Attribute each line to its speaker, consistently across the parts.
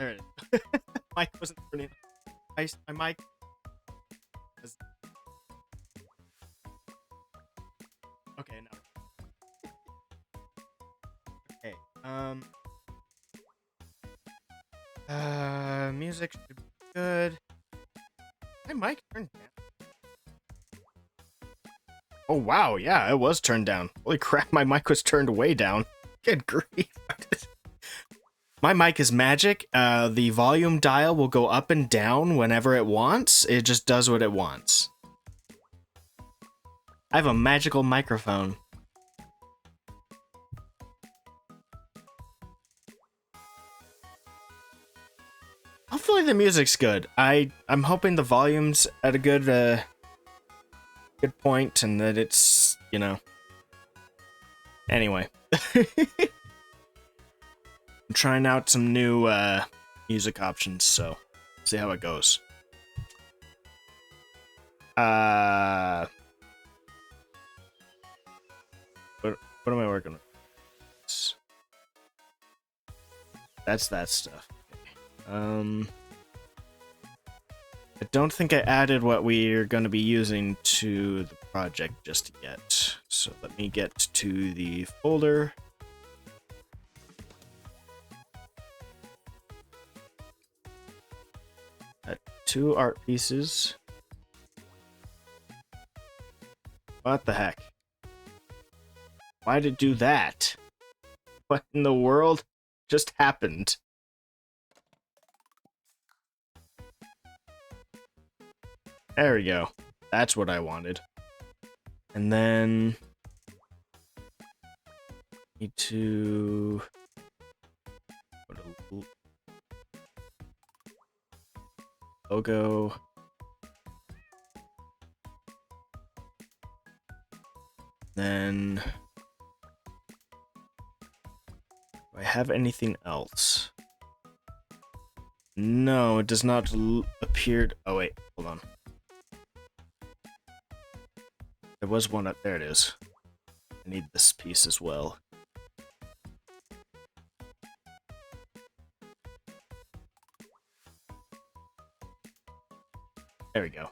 Speaker 1: There it is. Mic wasn't turning. My mic was... Okay, no. Okay. Music should be good. My mic turned down. Oh wow, yeah, it was turned down. Holy crap, my mic was turned way down. Good grief. My mic is magic. The volume dial will go up and down whenever it wants. It just does what it wants. I have a magical microphone. Hopefully the music's good. I'm hoping the volume's at a good point and that it's, you know. Anyway. I'm trying out some new music options, so see how it goes. What am I working with? That's that stuff. Okay. I don't think I added what we're going to be using to the project just yet. So let me get to the folder. Two art pieces. What the heck? Why did it do that? What in the world just happened? There we go. That's what I wanted. And then need to put a logo. Then do I have anything else? No, it does not appear. Oh wait, hold on. There was one up there. It is. I need this piece as well. There we go.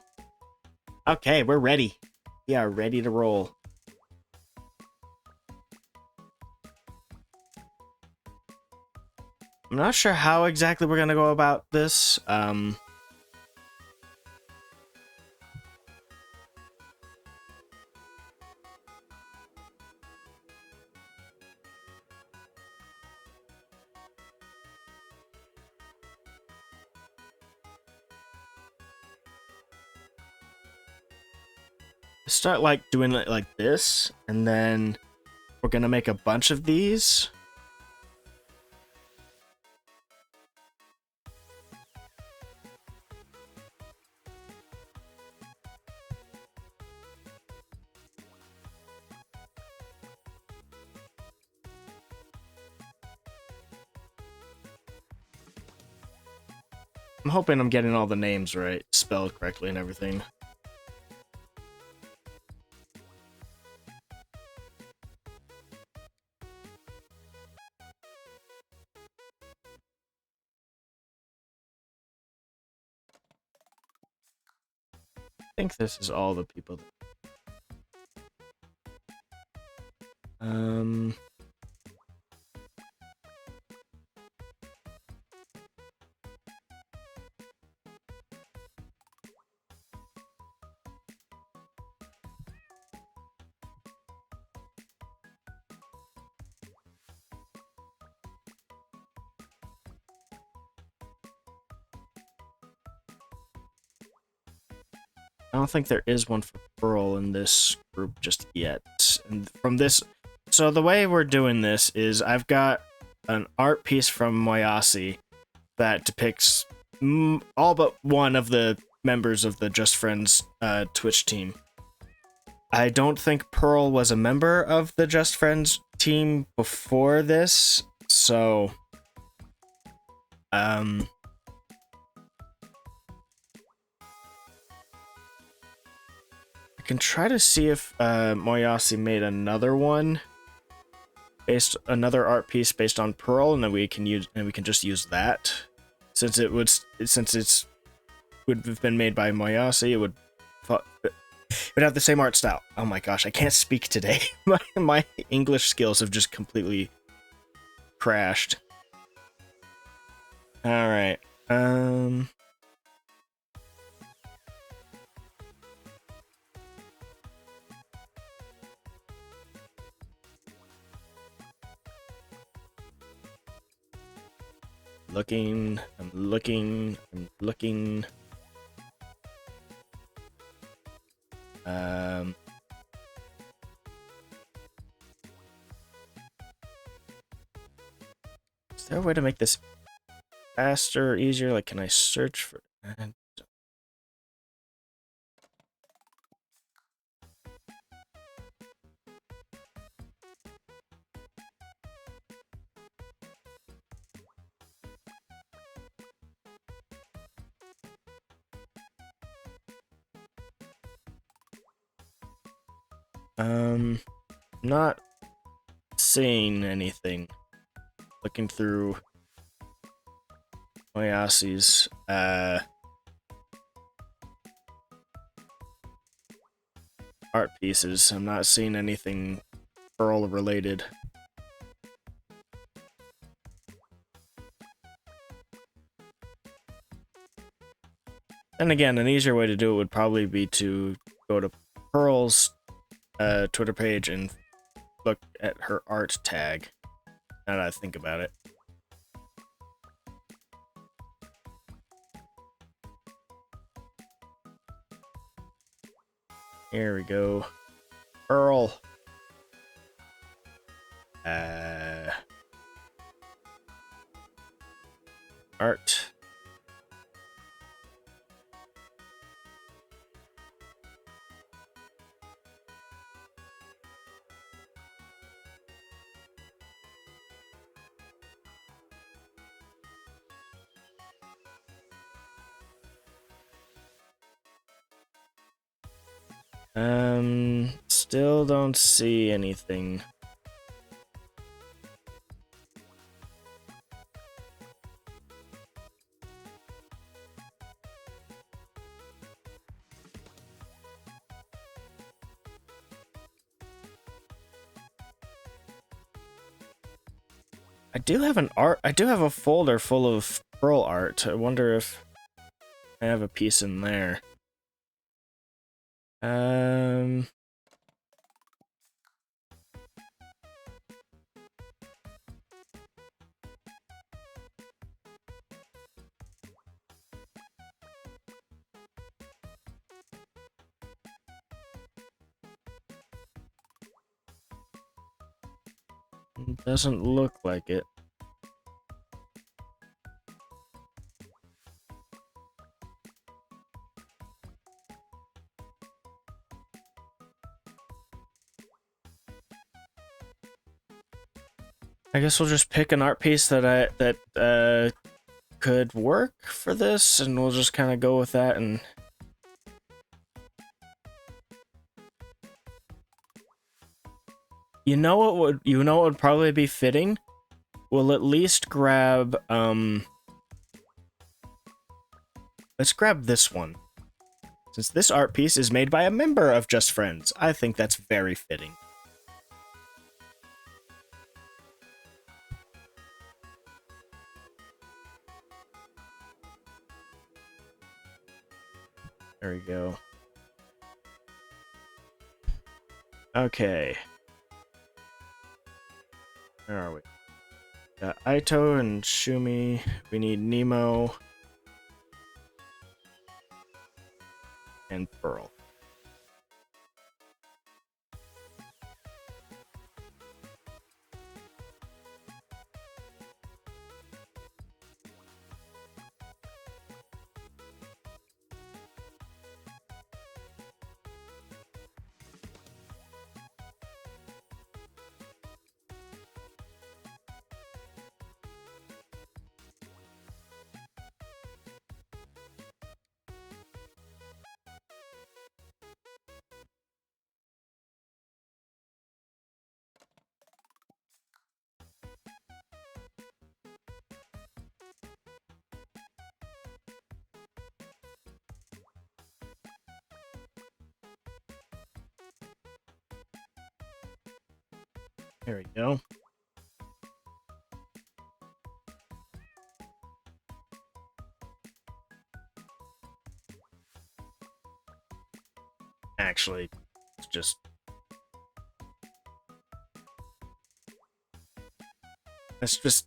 Speaker 1: Okay, we're ready. We are ready to roll. I'm not sure how exactly we're gonna go about this. Start like doing it like this, and then we're gonna make a bunch of these. I'm hoping I'm getting all the names right, spelled correctly and everything. I think this is all the people that... I don't think there is one for Pearl in this group just yet. And from this, so the way we're doing this is I've got an art piece from Moyasi that depicts all but one of the members of the Just Friends Twitch team. I don't think Pearl was a member of the Just Friends team before this, so I can try to see if Moyasi made another one, another art piece based on Pearl, and then we can just use that. since it's would have been made by Moyase, it would have the same art style. Oh my gosh, I can't speak today. My English skills have just completely crashed. All right. I'm looking. Is there a way to make this faster or easier? Like, can I search for... Not seeing anything. Looking through Moyase's art pieces. I'm not seeing anything Pearl related. And again, an easier way to do it would probably be to go to Pearl's Twitter page and look at her art tag. Now that I think about it. Here we go. Pearl. Art. Still don't see anything. I do have a folder full of Pearl art. I wonder if I have a piece in there. Doesn't look like it. I guess we'll just pick an art piece that could work for this, and we'll just kind of go with that. And you know what would probably be fitting? We'll at least grab let's grab this one. Since this art piece is made by a member of Just Friends, I think that's very fitting. There we go. Okay. Where are we? Got Aito and Shumi. We need Nemo. And Pearl. There we go. Actually, let's just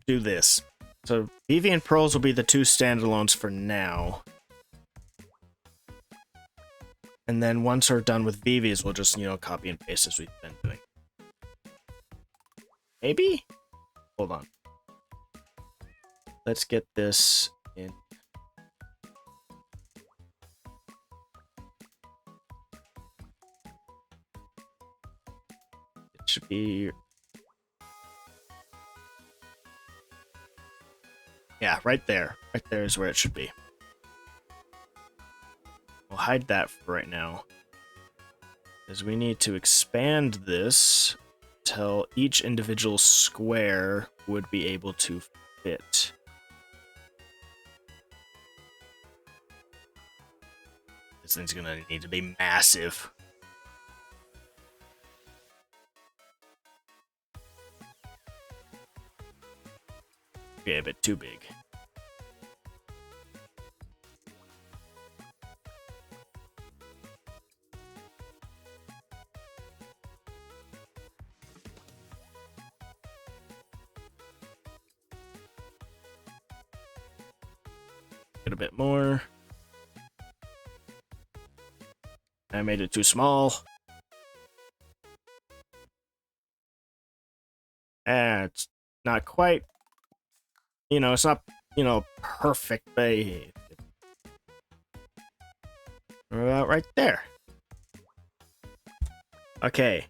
Speaker 1: do this. So Vivi and Pearls will be the two standalones for now. And then once we're done with Vivi's, we'll just, copy and paste as we've been doing. Maybe? Hold on. Let's get this in. It should be... Yeah, right there. Right there is where it should be. We'll hide that for right now, because we need to expand this till each individual square would be able to fit. This thing's gonna need to be massive. Okay, a bit too big. Get a bit more. I made it too small. It's not quite, it's not, perfect, but we're about right there. Okay.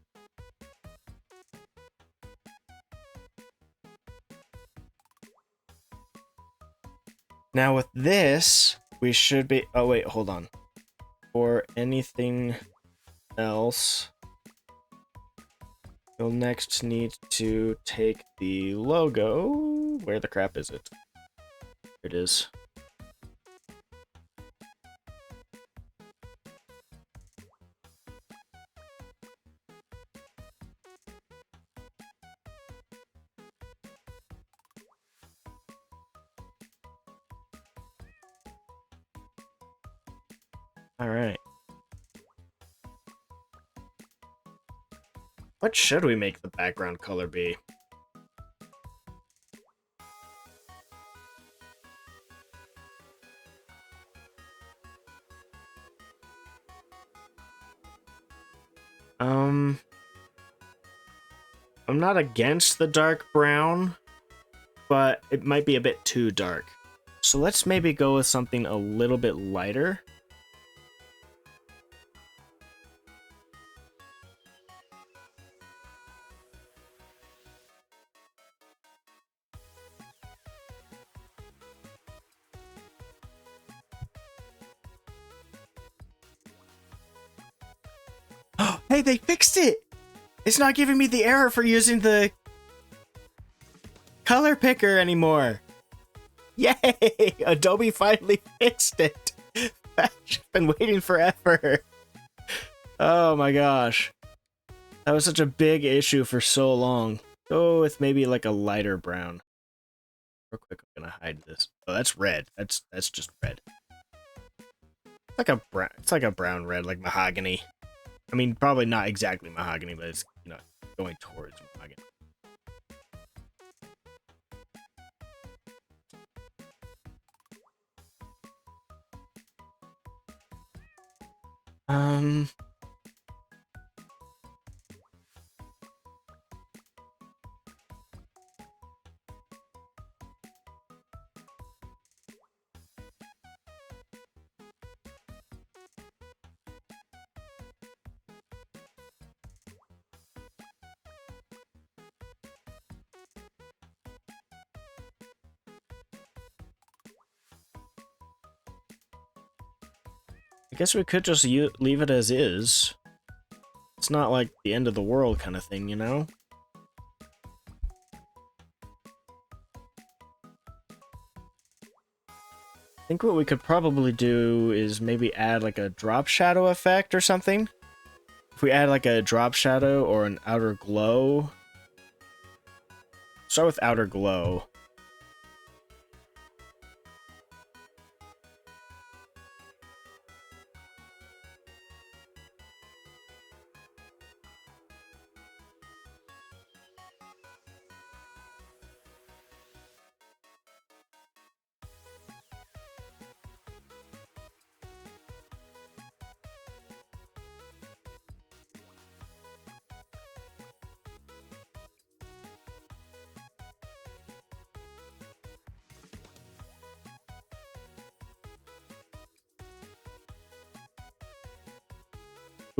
Speaker 1: Now with this, we should be... Oh, wait, hold on. For anything else, you'll next need to take the logo. Where the crap is it? Here it is. All right. What should we make the background color be? I'm not against the dark brown, but it might be a bit too dark. So let's maybe go with something a little bit lighter. Hey, they fixed it! It's not giving me the error for using the color picker anymore. Yay! Adobe finally fixed it. I've been waiting forever. Oh my gosh. That was such a big issue for so long. Go with maybe like a lighter brown. Real quick, I'm gonna hide this. Oh, that's red. That's just red. Like a brown. It's like a brown red, like mahogany. I mean, probably not exactly mahogany, but it's, going towards mahogany. I guess we could just leave it as is. It's not like the end of the world kind of thing, I think what we could probably do is maybe add like a drop shadow effect or something. If we add like a drop shadow or an outer glow, start with Outer Glow.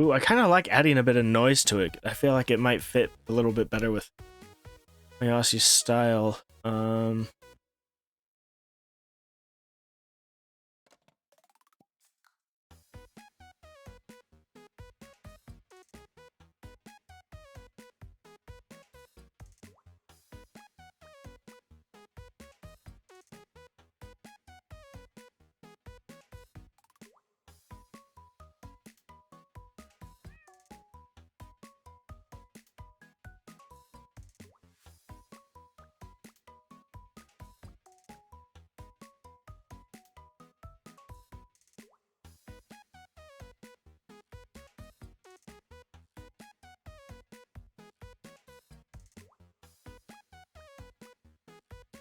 Speaker 1: Ooh, I kind of like adding a bit of noise to it. I feel like it might fit a little bit better with Mayasi's style.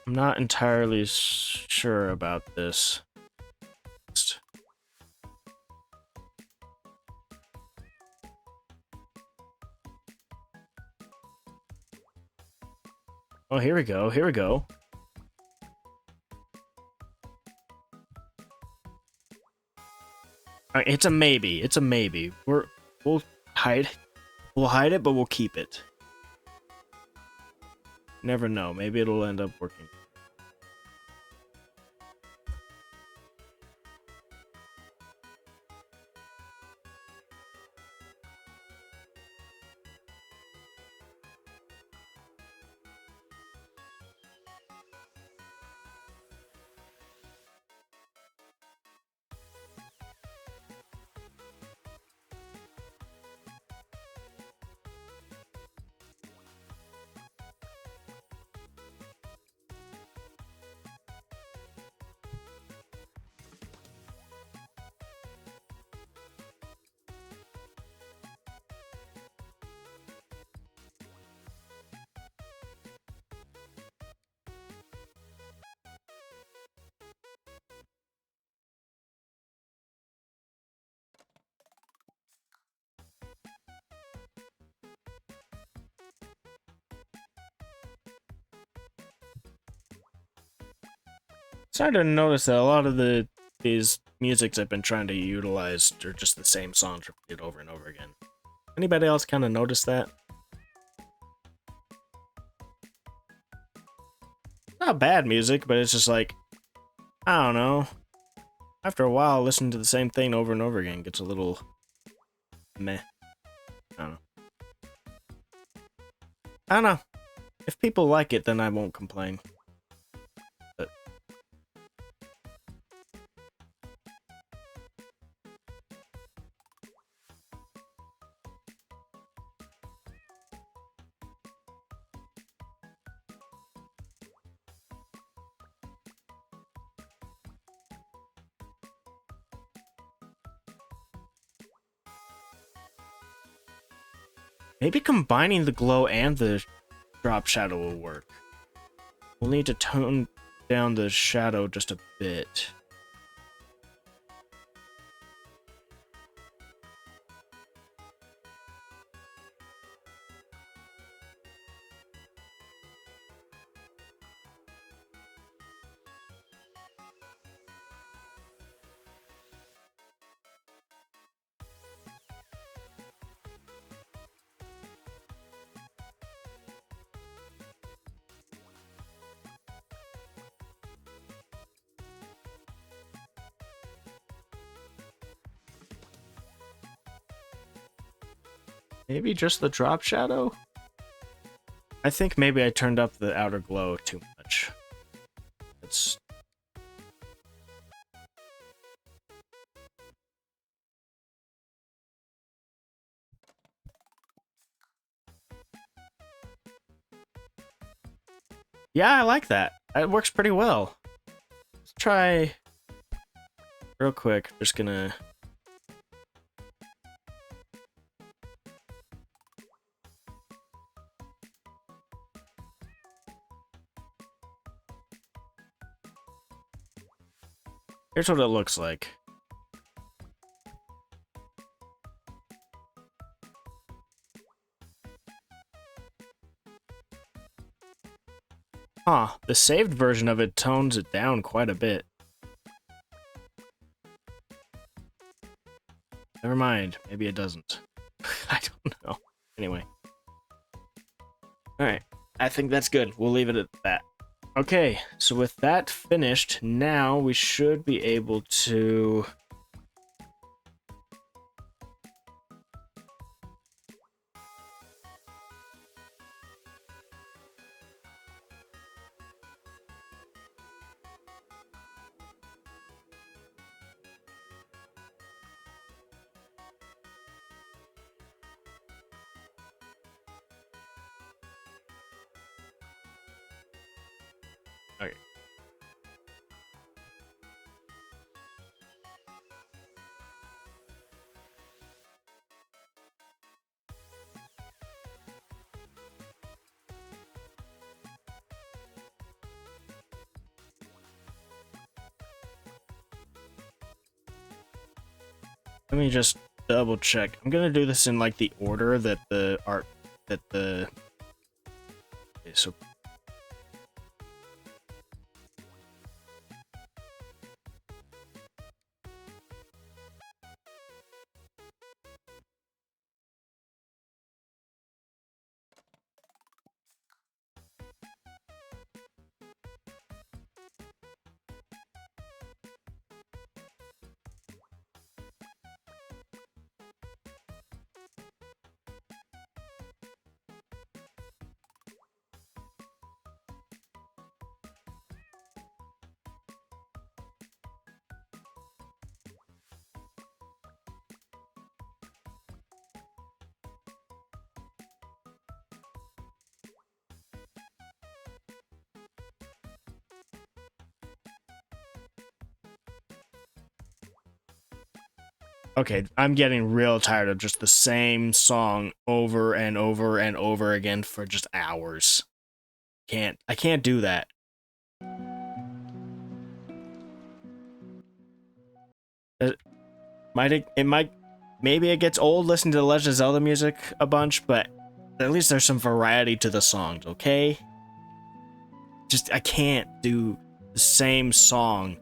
Speaker 1: I'm not entirely sure about this. Oh, here we go. Here we go. All right, it's a maybe. It's a maybe. We'll hide. We'll hide it, but we'll keep it. Never know. Maybe it'll end up working. Starting to notice that a lot of these musics I've been trying to utilize are just the same songs repeated over and over again. Anybody else kind of notice that? Not bad music, but it's just like, I don't know. After a while, listening to the same thing over and over again gets a little meh. I don't know. I don't know. If people like it, then I won't complain. But maybe combining the glow and the drop shadow will work. We'll need to tone down the shadow just a bit. Maybe just the drop shadow? I think maybe I turned up the outer glow too much. It's... Yeah, I like that. It works pretty well. Let's try real quick. Just gonna. Here's what it looks like. Huh, the saved version of it tones it down quite a bit. Never mind, maybe it doesn't. I don't know. Anyway. Alright, I think that's good. We'll leave it at that. Okay, so with that finished, now we should be able to... Okay. Let me just double check. I'm gonna do this in like the order that the art that the okay, so okay, I'm getting real tired of just the same song over and over and over again for just hours. I can't do that. Maybe it gets old listening to the Legend of Zelda music a bunch, but at least there's some variety to the songs, okay? Just, I can't do the same song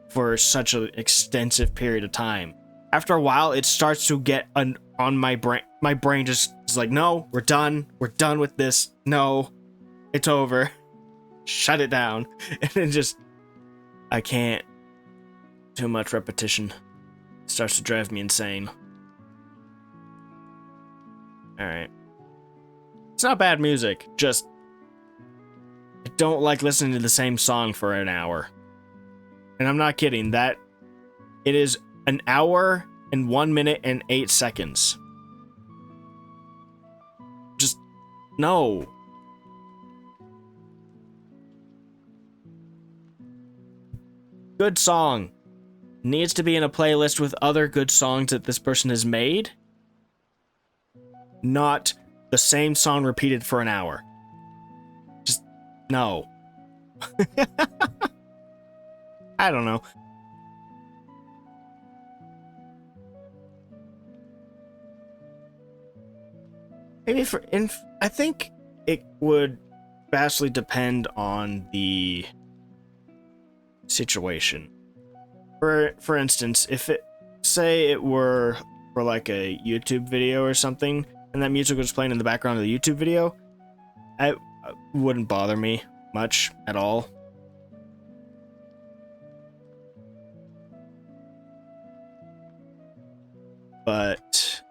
Speaker 1: for such an extensive period of time. After a while, it starts to get on my brain. My brain just is like, no, we're done. We're done with this. No, it's over. Shut it down. And it just, I can't. Too much repetition. It starts to drive me insane. Alright. It's not bad music, just I don't like listening to the same song for an hour. And I'm not kidding, that it is an hour and 1 minute and 8 seconds. Just no. Good song. Needs to be in a playlist with other good songs that this person has made. Not the same song repeated for an hour. Just no. I don't know. Maybe I think it would vastly depend on the situation. For instance, if it were for like a YouTube video or something, and that music was playing in the background of the YouTube video, it wouldn't bother me much at all. But,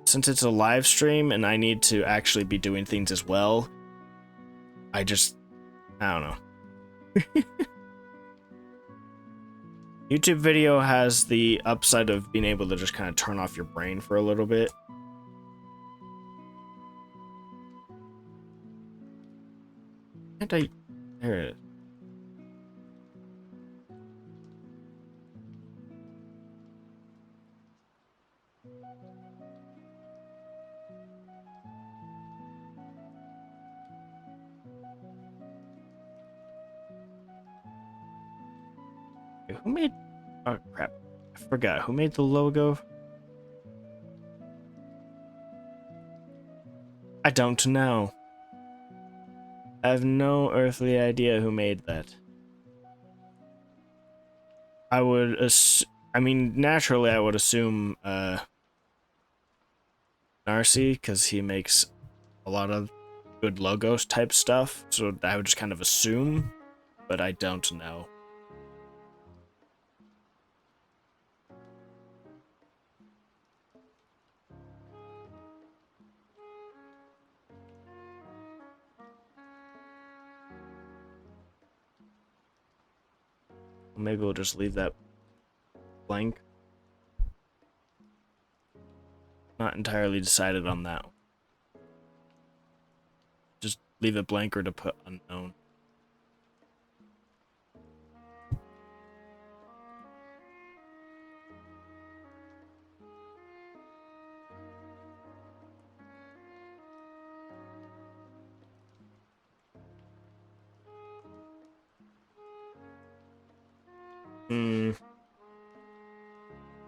Speaker 1: since it's a live stream and I need to actually be doing things as well, I don't know. YouTube video has the upside of being able to just kind of turn off your brain for a little bit. There it is. Who made... Oh, crap. I forgot. Who made the logo? I don't know. I have no earthly idea who made that. I mean, naturally, I would assume, Narcy, because he makes a lot of good logos type stuff, so I would just kind of assume, but I don't know. Maybe we'll just leave that blank. Not entirely decided on that. Just leave it blank or to put unknown.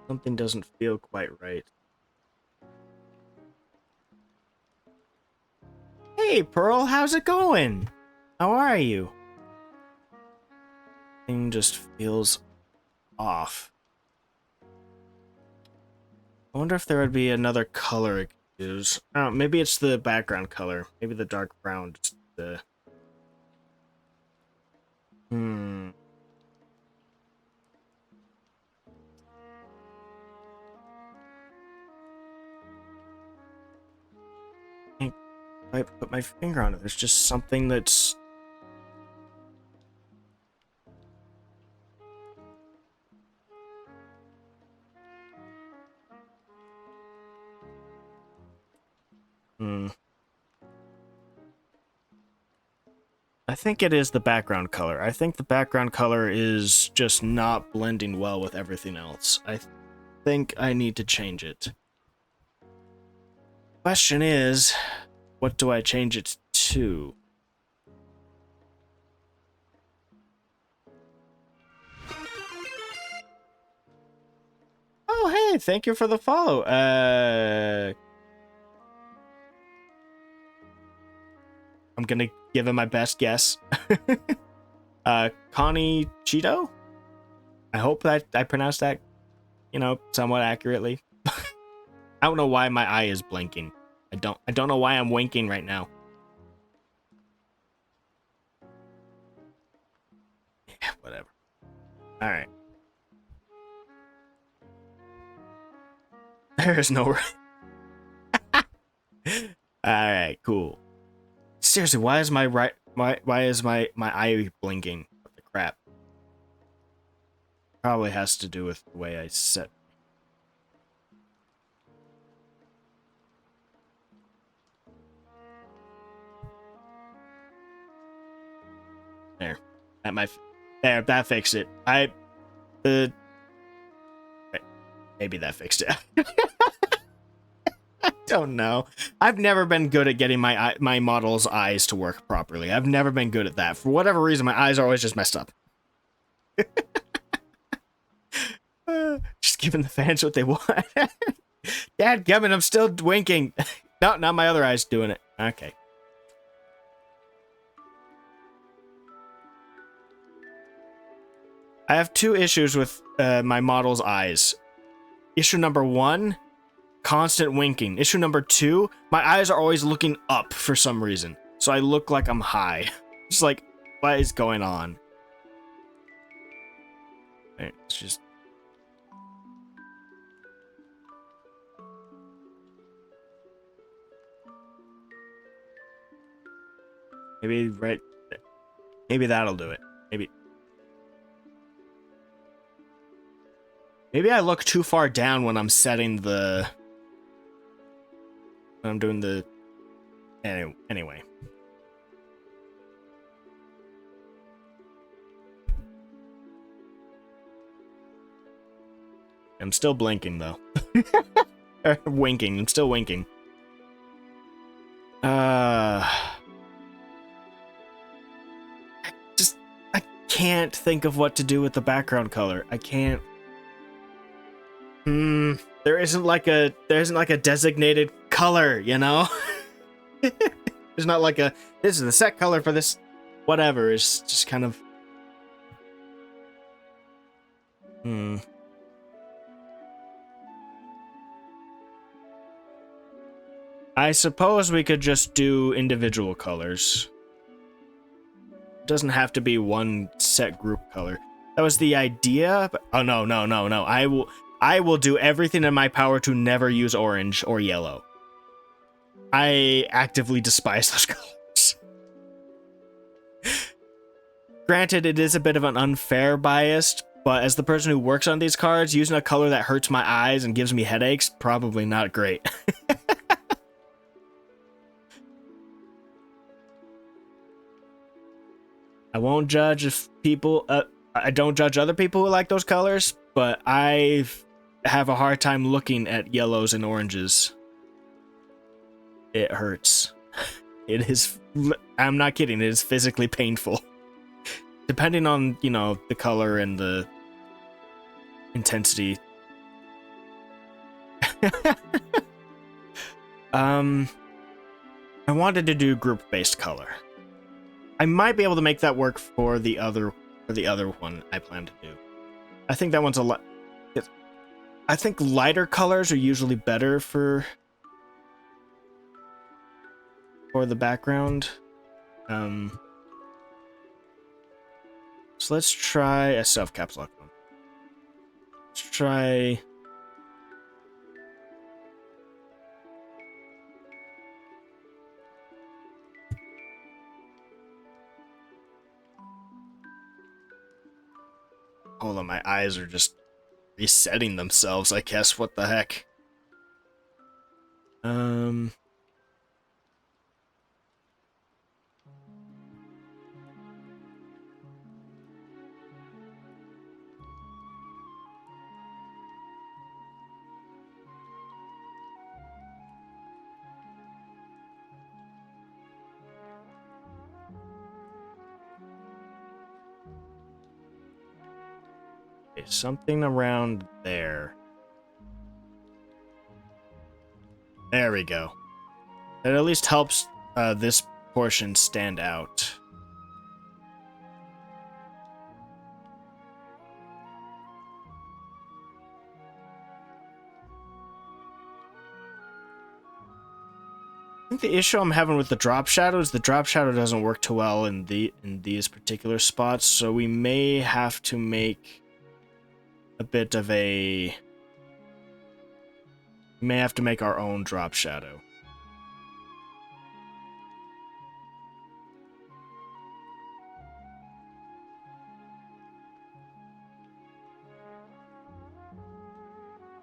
Speaker 1: Something doesn't feel quite right. Hey, Pearl, how's it going? How are you? Thing just feels off. I wonder if there would be another color I could use. Oh, maybe it's the background color. Maybe the dark brown. Just the... Can't quite put my finger on it. There's just something that's... I think it is the background color. I think the background color is just not blending well with everything else. I think I need to change it. Question is, what do I change it to? Oh, hey, thank you for the follow. I'm gonna give him my best guess. Connie Cheeto? I hope that I pronounced that, somewhat accurately. I don't know why my eye is blinking. I don't know why I'm winking right now. Yeah, whatever. All right. There's no... All right, cool. Seriously, why is my eye blinking? What the crap? Probably has to do with the way I set. There. That fixed it. Maybe that fixed it. I don't know. I've never been good at getting my model's eyes to work properly. I've never been good at that. For whatever reason, my eyes are always just messed up. Just giving the fans what they want. Dadgummit, I'm still winking. No, not my other eye's doing it. Okay. I have two issues with my model's eyes. Issue number 1, constant winking. Issue number 2, my eyes are always looking up for some reason. So I look like I'm high. Just like, what is going on? Right, it's just... Maybe right there. Maybe that'll do it. Maybe I look too far down when I'm setting the... When I'm doing the... Anyway. I'm still blinking, though. Winking. I'm still winking. I can't think of what to do with the background color. I can't... There isn't like a designated color, you know? There's not like a, this is the set color for this, whatever. It's just kind of... I suppose we could just do individual colors. It doesn't have to be one set group color. That was the idea, but oh no. I will do everything in my power to never use orange or yellow. I actively despise those colors. Granted, it is a bit of an unfair bias, but as the person who works on these cards, using a color that hurts my eyes and gives me headaches, probably not great. I won't judge if people... I don't judge other people who like those colors, but I have a hard time looking at yellows and oranges. It hurts. It is... I'm not kidding, it is physically painful. Depending on, you know, the color and the intensity. I wanted to do group-based color. I might be able to make that work for the other one I plan to do. I think that one's a lot... I think lighter colors are usually better for the background. So let's try a self-caps lock one. Let's try... Hold on, my eyes are just resetting themselves, I guess. What the heck? Okay, something around there. There we go. It at least helps this portion stand out. I think the issue I'm having with the drop shadow is the drop shadow doesn't work too well in these particular spots, so we may have to make a bit of a... We may have to make our own drop shadow.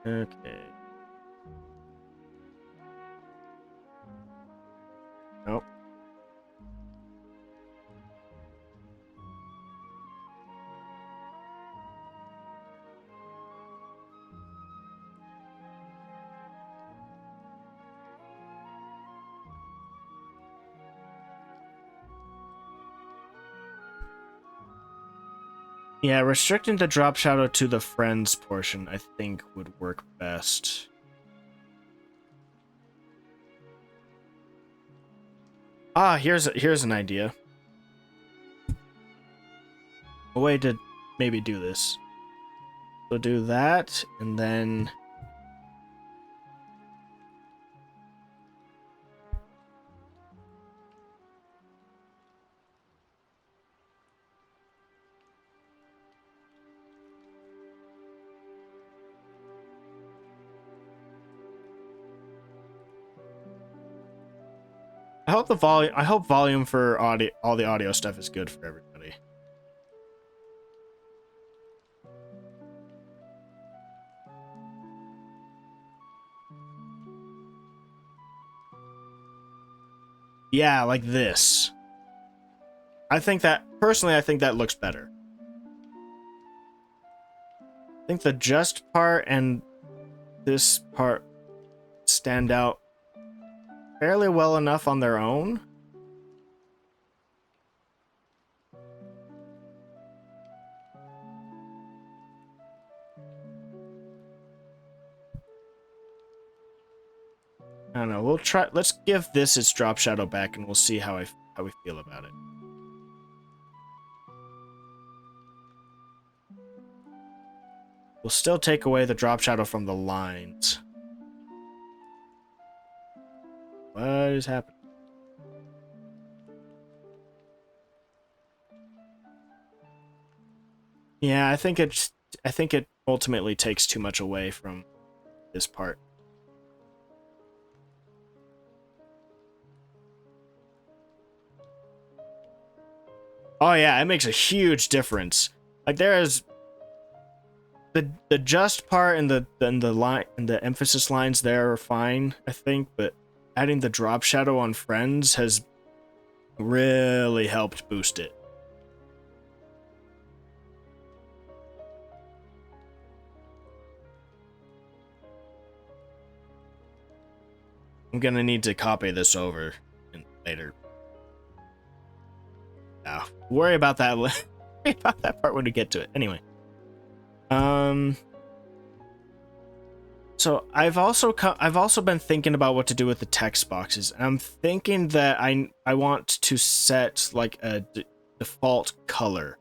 Speaker 1: Okay. Nope. Yeah, restricting the drop shadow to the friends portion, I think, would work best. Ah, here's an idea. A way to maybe do this. So do that, and then... I hope the volume. I hope volume for audio, all the audio stuff is good for everybody. Yeah, like this. I think that personally, I think that looks better. I think the just part and this part stand out fairly well enough on their own. I don't know. We'll try. Let's give this its drop shadow back, and we'll see how we feel about it. We'll still take away the drop shadow from the lines. What is happening? Yeah, I think it ultimately takes too much away from this part. Oh yeah, it makes a huge difference. Like there is the just part and the line and the emphasis lines there are fine, I think, but adding the drop shadow on Friends has really helped boost it. I'm gonna need to copy this over later. Nah, worry about that. Worry about that part when we get to it. Anyway. So I've also been thinking about what to do with the text boxes, and I'm thinking that I want to set like a default color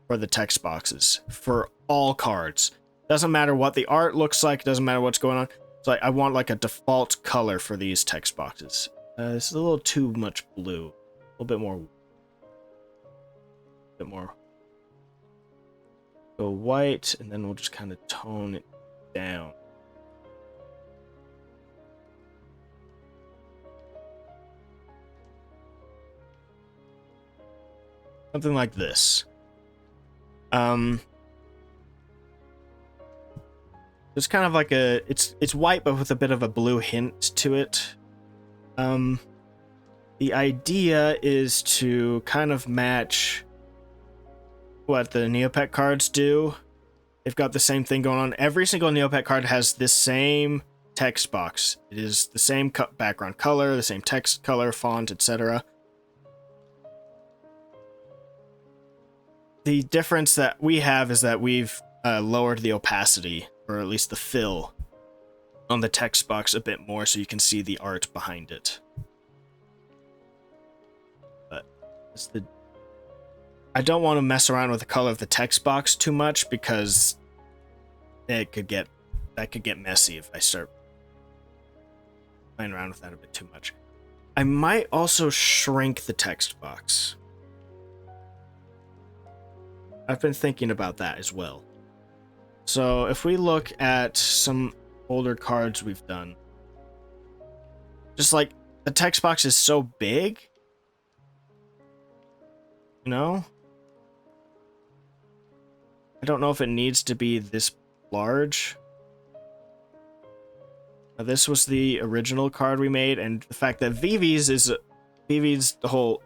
Speaker 1: for the text boxes for all cards. Doesn't matter what the art looks like. Doesn't matter what's going on. So I want like a default color for these text boxes. This is a little too much blue. A little bit more. Go white, and then we'll just kind of tone it down. Something like this. It's kind of like it's white but with a bit of a blue hint to it. The idea is to kind of match what the Neopet cards do. They've got the same thing going on. Every single Neopet card has this same text box. It is the same background color, the same text color, font, etc. The difference that we have is that we've lowered the opacity, or at least the fill, on the text box a bit more so you can see the art behind it. But I don't want to mess around with the color of the text box too much because that could get messy if I start playing around with that a bit too much. I might also shrink the text box. I've been thinking about that as well. So if we look at some older cards we've done, just like the text box is so big, you know? I don't know if it needs to be this large. Now, this was the original card we made, and the fact that Vivi's the whole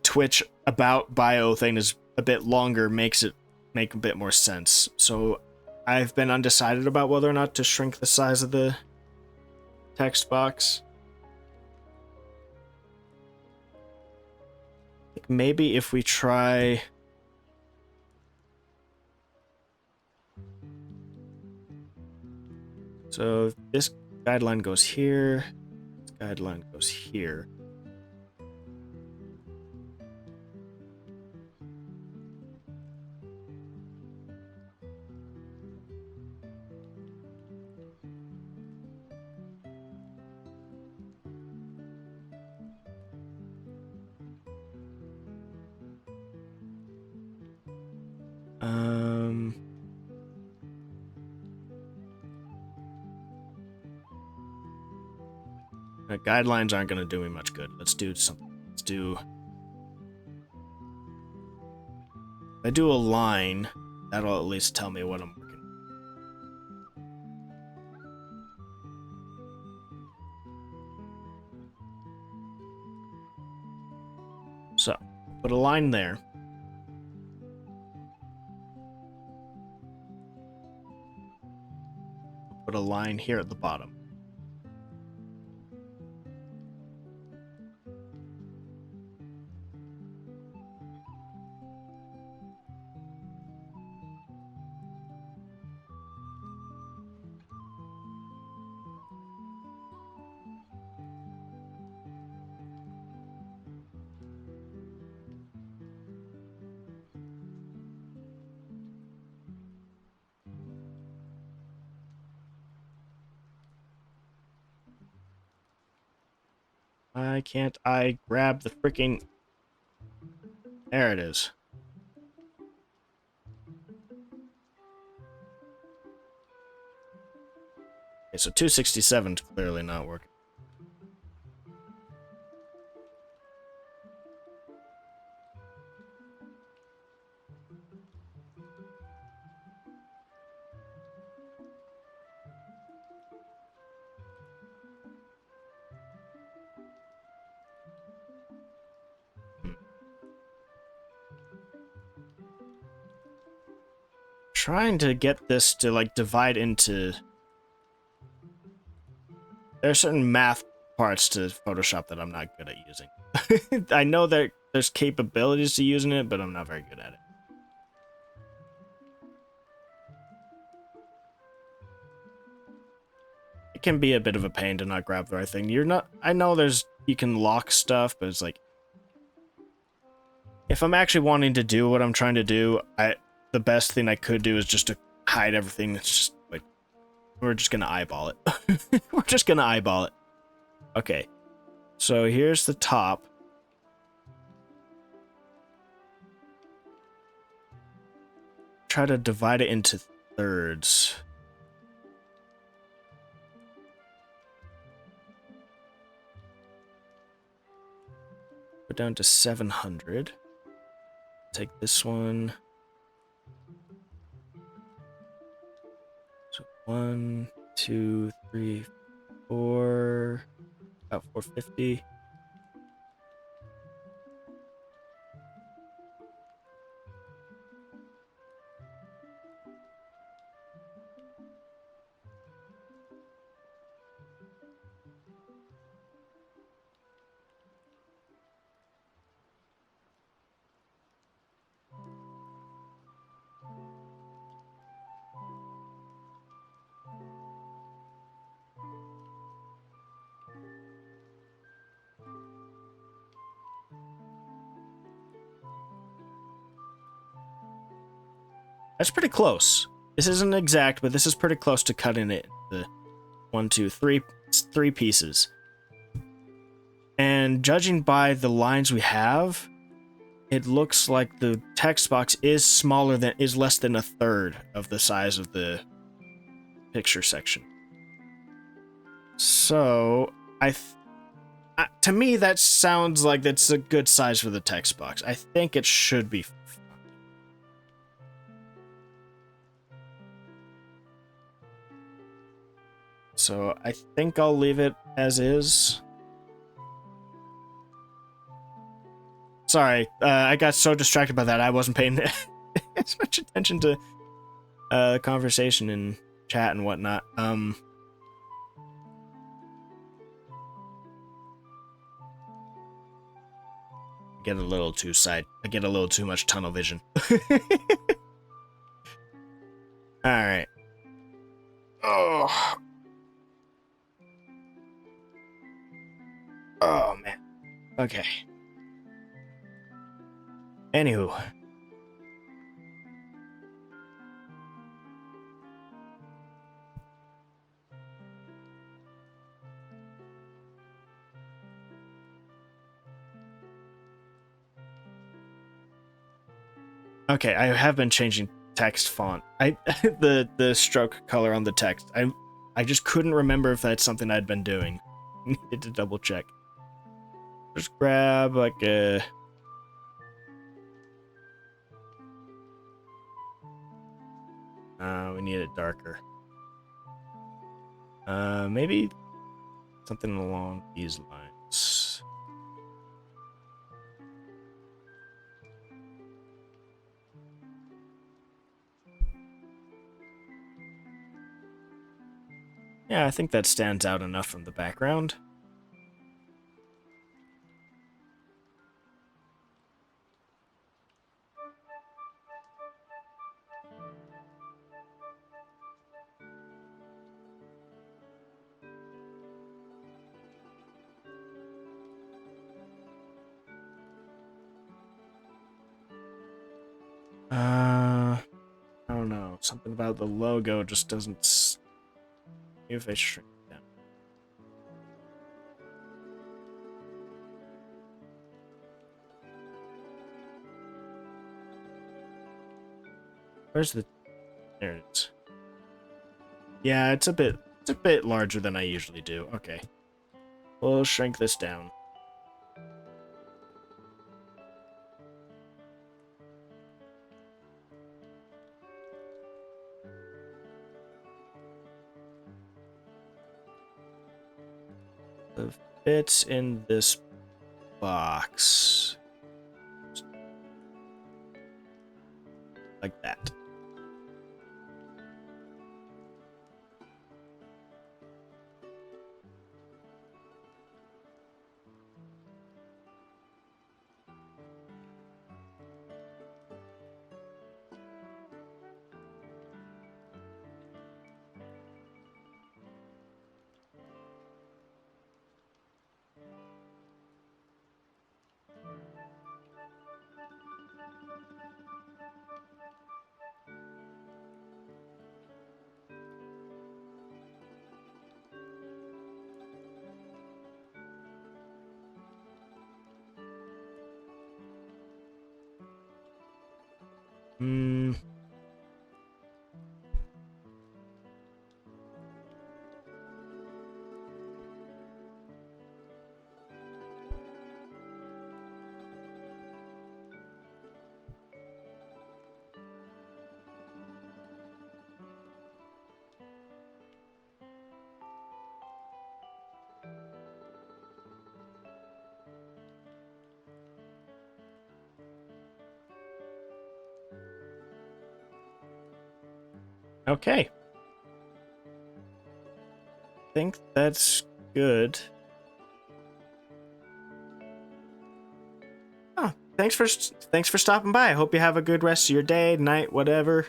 Speaker 1: Twitch about bio thing is a bit longer makes it make a bit more sense. So I've been undecided about whether or not to shrink the size of the text box. Like maybe if we try... So this guideline goes here, this guideline goes here. Guidelines aren't going to do me much good. Let's do something. Let's do... If I do a line, that'll at least tell me what I'm working. So, put a line there. Put a line here at the bottom. Why can't I grab the freaking... There it is. Okay, so 267 is clearly not working. Trying to get this to like divide into... There are certain math parts to Photoshop that I'm not good at using. I know that there's capabilities to using it, but I'm not very good at it. It can be a bit of a pain to not grab the right thing. You're not... I know there's... You can lock stuff, but it's like... If I'm actually wanting to do what I'm trying to do, the best thing I could do is just to hide everything. It's just like... We're just gonna eyeball it. We're just gonna eyeball it. Okay. So here's the top. Try to divide it into thirds. Go down to 700. Take this one. So 1, 2, 3, 4. About 450. That's pretty close. This isn't exact, but this is pretty close to cutting it. The 1, 2, 3, 3 pieces. And judging by the lines we have, it looks like the text box is less than a third of the size of the picture section. So, to me, that sounds like that's a good size for the text box. I think it should be. So I think I'll leave it as is. Sorry, I got so distracted by that I wasn't paying as much attention to conversation and chat and whatnot. I get a little too much tunnel vision. Alright. Oh. Oh, man. Okay. Anywho. Okay, I have been changing text font. The stroke color on the text. I just couldn't remember if that's something I'd been doing. Needed to double check. Just grab like a... we need it darker. Maybe something along these lines. Yeah, I think that stands out enough from the background. I don't know. Something about the logo just doesn't... Maybe if I shrink it down. Where's the... There it is. Yeah, it's a bit larger than I usually do. Okay. We'll shrink this down. The fits in this box. Like that. Okay. I think that's good. Oh, thanks for stopping by. I hope you have a good rest of your day, night, whatever.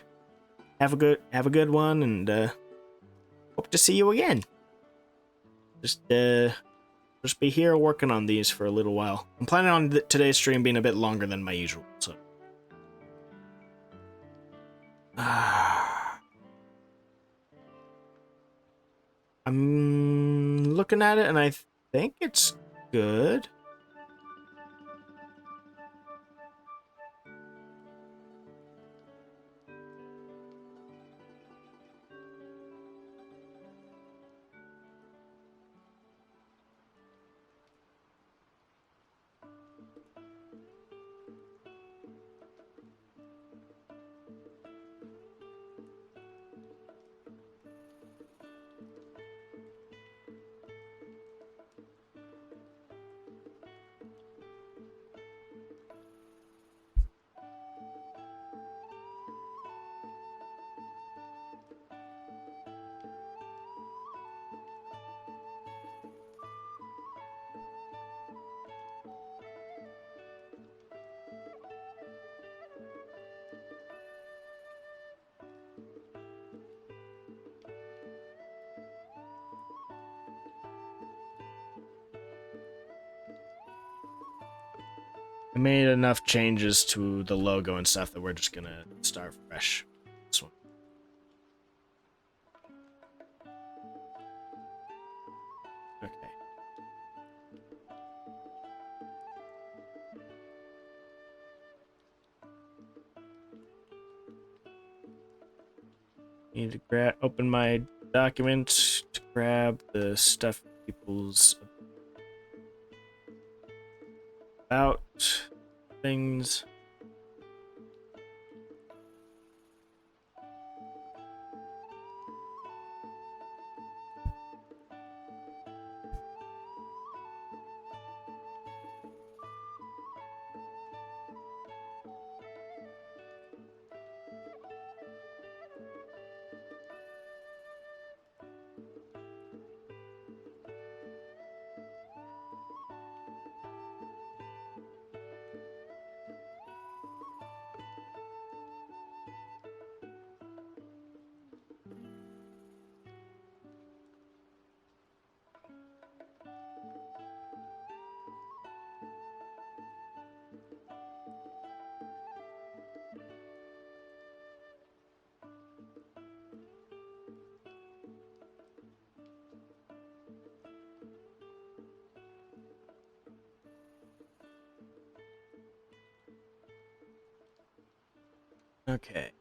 Speaker 1: Have a good one, and hope to see you again. Just be here working on these for a little while. I'm planning on today's stream being a bit longer than my usual, so. I'm looking at it, and I think it's good. I made enough changes to the logo and stuff that we're just gonna start fresh. This one. Okay. Need to open my document to grab the stuff people's about things. Okay.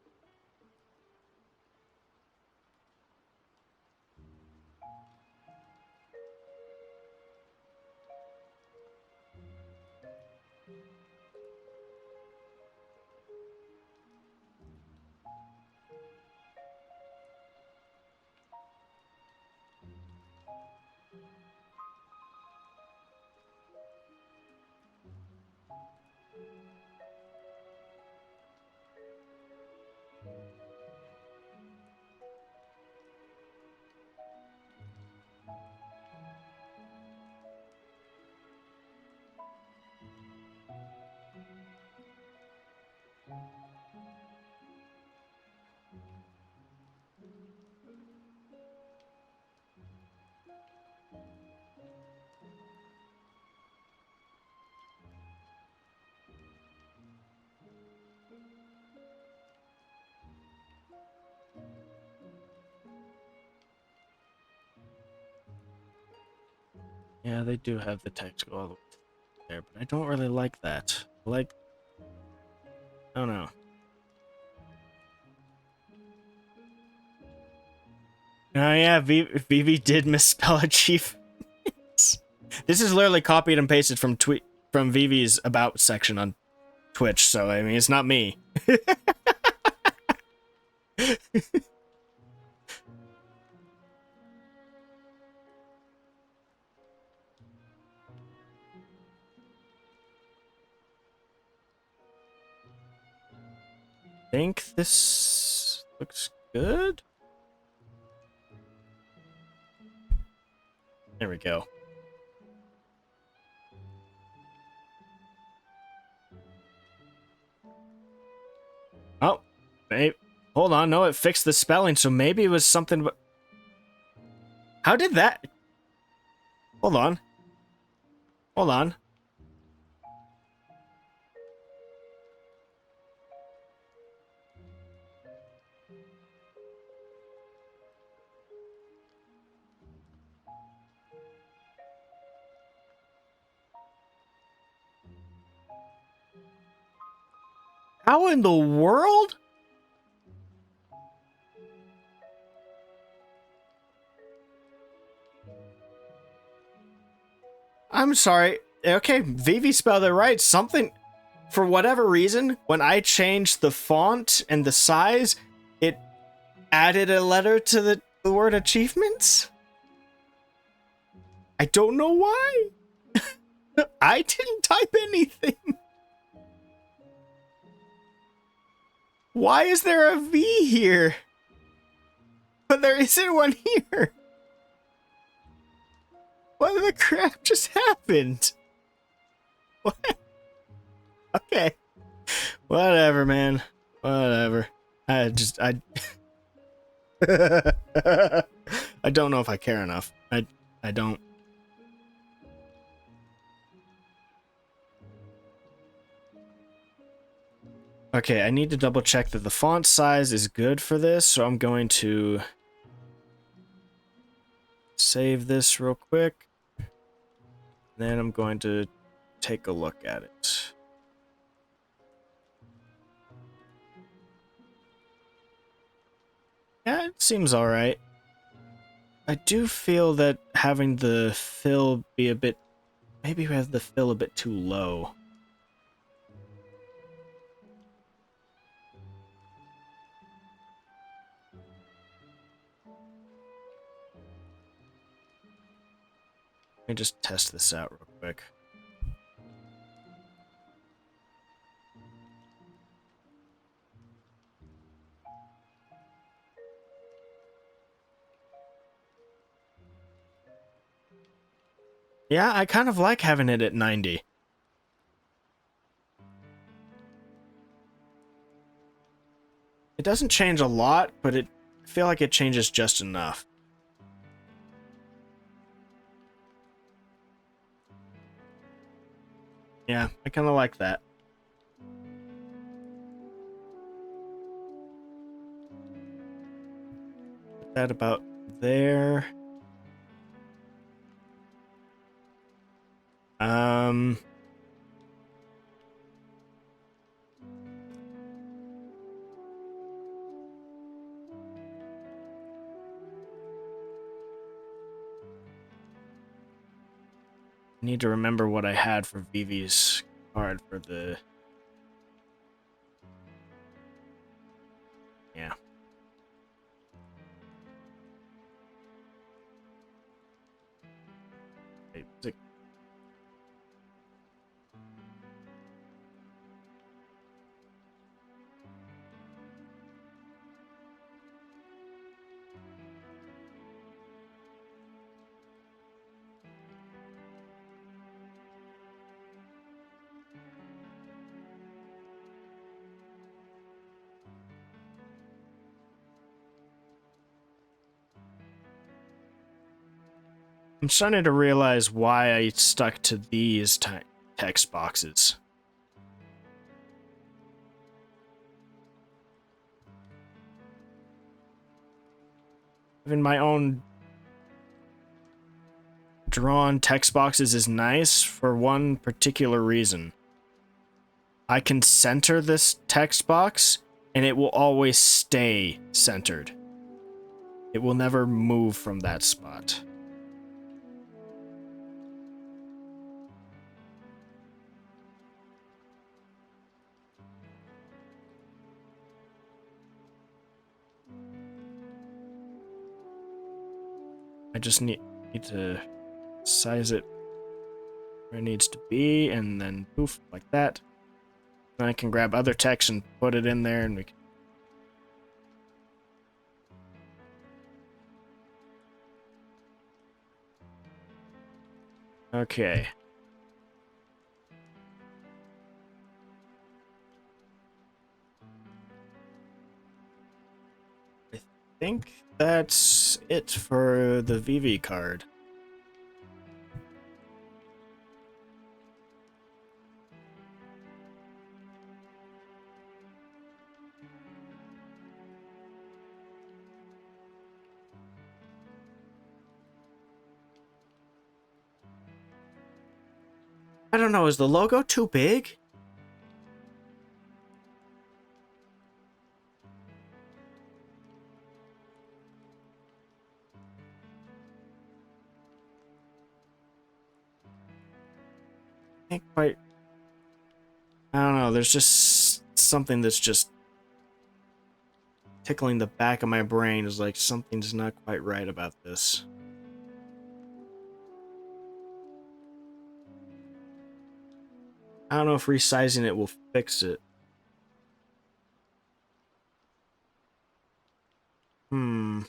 Speaker 1: Yeah, they do have the text go all the way there, but I don't really like that. I don't know. Oh yeah, Vivi did misspell achievements. This is literally copied and pasted from Vivi's about section on Twitch, so I mean it's not me. Think this looks good? There we go. Oh, maybe. Hold on, no, it fixed the spelling, so maybe it was something. How did that? Hold on. Hold on. How in the world? I'm sorry. Okay, Vivi spelled it right. Something, for whatever reason, when I changed the font and the size, it added a letter to the word achievements? I don't know why. I didn't type anything. Why is there a V here? But there isn't one here. What the crap just happened? What? Okay. Whatever, man. Whatever. I I don't know if I care enough. I don't. Okay, I need to double check that the font size is good for this, so I'm going to save this real quick. Then I'm going to take a look at it. Yeah, it seems alright. I do feel that having the fill be a bit... Maybe we have the fill a bit too low. Let me just test this out real quick. Yeah, I kind of like having it at 90. It doesn't change a lot, but I feel like it changes just enough. Yeah, I kind of like that. Put that about there. Um... I need to remember what I had for Vivi's card for the... Yeah. Wait, I'm starting to realize why I stuck to these text boxes. Having my own drawn text boxes is nice for one particular reason. I can center this text box, and it will always stay centered. It will never move from that spot. I just need to size it where it needs to be, and then poof, like that. Then I can grab other text and put it in there, and we can... Okay. I think that's it for the VV card. I don't know, is the logo too big? Can't quite... I don't know, there's just something that's just tickling the back of my brain. Is like, something's not quite right about this. I don't know if resizing it will fix it. Hmm.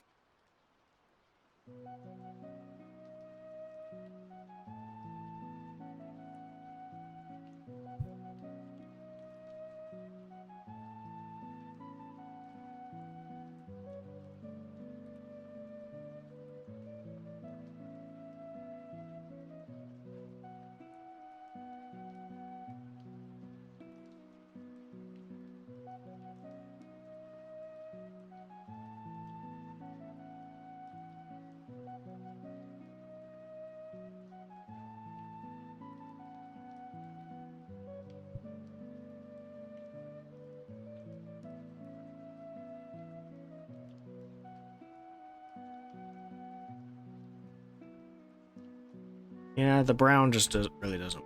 Speaker 1: Yeah, the brown just really doesn't.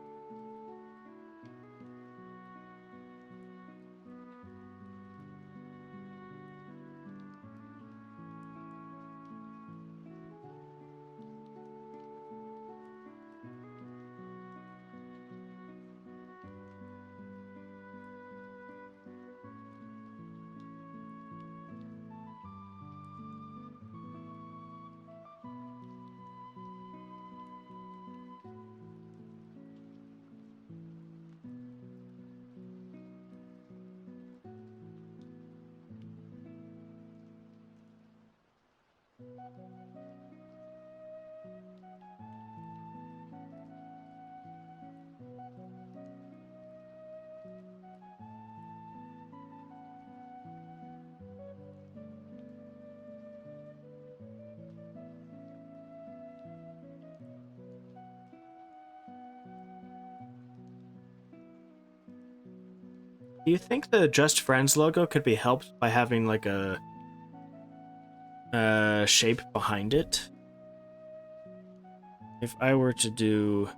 Speaker 1: Do you think the Just Friends logo could be helped by having like a shape behind it? If I were to do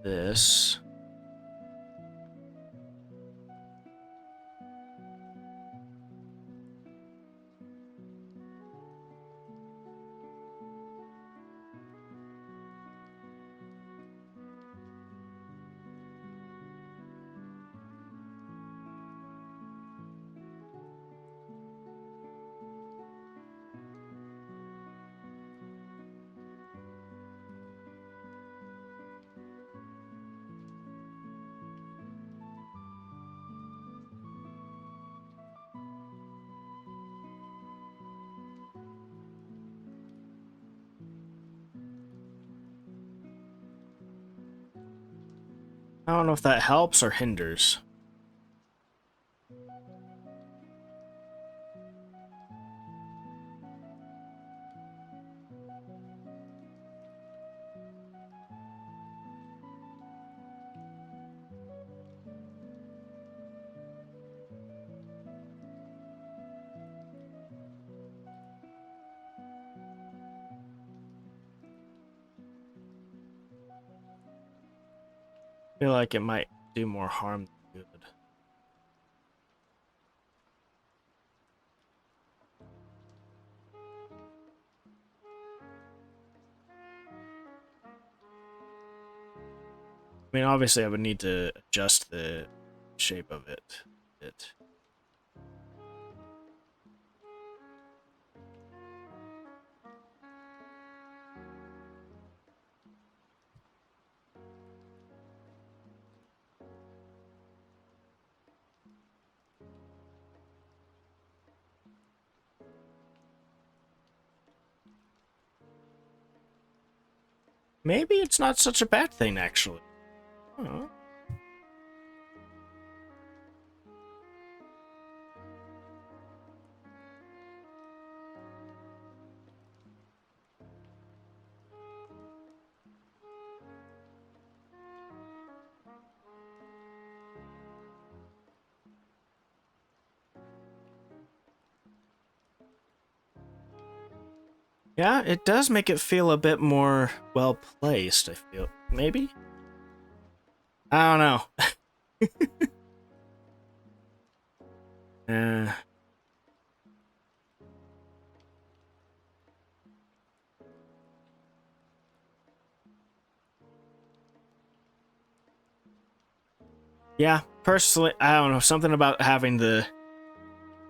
Speaker 1: this. I don't know if that helps or hinders. I feel like it might do more harm than good. I mean, obviously, I would need to adjust the shape of it. Maybe it's not such a bad thing, actually. Huh. Yeah, it does make it feel a bit more well placed, I feel. Maybe? I don't know. uh, yeah, personally, I don't know. Something about having the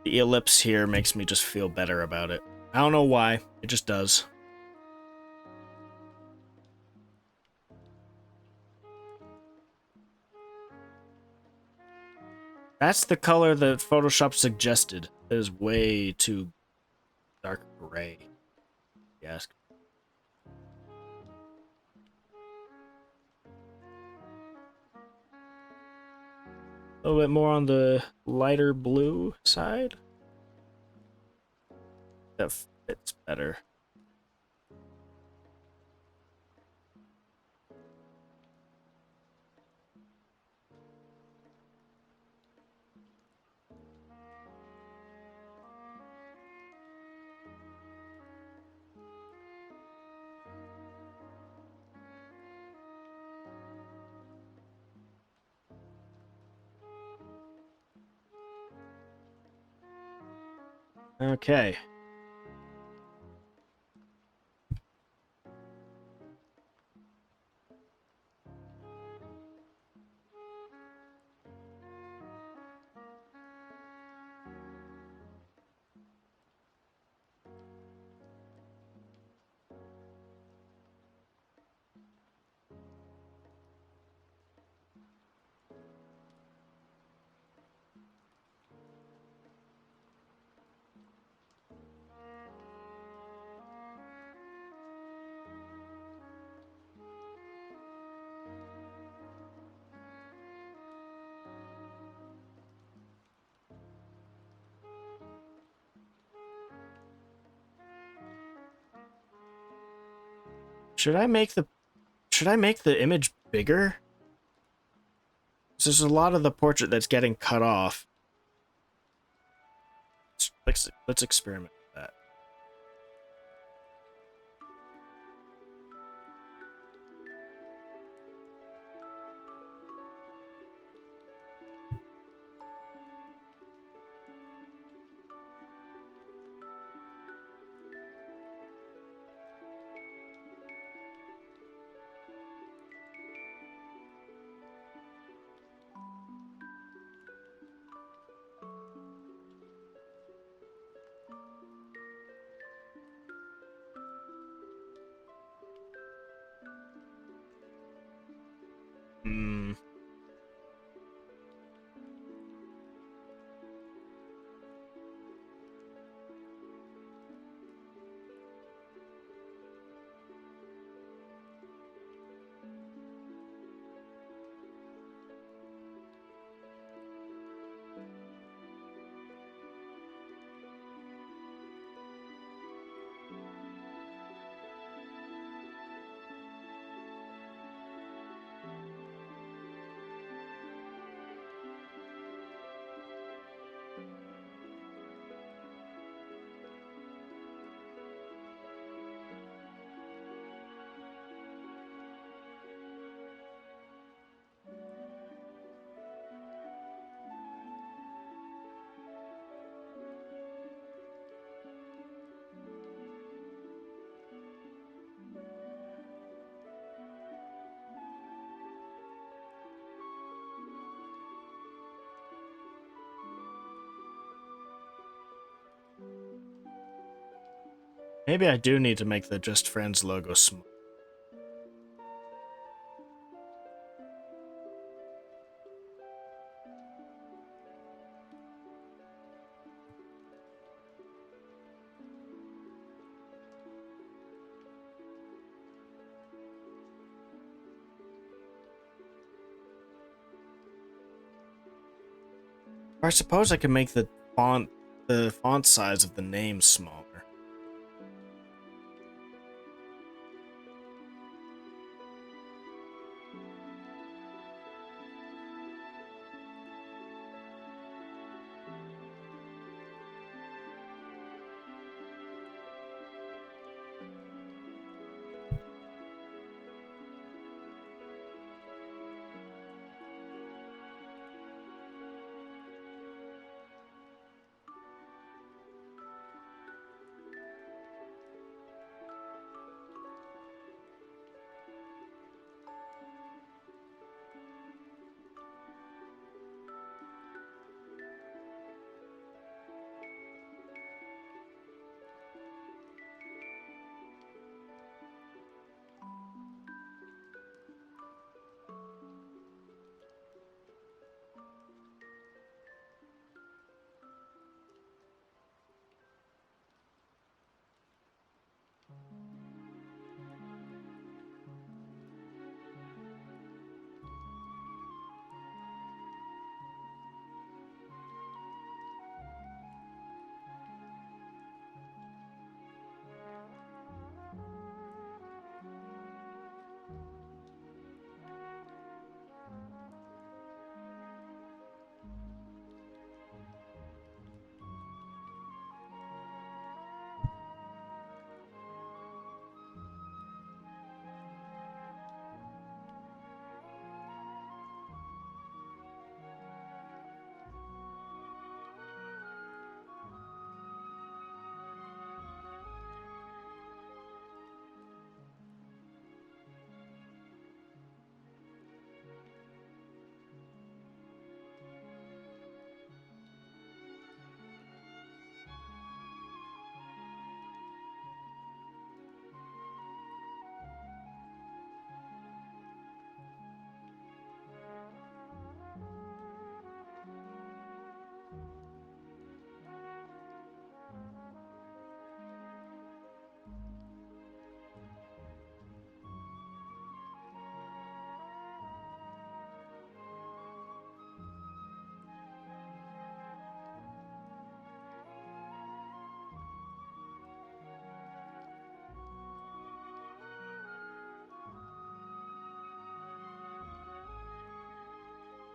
Speaker 1: ellipse here makes me just feel better about it. I don't know why. It just does. That's the color that Photoshop suggested. It is way too dark gray. Yes. A little bit more on the lighter blue side. That fits better. Okay. Should I make the image bigger. So there's a lot of the portrait that's getting cut off. Let's experiment with that. Hmm. Maybe I do need to make the Just Friends logo small. Or I suppose I could make the font size of the name smaller.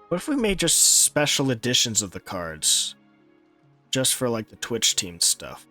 Speaker 1: What if we made just special editions of the cards? Just for, like, the Twitch team stuff.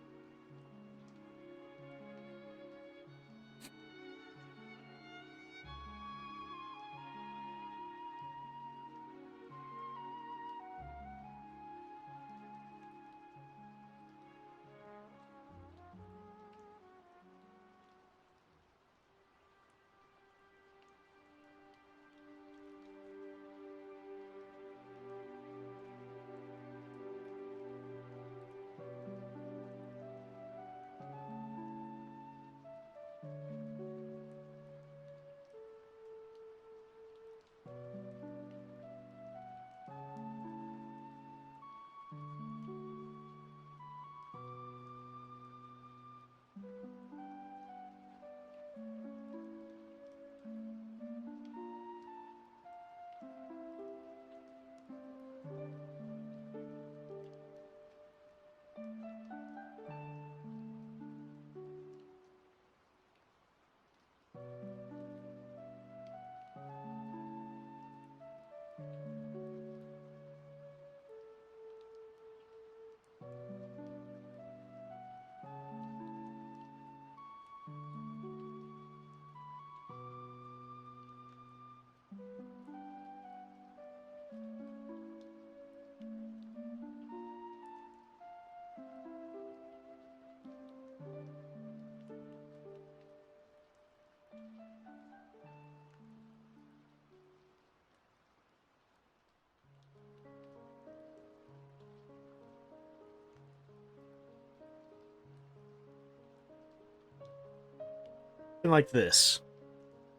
Speaker 1: Like this.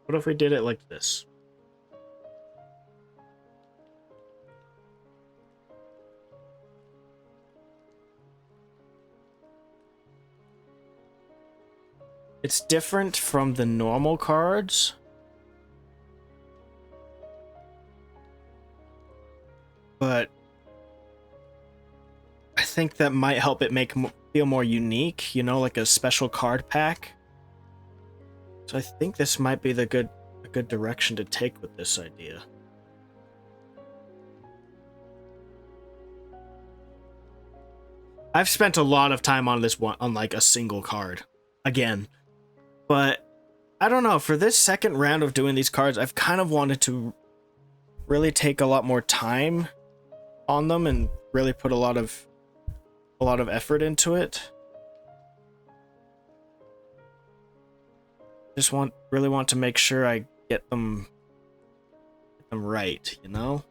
Speaker 1: What if we did it like this? It's different from the normal cards. But I think that might help it feel more unique, you know, like a special card pack. So I think this might be a good direction to take with this idea. I've spent a lot of time on this one, on like a single card again, but I don't know, for this second round of doing these cards, I've kind of wanted to really take a lot more time on them and really put a lot of effort into it. Just really want to make sure I get them right, you know?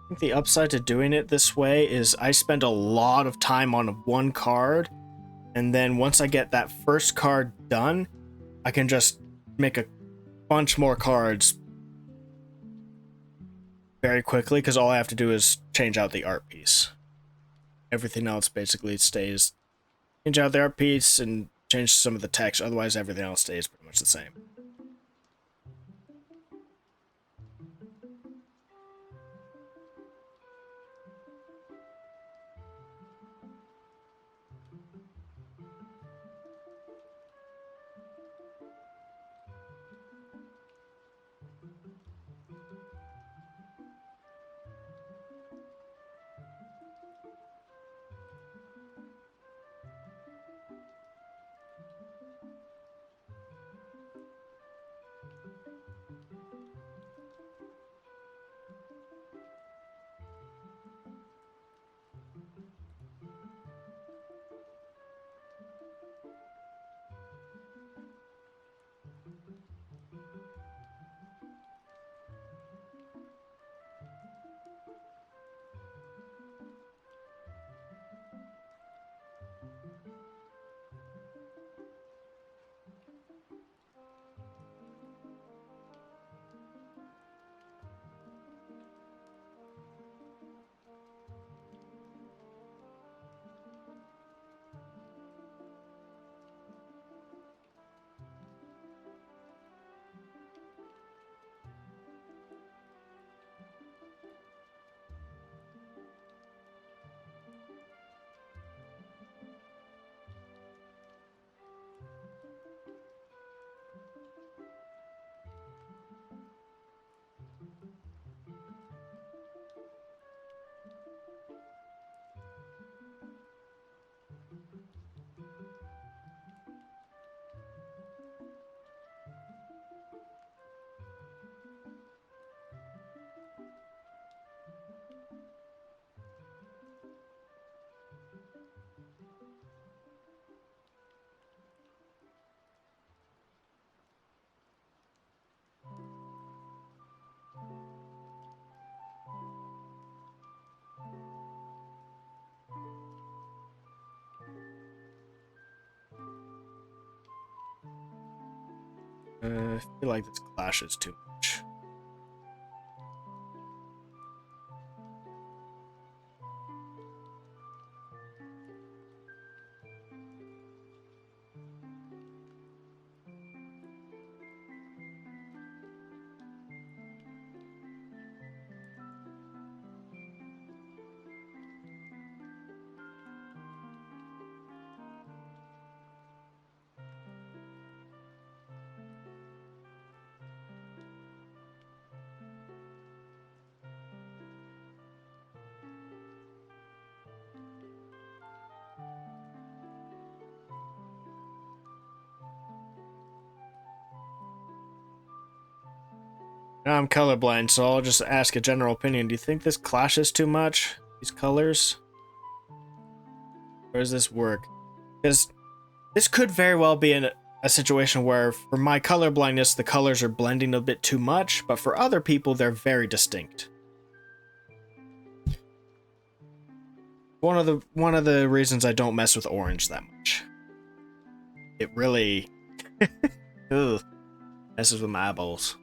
Speaker 1: I think the upside to doing it this way is I spend a lot of time on one card, and then once I get that first card done, I can just make a bunch more cards very quickly, because all I have to do is change out the art piece. Everything else basically stays. Change out the art piece and change some of the text, otherwise everything else stays pretty much the same. I feel like this clashes too much. Now I'm colorblind, so I'll just ask a general opinion. Do you think this clashes too much? These colors? Or does this work? Because this could very well be in a situation where, for my color blindness, the colors are blending a bit too much, but for other people, they're very distinct. One of the reasons I don't mess with orange that much. It really ugh, messes with my eyeballs.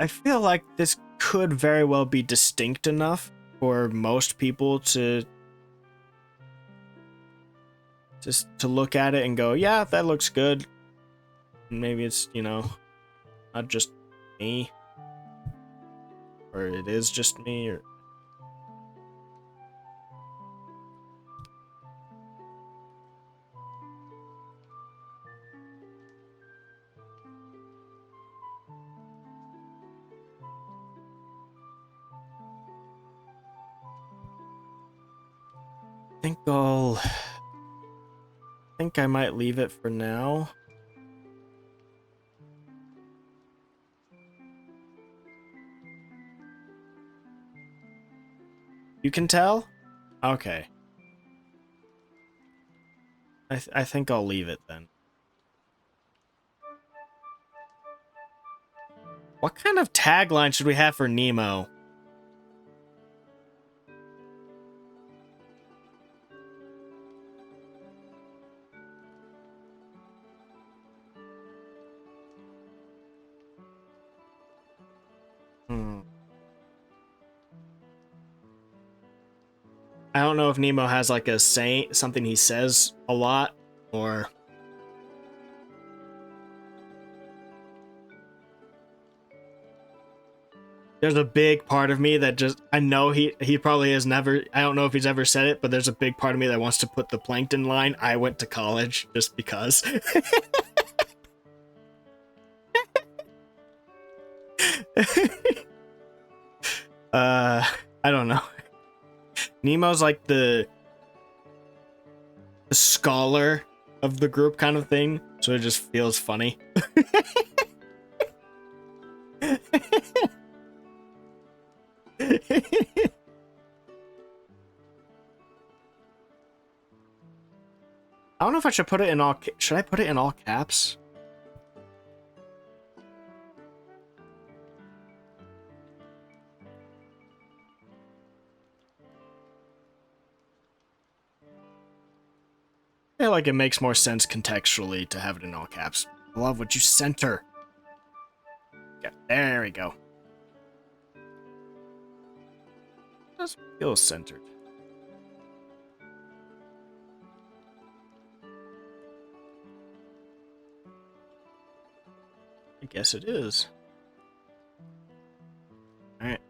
Speaker 1: I feel like this could very well be distinct enough for most people to just to look at it and go, yeah, that looks good. Maybe it's, not just me, or it is just me, or I think I might leave it for now. You can tell? Okay. I think I'll leave it then. What kind of tagline should we have for Nemo? I don't know if Nemo has like a saying, something he says a lot, or there's a big part of me that just, I know he probably has never, I don't know if he's ever said it, but there's a big part of me that wants to put the Plankton line, "I went to college," just because. I don't know. Nemo's like the scholar of the group kind of thing, so it just feels funny. I don't know if I should put it in all. Should I put it in all caps? I feel like it makes more sense contextually to have it in all caps. I love what you center. Yeah, there we go. It does feel centered. I guess it is. Alright.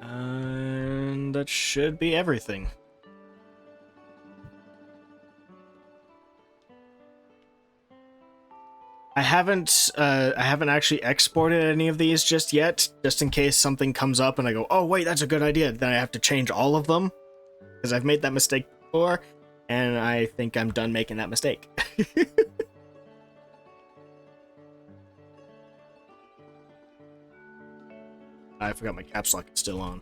Speaker 1: And that should be everything. I haven't actually exported any of these just yet, just in case something comes up and I go, oh wait, that's a good idea. Then I have to change all of them, because I've made that mistake before, and I think I'm done making that mistake. I forgot my caps lock is still on.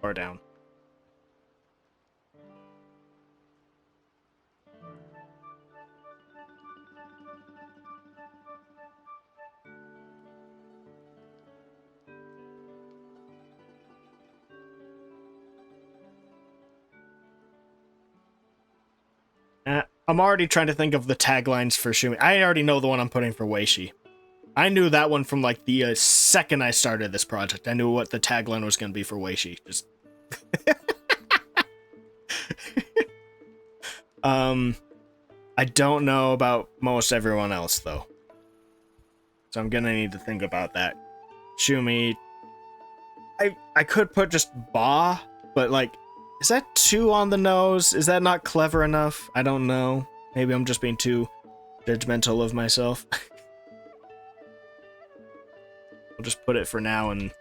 Speaker 1: Or down. I'm already trying to think of the taglines for Shumi. I already know the one I'm putting for Weishi. I knew that one from like the second I started this project. I knew what the tagline was going to be for Weishi. Just I don't know about most everyone else though, so I'm gonna need to think about that. Shumi, I could put just Ba, but like, is that too on the nose? Is that not clever enough? I don't know. Maybe I'm just being too judgmental of myself. I'll just put it for now and...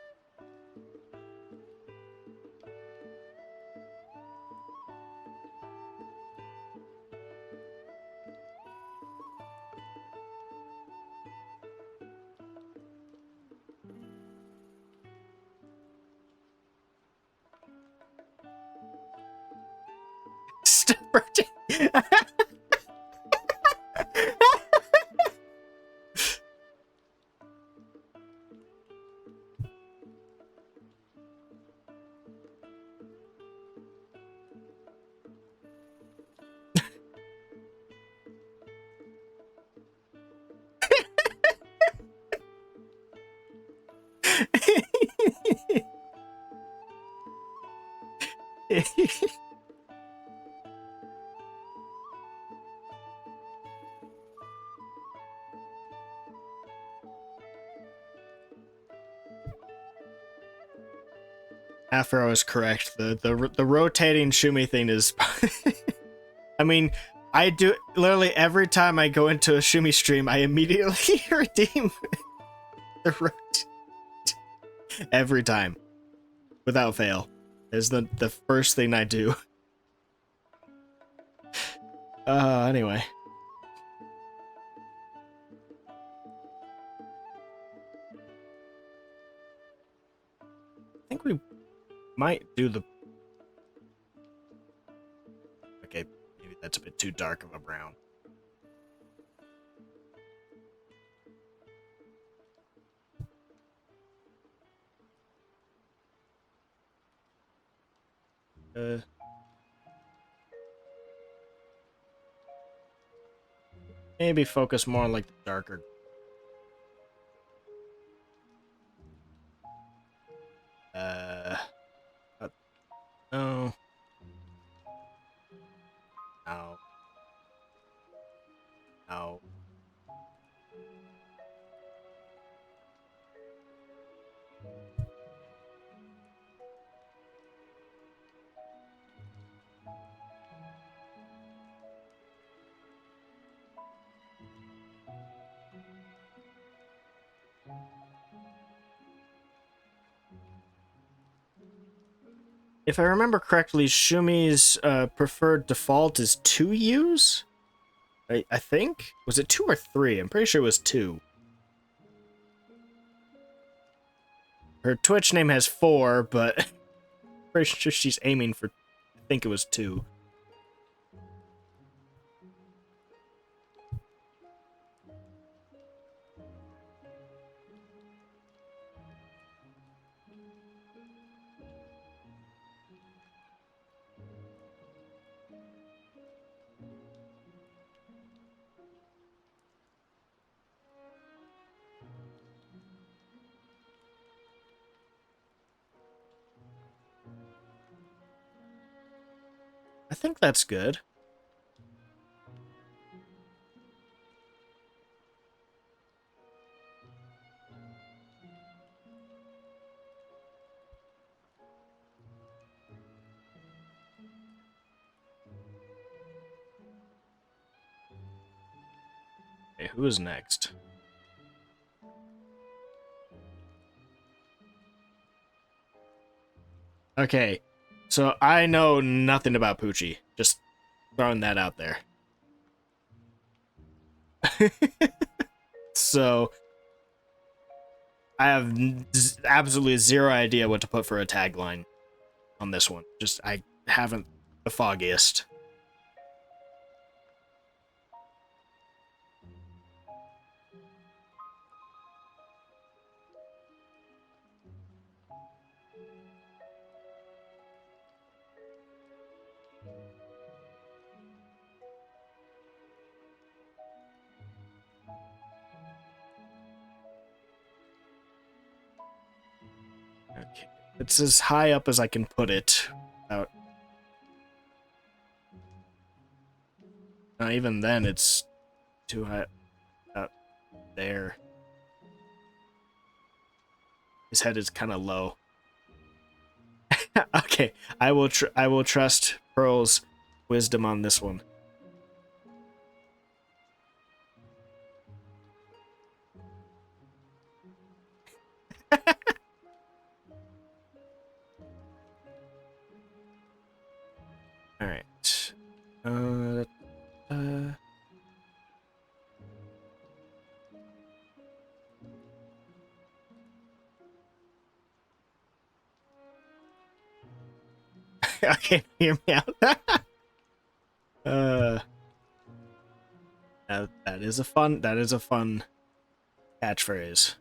Speaker 1: Afro is correct. The rotating Shumi thing is... I mean, I do... Literally every time I go into a Shumi stream, I immediately redeem the rotate. Every time. Without fail. Is the first thing I do. Anyway. I think we might do the... Okay, maybe that's a bit too dark of a brown. Maybe focus more on like the darker. Uh, no. No. No. If I remember correctly, Shumi's preferred default is 2 U's? I think? Was it 2 or 3? I'm pretty sure it was 2. Her Twitch name has 4, but I'm pretty sure she's aiming for, I think it was 2. I think that's good. Okay, who is next? Okay, so I know nothing about Poochie. Just throwing that out there. So I have absolutely zero idea what to put for a tagline on this one. Just, I haven't the foggiest. Okay, it's as high up as I can put it. Without... even then, it's too high out there. His head is kind of low. Okay, I will trust Pearl's wisdom on this one. All right. Okay, hear me out. That is a fun catchphrase.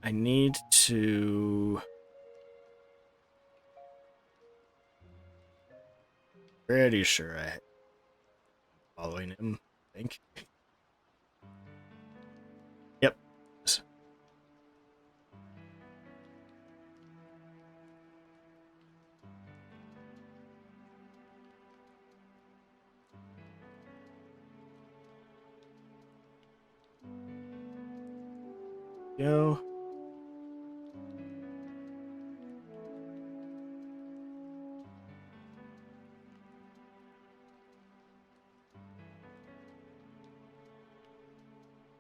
Speaker 1: I need to... Pretty sure I'm following him, I think. Yep. Go.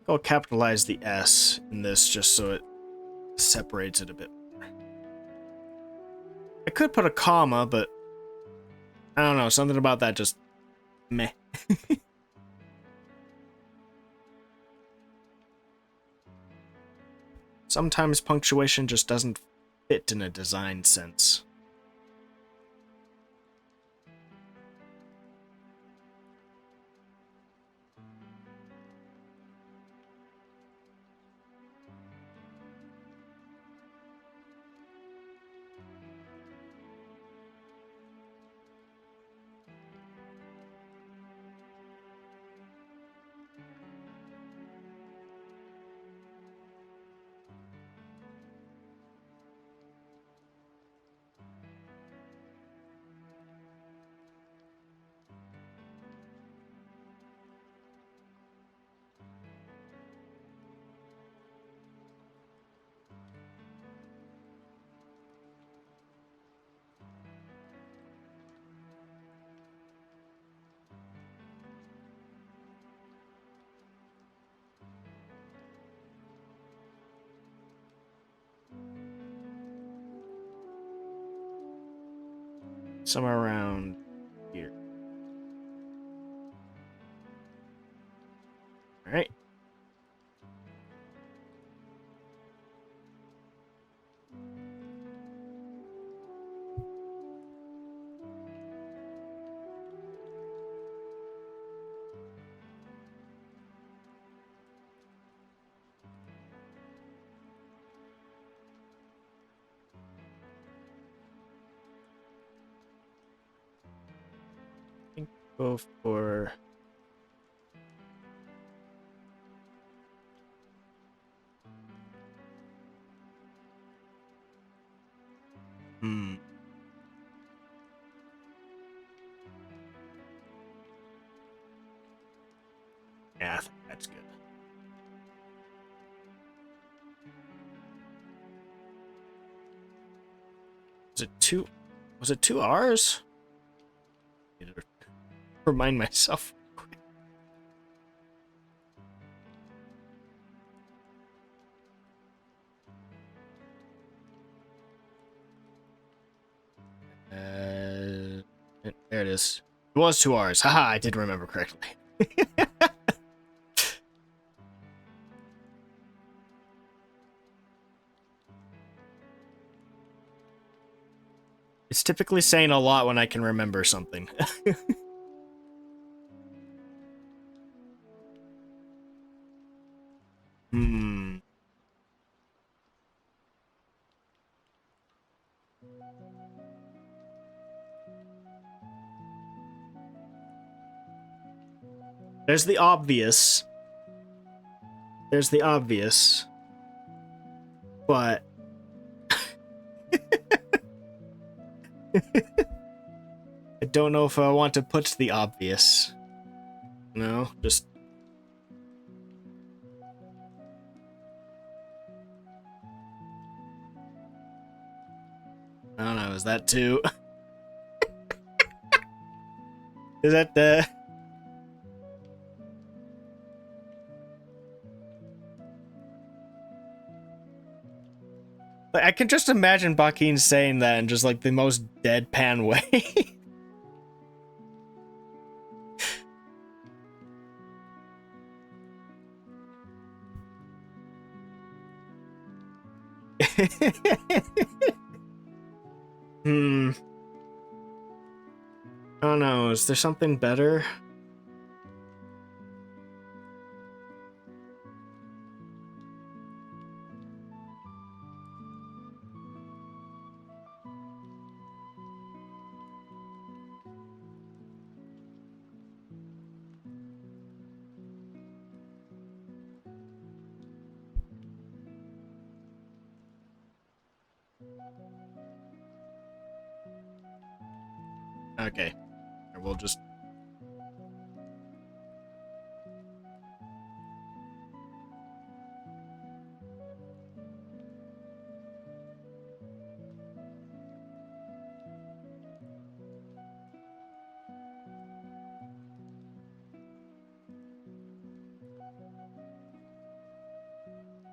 Speaker 1: I'll capitalize the S in this just so it separates it a bit more. I could put a comma, but I don't know, something about that just meh. Sometimes punctuation just doesn't fit in a design sense. Somewhere around here. All right. I think go for yeah, I think that's good. Was it two R's? I need to remind myself. There it is. It was two R's. Haha, I did remember correctly. It's typically saying a lot when I can remember something. There's the obvious. There's the obvious. But I don't know if I want to put the obvious. No, just I don't know, is that too? Is that the like, I can just imagine Bakin saying that in just like the most deadpan way. I don't know, is there something better? Okay. We'll just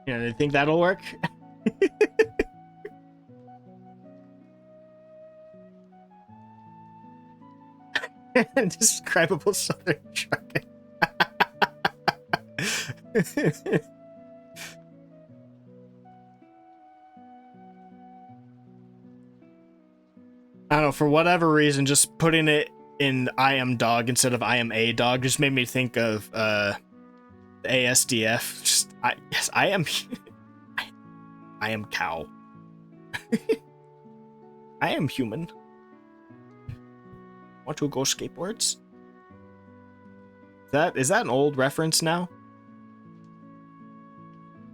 Speaker 1: You know, you think that'll work? Indescribable southern trucking. I don't know, for whatever reason, just putting it in I am dog instead of I am a dog just made me think of the ASDF. Just yes, I am I am cow. I am human. Want to go skateboards? Is that an old reference now?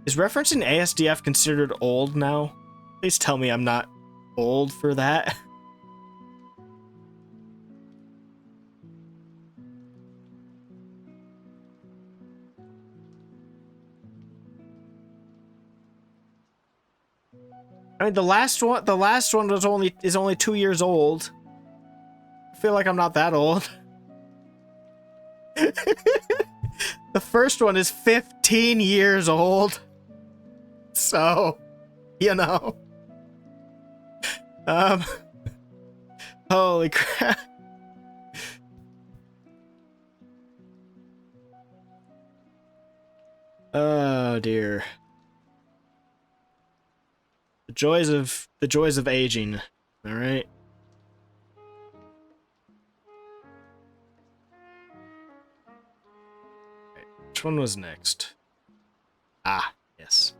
Speaker 1: Is referencing ASDF considered old now? Please tell me I'm not old for that. I mean, the last one is only 2 years old. I feel like I'm not that old. The first one is 15 years old. So, you know. Holy crap. Oh dear. The joys of aging. All right. Which one was next? Ah, yes.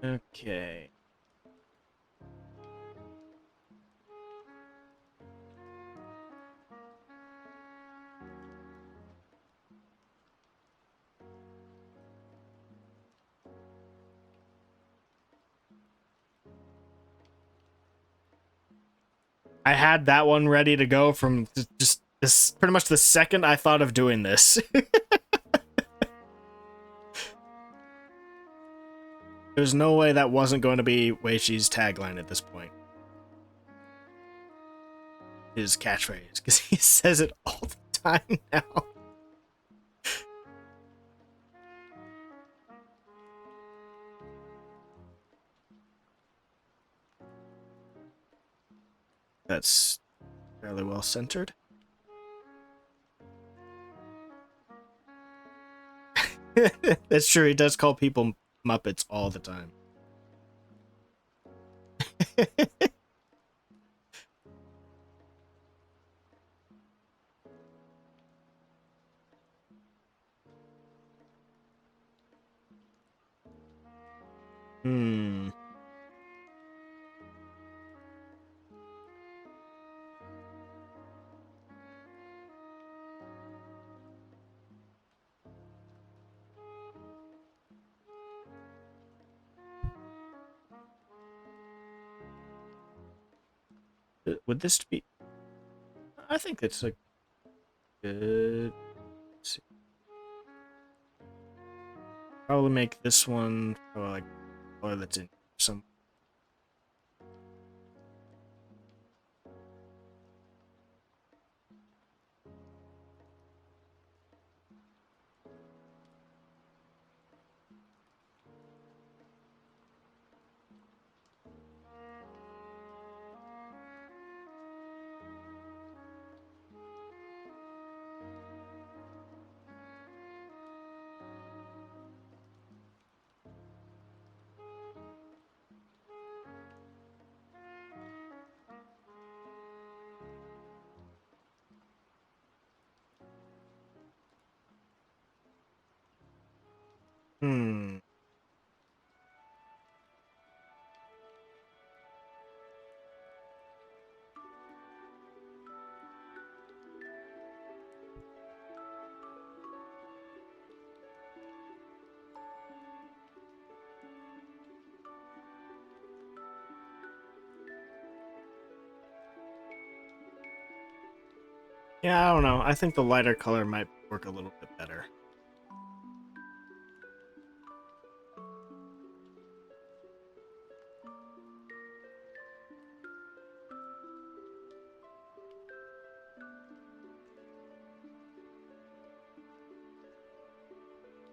Speaker 1: Okay. I had that one ready to go from just this pretty much the second I thought of doing this. There's no way that wasn't going to be Weichi's tagline at this point. His catchphrase, because he says it all the time now. That's fairly well centered. That's true, he does call people Muppets all the time. Hmm. Would this be... I think it's a good... Let's see. Probably make this one for like color that's in some... Hmm. Yeah, I don't know. I think the lighter color might work a little bit better.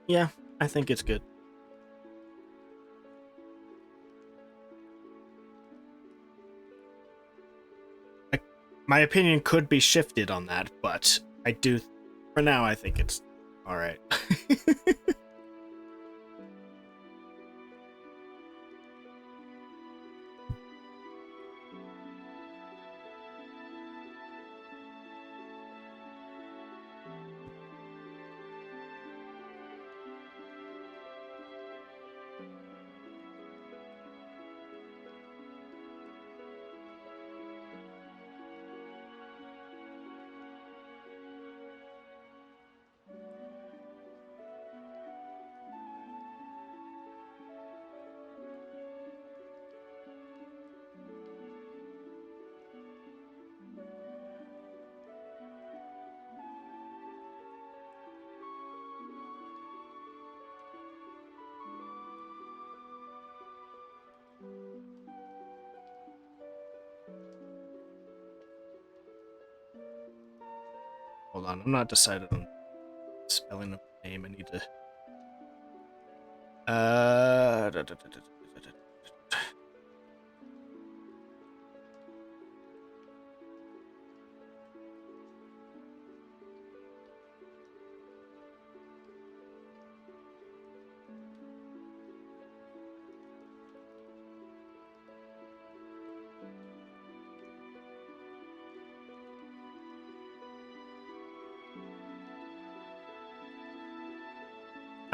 Speaker 1: Yeah, I think it's good. My opinion could be shifted on that, but I do. For now, I think it's all right. Hold on, I'm not decided on spelling of the name. I need to.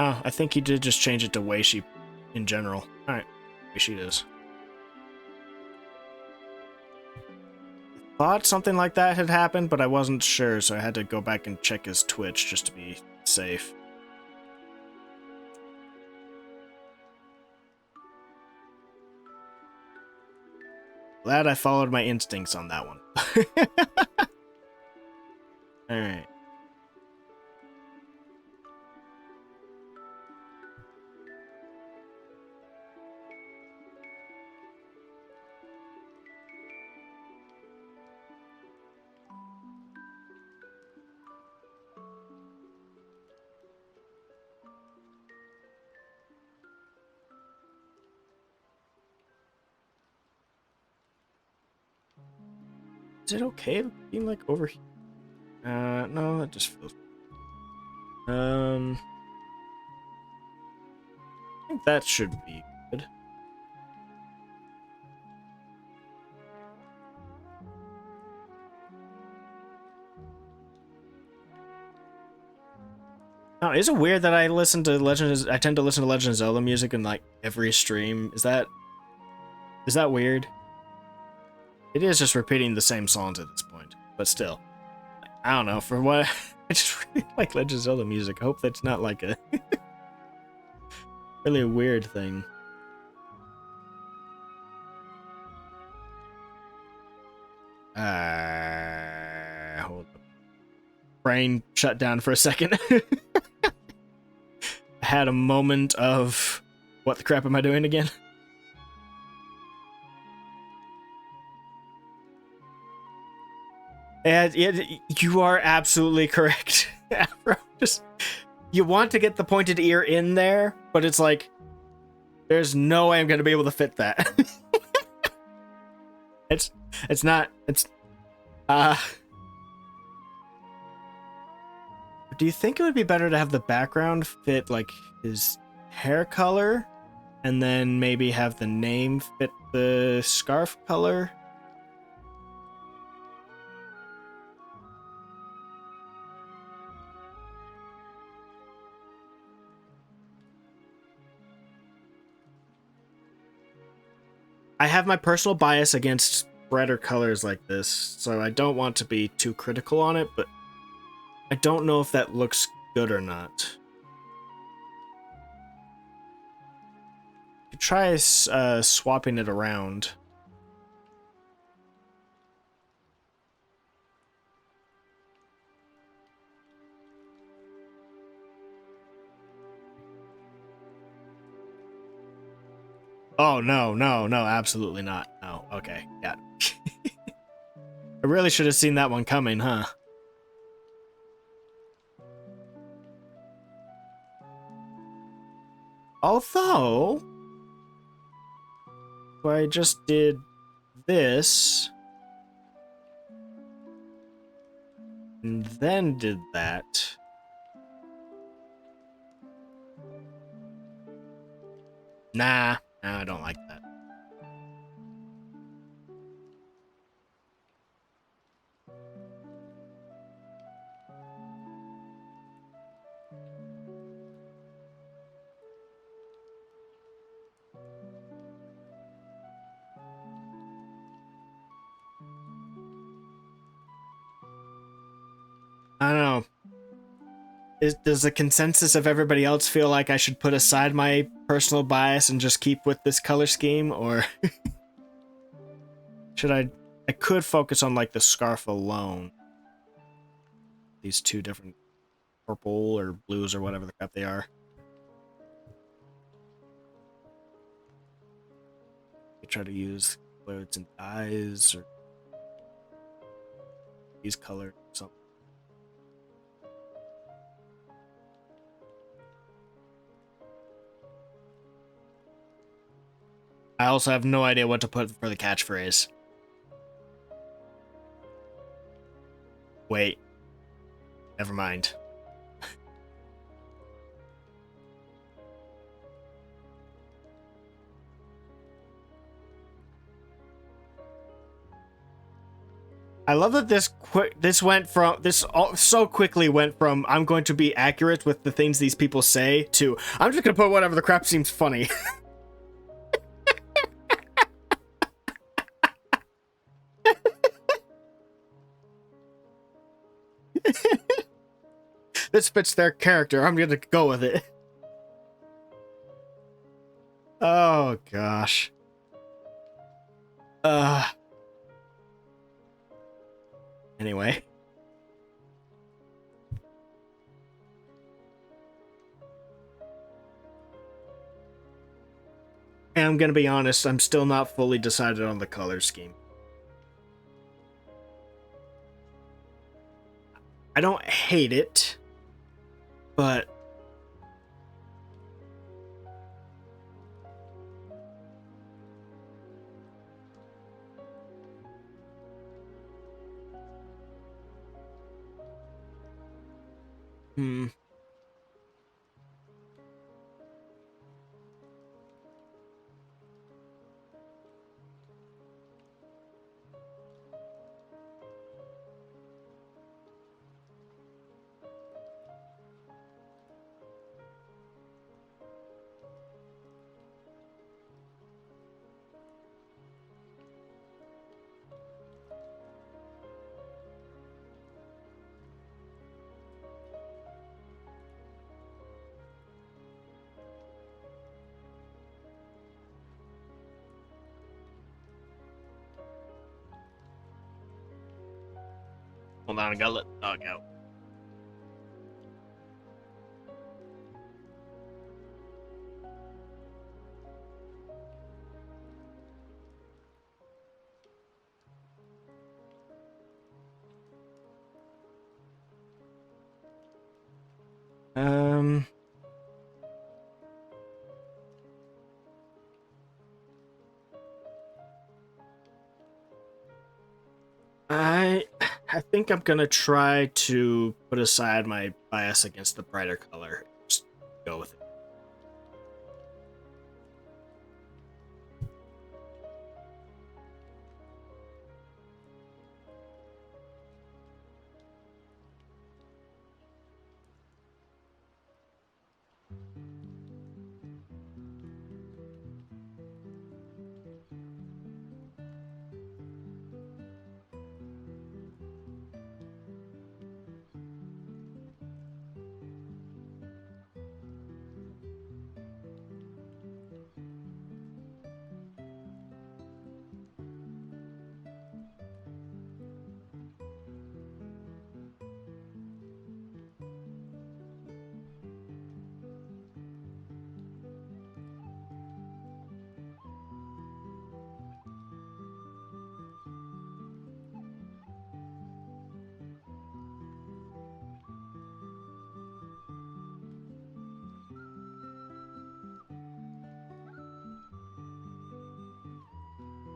Speaker 1: Oh, I think he did just change it to Weishi in general. All right, Weishi it is. Thought something like that had happened, but I wasn't sure, so I had to go back and check his Twitch just to be safe. Glad I followed my instincts on that one. Alright. Is it okay being like over here? No, that just feels. I think that should be good. Now, is it weird that I listen to I tend to listen to Legend of Zelda music in like every stream? Is that weird? It is just repeating the same songs at this point, but still, I don't know. For what, I just really like Legend of Zelda music. I hope that's not like a really a weird thing. Hold up. Brain shut down for a second. I had a moment of what the crap am I doing again? And you are absolutely correct. Just you want to get the pointed ear in there, but it's like there's no way I'm gonna be able to fit that. it's not do you think it would be better to have the background fit like his hair color and then maybe have the name fit the scarf color? I have my personal bias against brighter colors like this, so I don't want to be too critical on it, but I don't know if that looks good or not. You try swapping it around. Oh, no, no, no, absolutely not. No, okay, yeah. I really should have seen that one coming, huh? Although, if I just did this, and then did that. Nah, I don't like that. I don't know. Does the consensus of everybody else feel like I should put aside my personal bias and just keep with this color scheme, or should I? I could focus on like the scarf alone. These two different purple or blues or whatever the crap they are. I try to use whether it's in dyes or these colors or something. I also have no idea what to put for the catchphrase. Wait. Never mind. I love that this so quickly went from I'm going to be accurate with the things these people say to I'm just gonna put whatever the crap seems funny. This fits their character. I'm gonna go with it. Oh gosh. Anyway. And I'm gonna be honest, I'm still not fully decided on the color scheme. I don't hate it, but hold on, I gotta let the dog out. I think I'm gonna try to put aside my bias against the brighter color. Just go with it.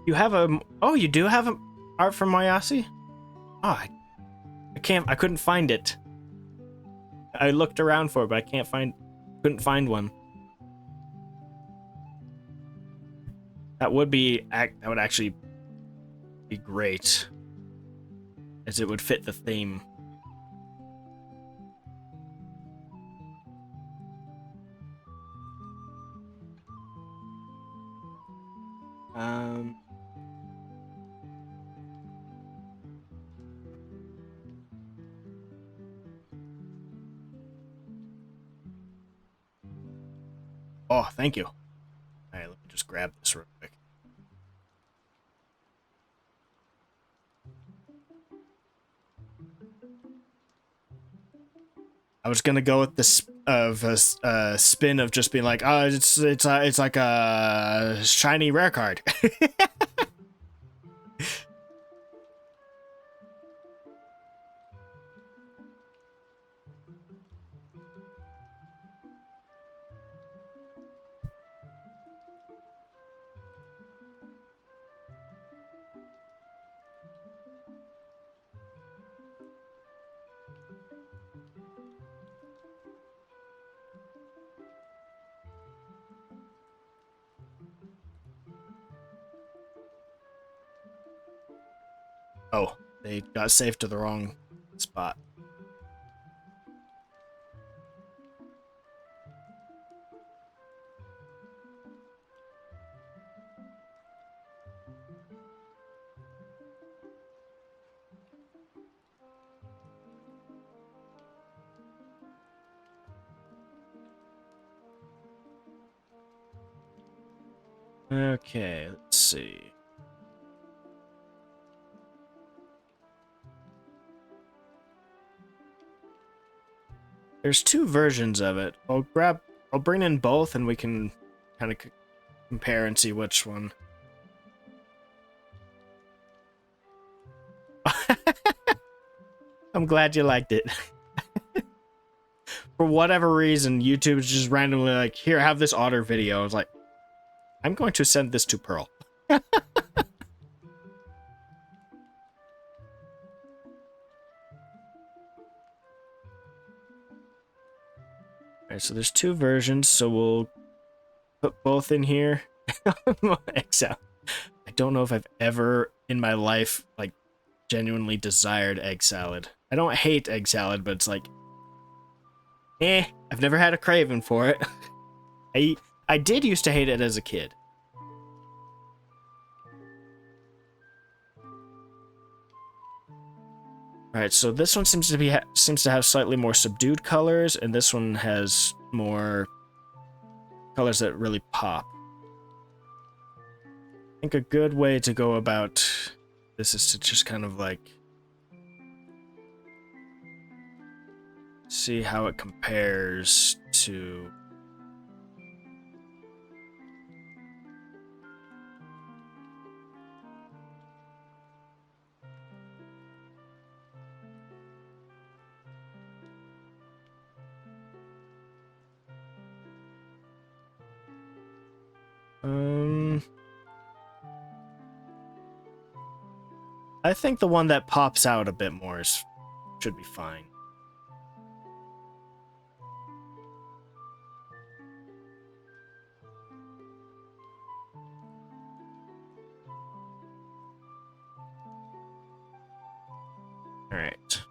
Speaker 1: You have a... Oh, you do have a art from Mayasi? Oh, I couldn't find it. I looked around for it, but couldn't find one. That would actually be great, as it would fit the theme. Oh, thank you. All right, let me just grab this real quick. I was gonna go with this spin of just being like, oh, it's like a shiny rare card. Oh, they got saved to the wrong spot. Okay, let's see. There's two versions of it. I'll bring in both and we can kind of compare and see which one. I'm glad you liked it. For whatever reason, YouTube is just randomly like, here, have this otter video. I was like, I'm going to send this to Pearl. Alright, so there's two versions, so we'll put both in here. Egg salad. I don't know if I've ever in my life, like, genuinely desired egg salad. I don't hate egg salad, but it's like, I've never had a craving for it. I did used to hate it as a kid. Alright, so this one seems to have slightly more subdued colors, and this one has more colors that really pop. I think a good way to go about this is to just kind of like see how it compares to I think the one that pops out a bit more should be fine. All right.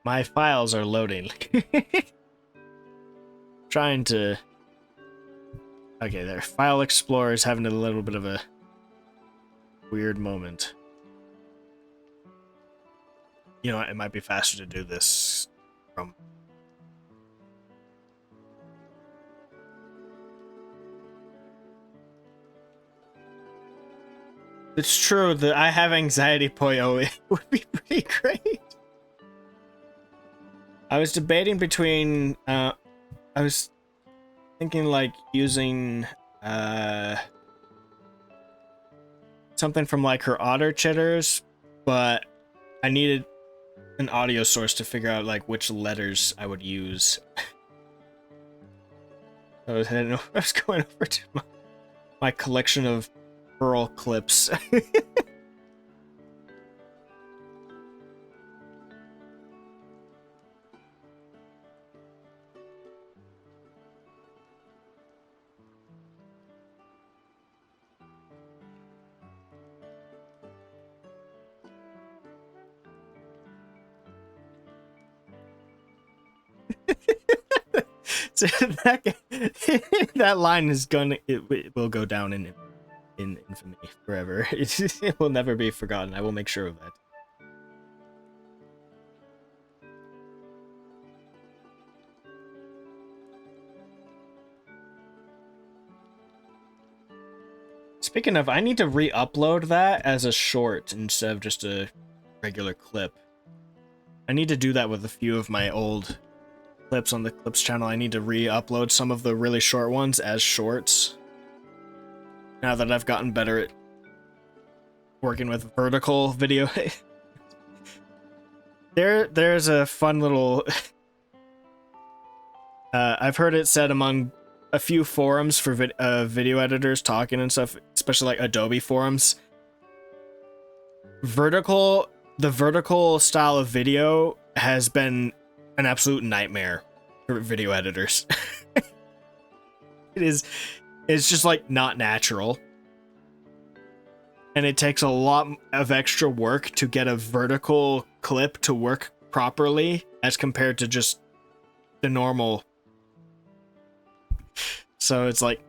Speaker 1: My files are loading. Trying to... Okay, there. File Explorer is having a little bit of a weird moment. You know, it might be faster to do this from... It's true that I have anxiety, Poyo. It would be pretty great. I was debating between, I was thinking like using, something from like her otter chitters, but I needed an audio source to figure out like which letters I would use. I didn't know I was going over to my collection of Pearl clips. So that line is gonna it will go down in infamy forever. It will never be forgotten. I will make sure of that. Speaking of, I need to re-upload that as a short instead of just a regular clip. I need to do that with a few of my old clips on the Clips channel. I need to re-upload some of the really short ones as shorts. Now that I've gotten better at working with vertical video. There's a fun little... I've heard it said among a few forums for video editors talking and stuff, especially like Adobe forums. The vertical style of video has been an absolute nightmare for video editors. It's just like not natural. And it takes a lot of extra work to get a vertical clip to work properly as compared to just the normal. So it's like,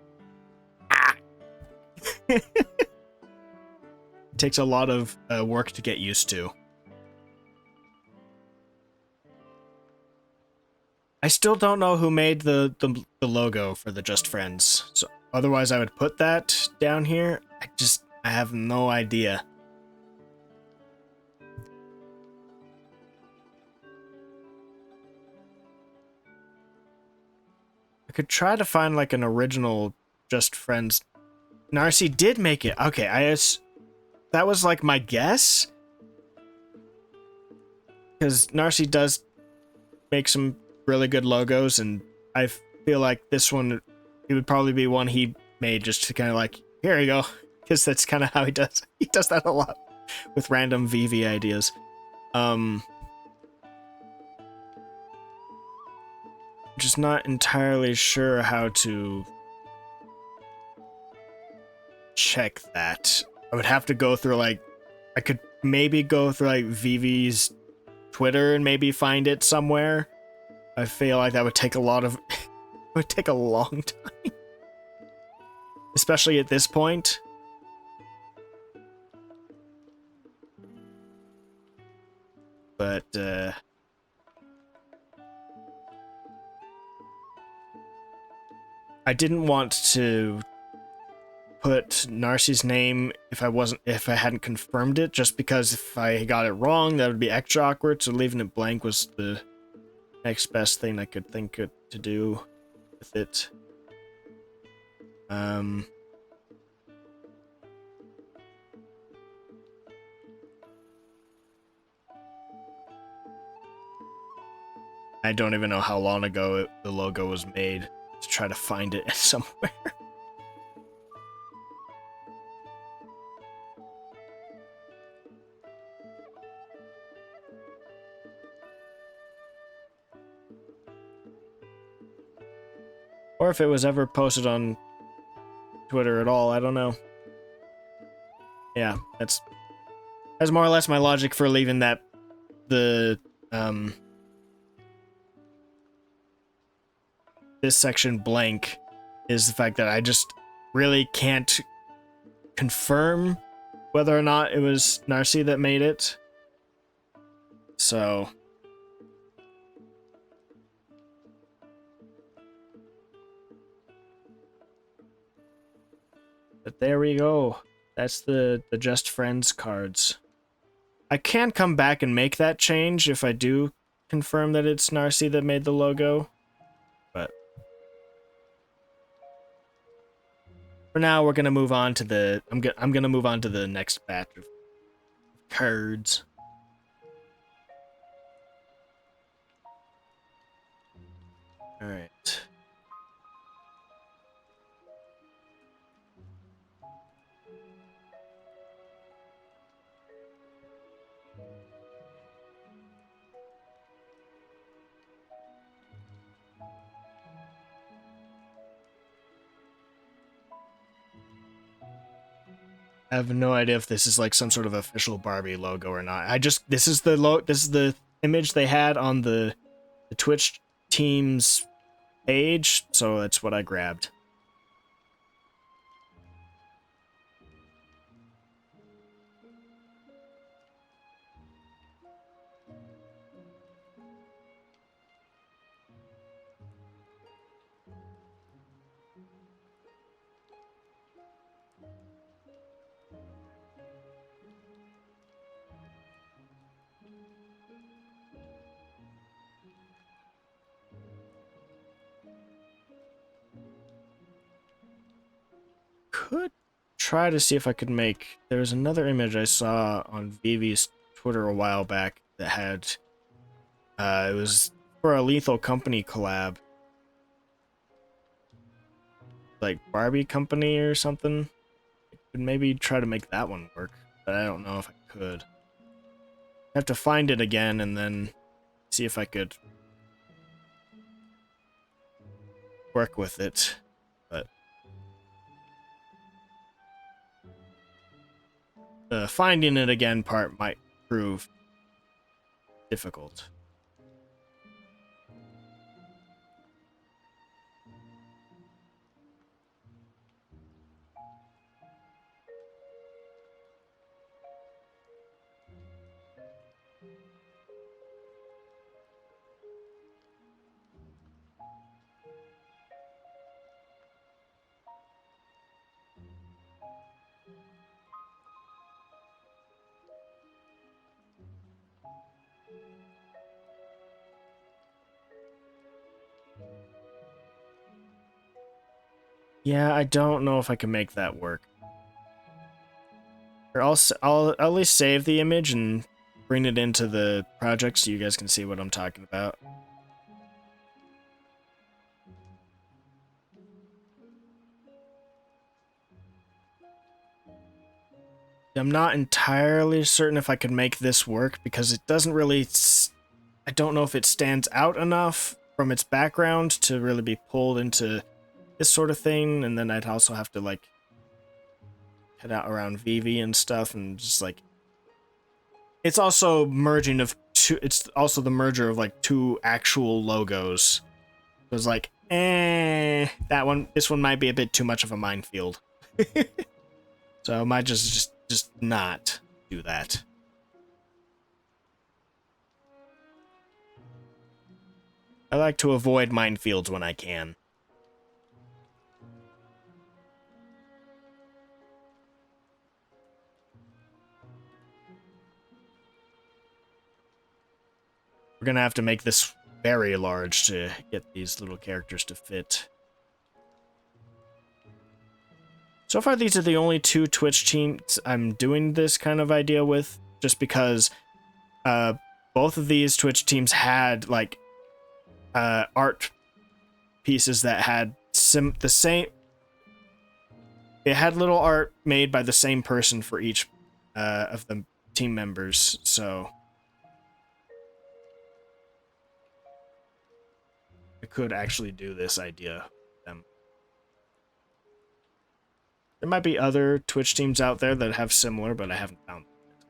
Speaker 1: it takes a lot of work to get used to. I still don't know who made the logo for the Just Friends. So otherwise I would put that down here. I have no idea. I could try to find like an original Just Friends. Narcy did make it. Okay, that was like my guess. Because Narcy does make some really good logos, and I feel like this one, it would probably be one he made just to kind of like, here you go. Because that's kind of how he does. He does that a lot with random VV ideas. Just not entirely sure how to check that. I would have to go through like, I could maybe go through like VV's Twitter and maybe find it somewhere. I feel like that would take a lot of, it would take a long time. Especially at this point. But, I didn't want to put Narcy's name if I hadn't confirmed it, just because if I got it wrong, that would be extra awkward, so leaving it blank was the next best thing I could think to do with it. I don't even know how long ago the logo was made, to try to find it somewhere. Or if it was ever posted on Twitter at all, I don't know. Yeah, that's more or less my logic for leaving that, the this section blank is the fact that I just really can't confirm whether or not it was Narcy that made it. So but there we go. That's the Just Friends cards. I can come back and make that change if I do confirm that it's Narcy that made the logo. But for now, we're gonna move on to the. I'm gonna move on to the next batch of cards. All right. I have no idea if this is like some sort of official Barbie logo or not. This is the image they had on the Twitch team's page, so that's what I grabbed. Could try to see if I could make. There was another image I saw on Vivi's Twitter a while back that had. It was for a Lethal Company collab, like Barbie Company or something. Could maybe try to make that one work, but I don't know if I could. I have to find it again and then see if I could work with it. But the finding it again part might prove difficult. Yeah, I don't know if I can make that work. Or I'll at least save the image and bring it into the project so you guys can see what I'm talking about. I'm not entirely certain if I could make this work because it doesn't really... I don't know if it stands out enough from its background to really be pulled into this sort of thing, and then I'd also have to, like, head out around Vivi and stuff, and just, like... It's also merging of two... It's also the merger of, like, two actual logos. It was like, this one might be a bit too much of a minefield. So I might just not do that. I like to avoid minefields when I can. We're gonna have to make this very large to get these little characters to fit. So far, these are the only two Twitch teams I'm doing this kind of idea with, just because both of these Twitch teams had, like, art pieces that had the same... They had little art made by the same person for each of the team members, so... I could actually do this idea with them. There might be other Twitch teams out there that have similar, but I haven't found them yet.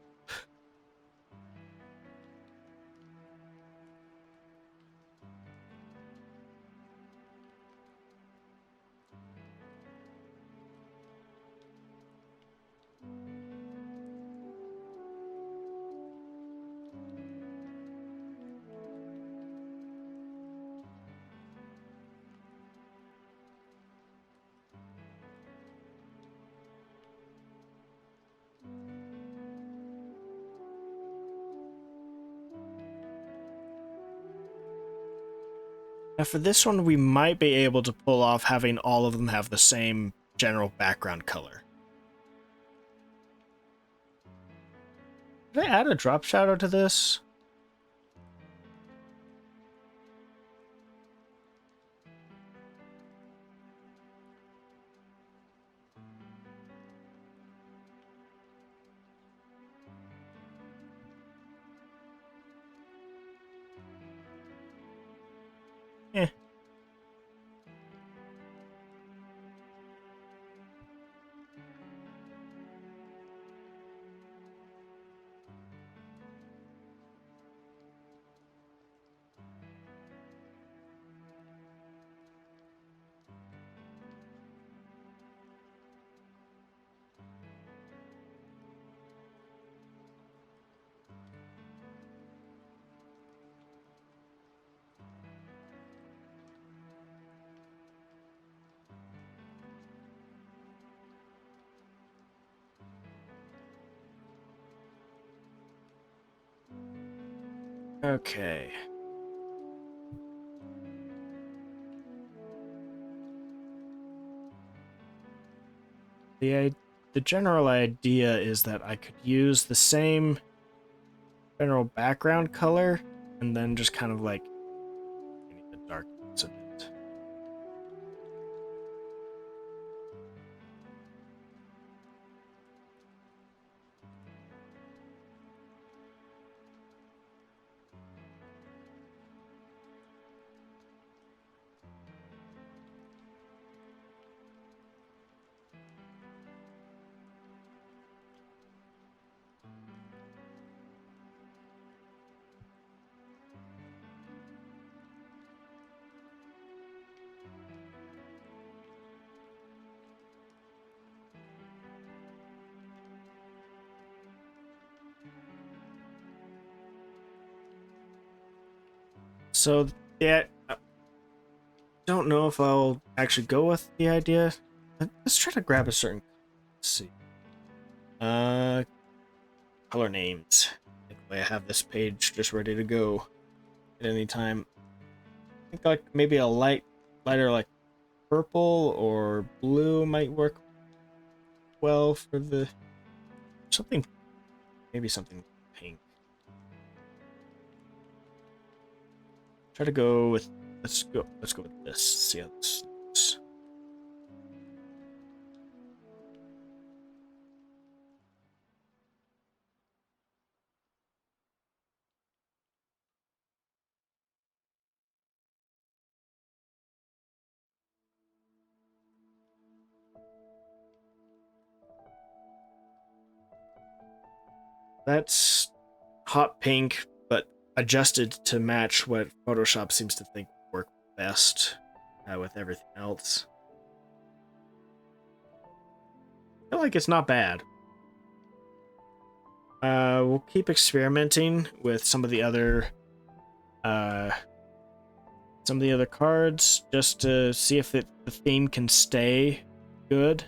Speaker 1: Now for this one, we might be able to pull off having all of them have the same general background color. Did I add a drop shadow to this? Eh. Okay. The general idea is that I could use the same general background color and then just kind of like maybe the darkness a bit. So yeah, I don't know if I'll actually go with the idea. Let's try to grab a certain. Let's see. Color names. Thankfully, I have this page just ready to go at any time. I think like maybe a lighter like purple or blue might work well for the something. Maybe something pink. Try to go with. Let's go with this. See how this looks. That's hot pink, but adjusted to match what Photoshop seems to think would work best with everything else. I feel like it's not bad. We'll keep experimenting with uh, some of the other cards just to see if the theme can stay good.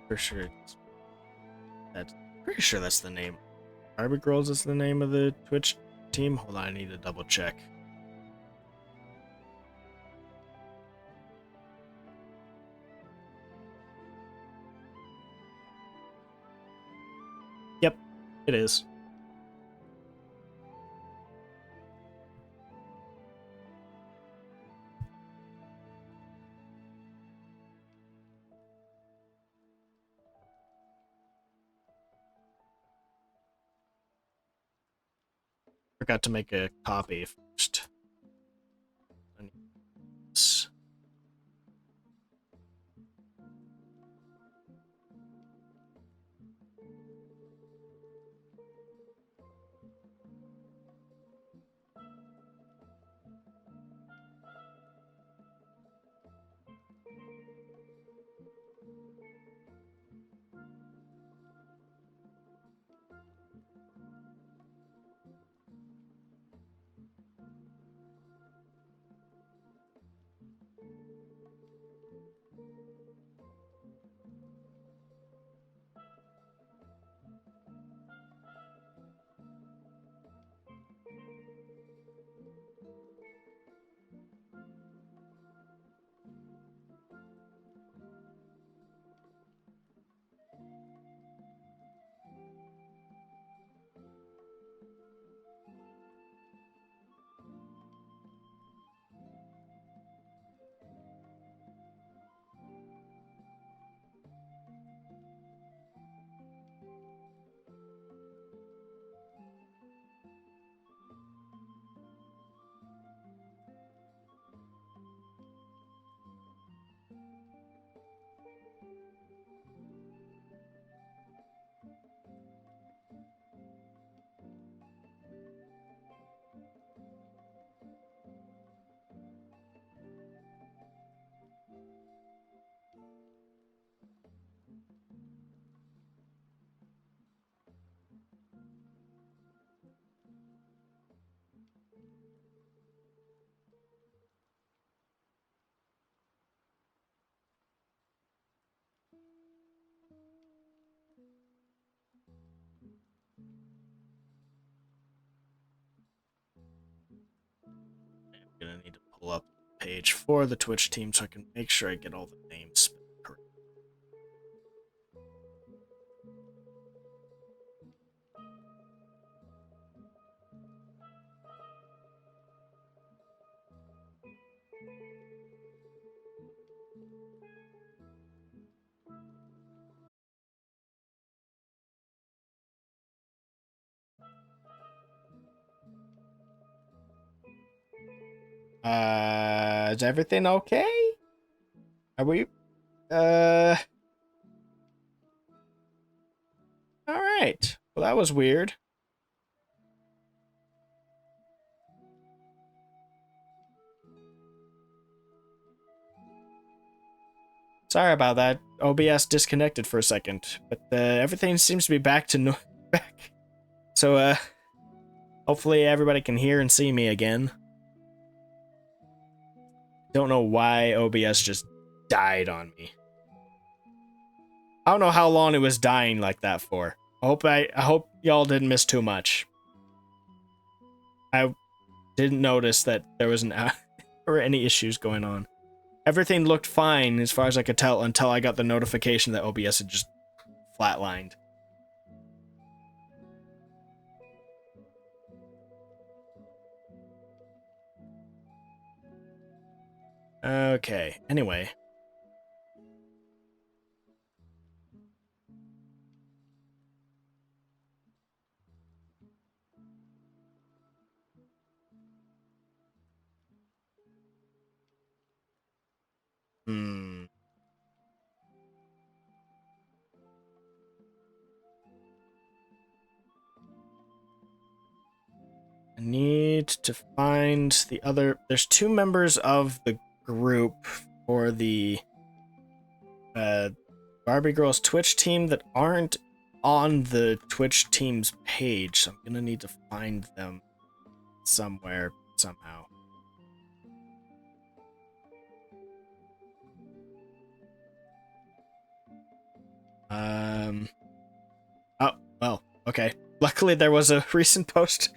Speaker 1: For sure. That's pretty sure that's the name. Barbie Girls is the name of the Twitch team. Hold on, I need to double check. Yep, it is. Forgot to make a copy first. I'm gonna need to pull up the page for the Twitch team so I can make sure I get all the names correct. Is everything okay? Are we? All right. Well, that was weird. Sorry about that. OBS disconnected for a second, but everything seems to be back to back. So, hopefully everybody can hear and see me again. Don't know why OBS just died on me. I don't know how long it was dying like that for. I hope y'all didn't miss too much. I didn't notice that there was or any issues going on. Everything looked fine as far as I could tell until I got the notification that OBS had just flatlined. Okay, anyway. I need to find the other... There's 2 members of the group for the Barbie Girls Twitch team that aren't on the Twitch team's page, so I'm gonna need to find them somewhere, somehow. Oh, well, okay. Luckily there was a recent post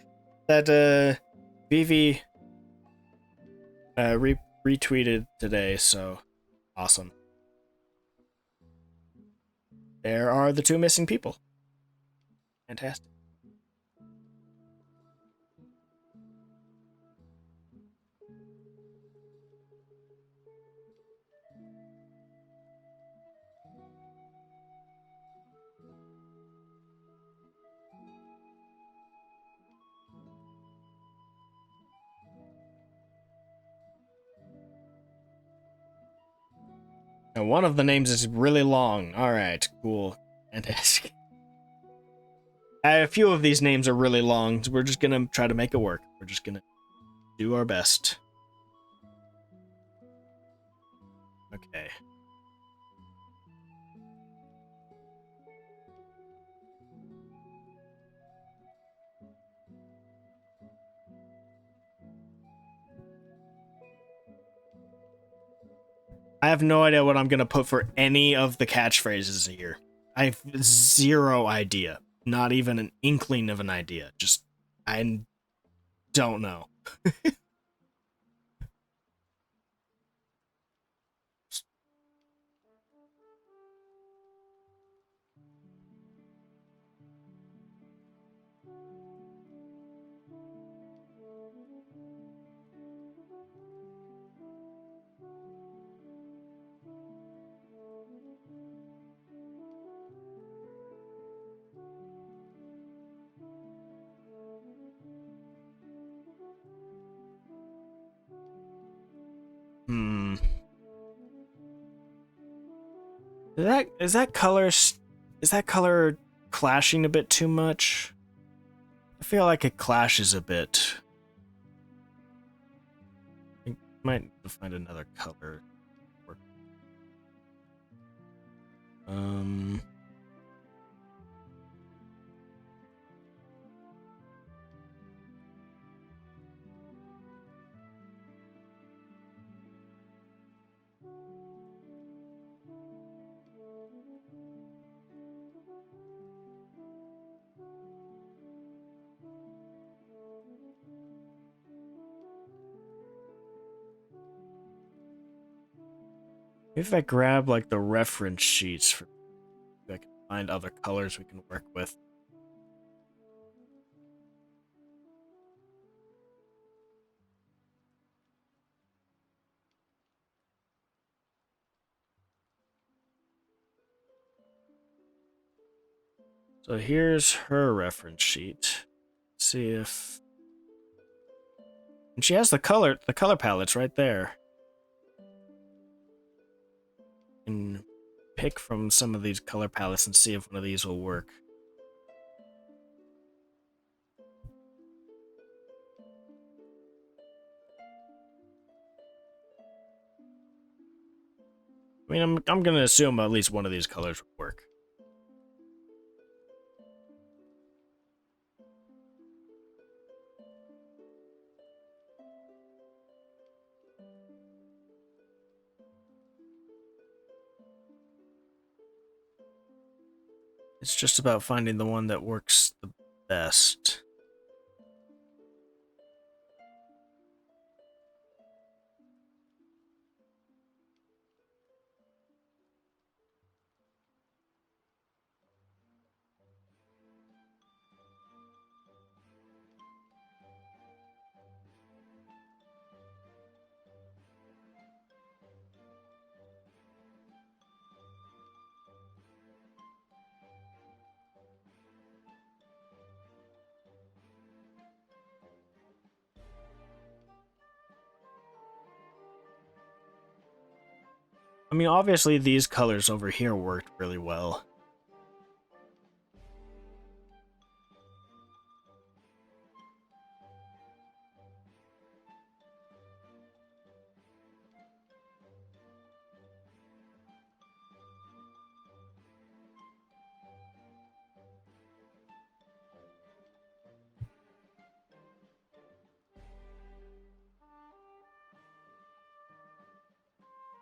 Speaker 1: that Vivi retweeted today, so awesome. There are the 2 missing people. Fantastic. And one of the names is really long. All right, cool. Fantastic. A few of these names are really long, so we're just gonna try to make it work. We're just gonna do our best. Okay. I have no idea what I'm gonna put for any of the catchphrases here. I have zero idea. Not even an inkling of an idea. Just, I don't know. Hmm. Is that color clashing a bit too much? I feel like it clashes a bit. I might need to find another color. Um. If I grab like the reference sheets for, I can find other colors we can work with. So here's her reference sheet. Let's see if, and she has the color palettes right there. And pick from some of these color palettes and see if one of these will work. I mean, I'm gonna assume at least one of these colors will work. It's just about finding the one that works the best. I mean, obviously these colors over here worked really well.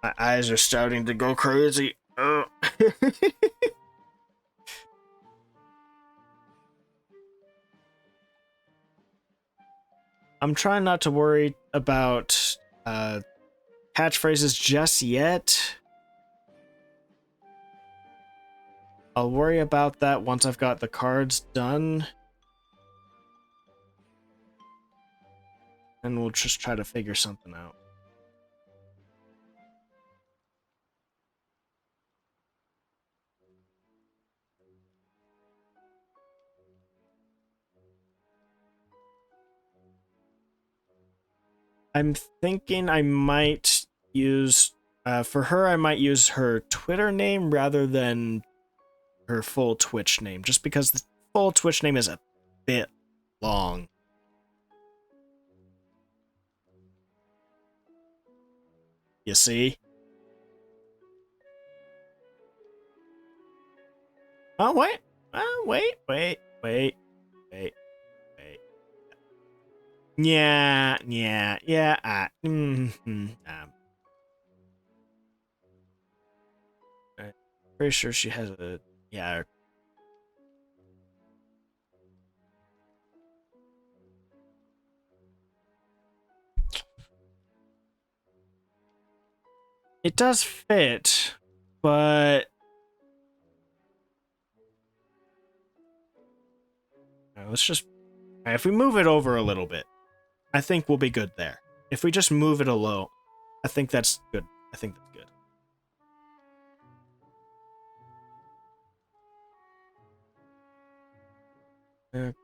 Speaker 1: My eyes are starting to go crazy. Oh. I'm trying not to worry about catchphrases just yet. I'll worry about that once I've got the cards done. And we'll just try to figure something out. I'm thinking I might use For her, I might use her Twitter name rather than her full Twitch name, just because the full Twitch name is a bit long. You see? Oh, wait. Wait. Yeah. I'm pretty sure she has a... Yeah. It does fit, but... let's just... if we move it over a little bit, I think we'll be good there. If we just move it alone, I think that's good. I think that's good. Okay.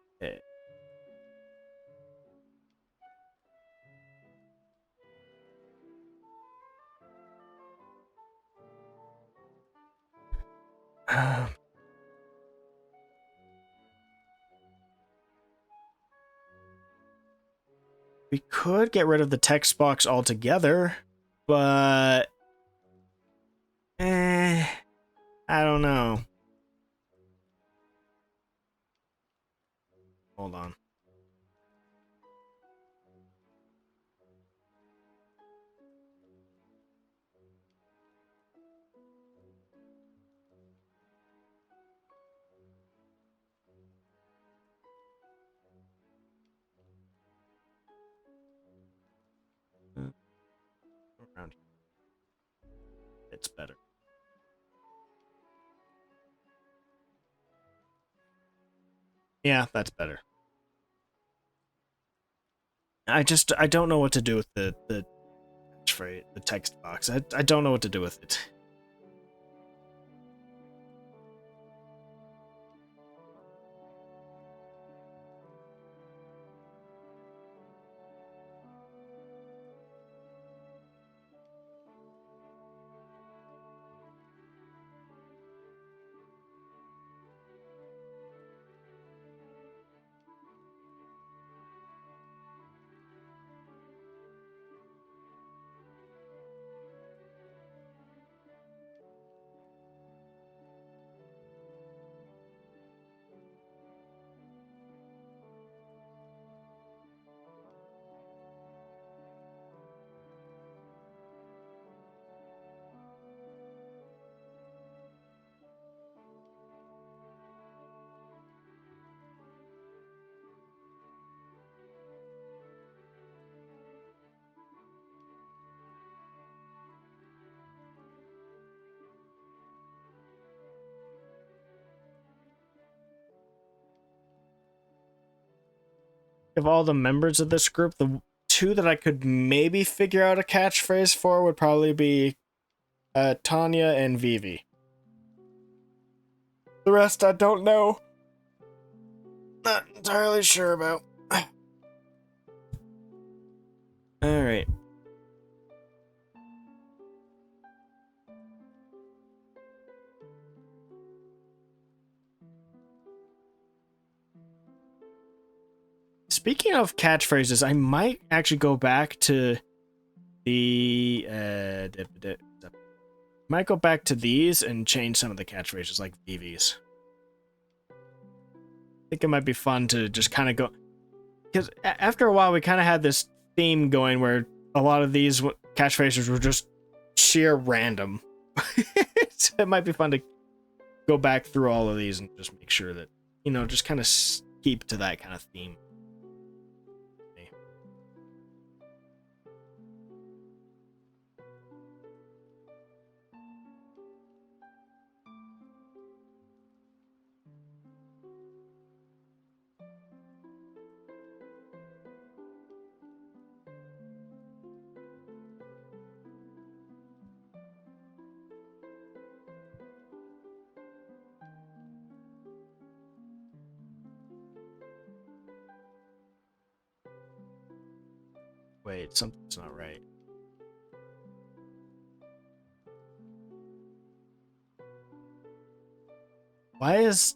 Speaker 1: We could get rid of the text box altogether, but... I don't know. Hold on. Around here. It's better. Yeah, that's better. I don't know what to do with the text box. I don't know what to do with it. Of all the members of this group, the two that I could maybe figure out a catchphrase for would probably be Tanya and Vivi. The rest I don't know. Not entirely sure about. Alright. Speaking of catchphrases, I might actually go back to the might go back to these and change some of the catchphrases like Vivi's. I think it might be fun to just kind of go, because after a while we kind of had this theme going where a lot of these catchphrases were just sheer random. So it might be fun to go back through all of these and just make sure that, just kind of keep to that kind of theme. Wait, something's not right. Why is...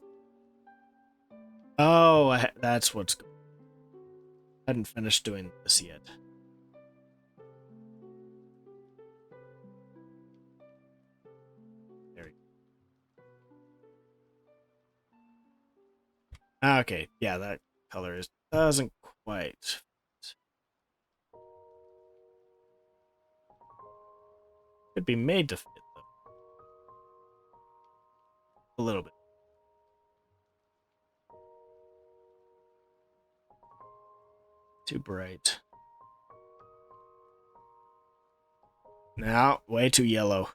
Speaker 1: Oh, that's what's... I hadn't finished doing this yet. There we go. Okay, yeah, that color doesn't quite... Could be made to fit, though. A little bit. Too bright. Now, way too yellow.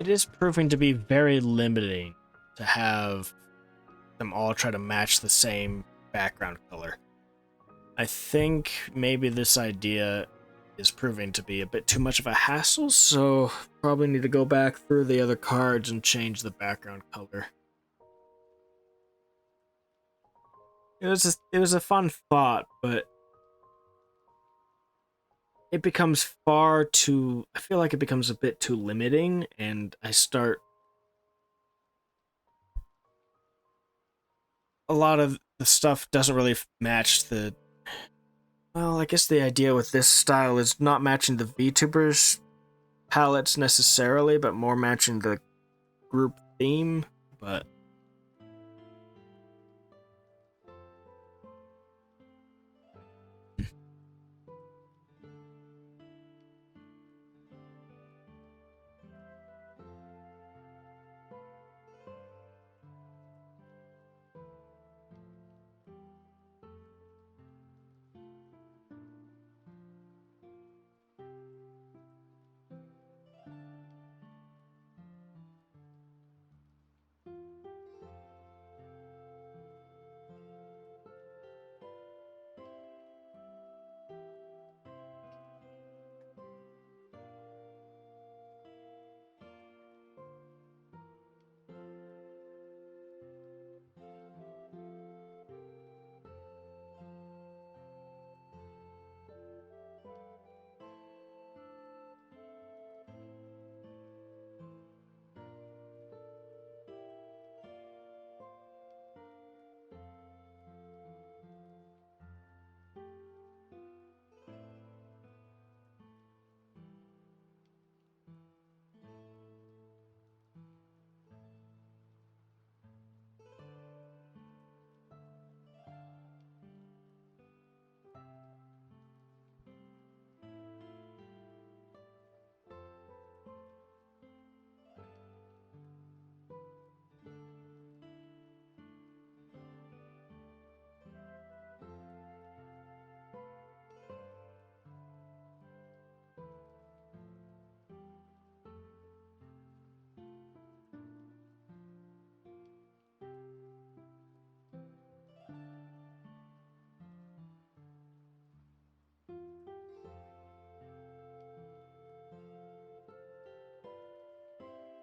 Speaker 1: It is proving to be very limiting to have them all try to match the same background color. I think maybe this idea is proving to be a bit too much of a hassle, so probably need to go back through the other cards and change the background color. It was a fun thought, but it becomes far too... I feel like it becomes a bit too limiting, and I start... A lot of the stuff doesn't really match the... Well, I guess the idea with this style is not matching the VTubers palettes necessarily, but more matching the group theme, but...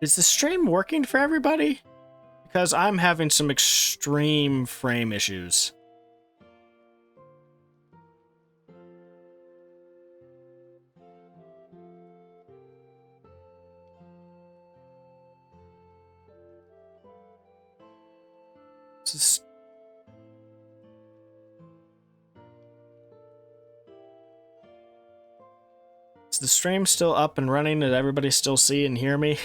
Speaker 1: Is the stream working for everybody? Because I'm having some extreme frame issues. Is the stream still up and running? Did everybody still see and hear me?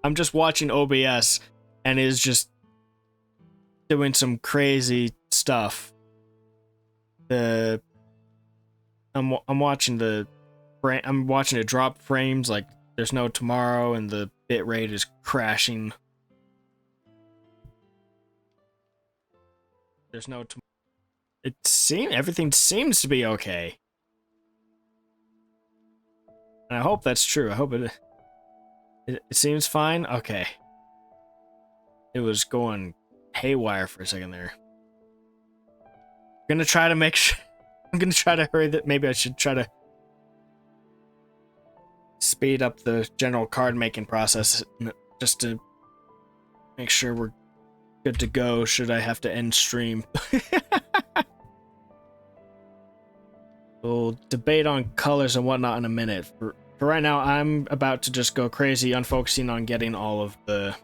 Speaker 1: I'm just watching OBS and is just doing some crazy stuff. I'm watching it drop frames like there's no tomorrow, and the bitrate is crashing. There's no everything seems to be okay. And I hope that's true. I hope it seems fine. Okay. It was going haywire for a second there. I'm gonna try to make sure. I'm gonna try to hurry that. Maybe I should try to speed up the general card making process just to make sure we're good to go. Should I have to end stream? We'll debate on colors and whatnot in a minute. For right now, I'm about to just go crazy, unfocusing on getting all of the...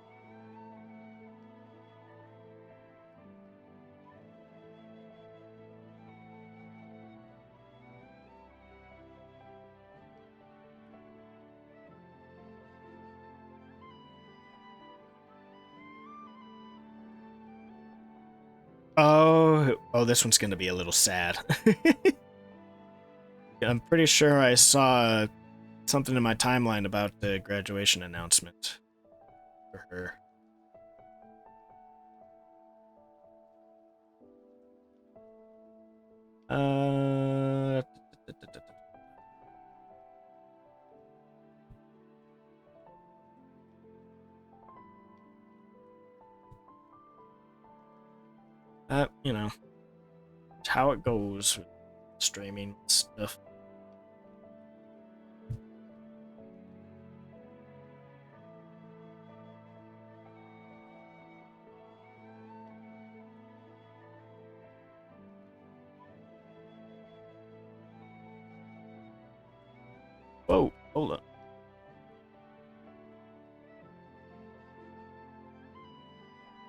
Speaker 1: Oh, this one's gonna be a little sad. I'm pretty sure I saw something in my timeline about the graduation announcement for her. You know, how it goes with streaming stuff. Whoa, hold up.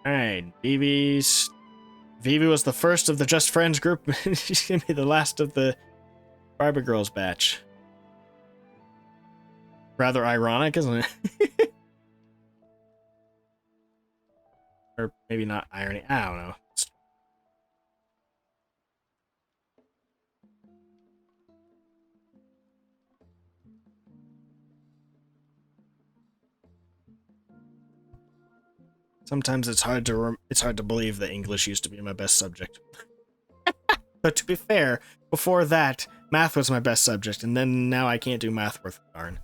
Speaker 1: Alright, Vivi was the first of the Just Friends group. She's gonna be the last of the Barbie Girls batch. Rather ironic, isn't it? Or maybe not irony. I don't know. Sometimes it's hard to believe that English used to be my best subject. But to be fair, before that, math was my best subject, and then now I can't do math worth a darn.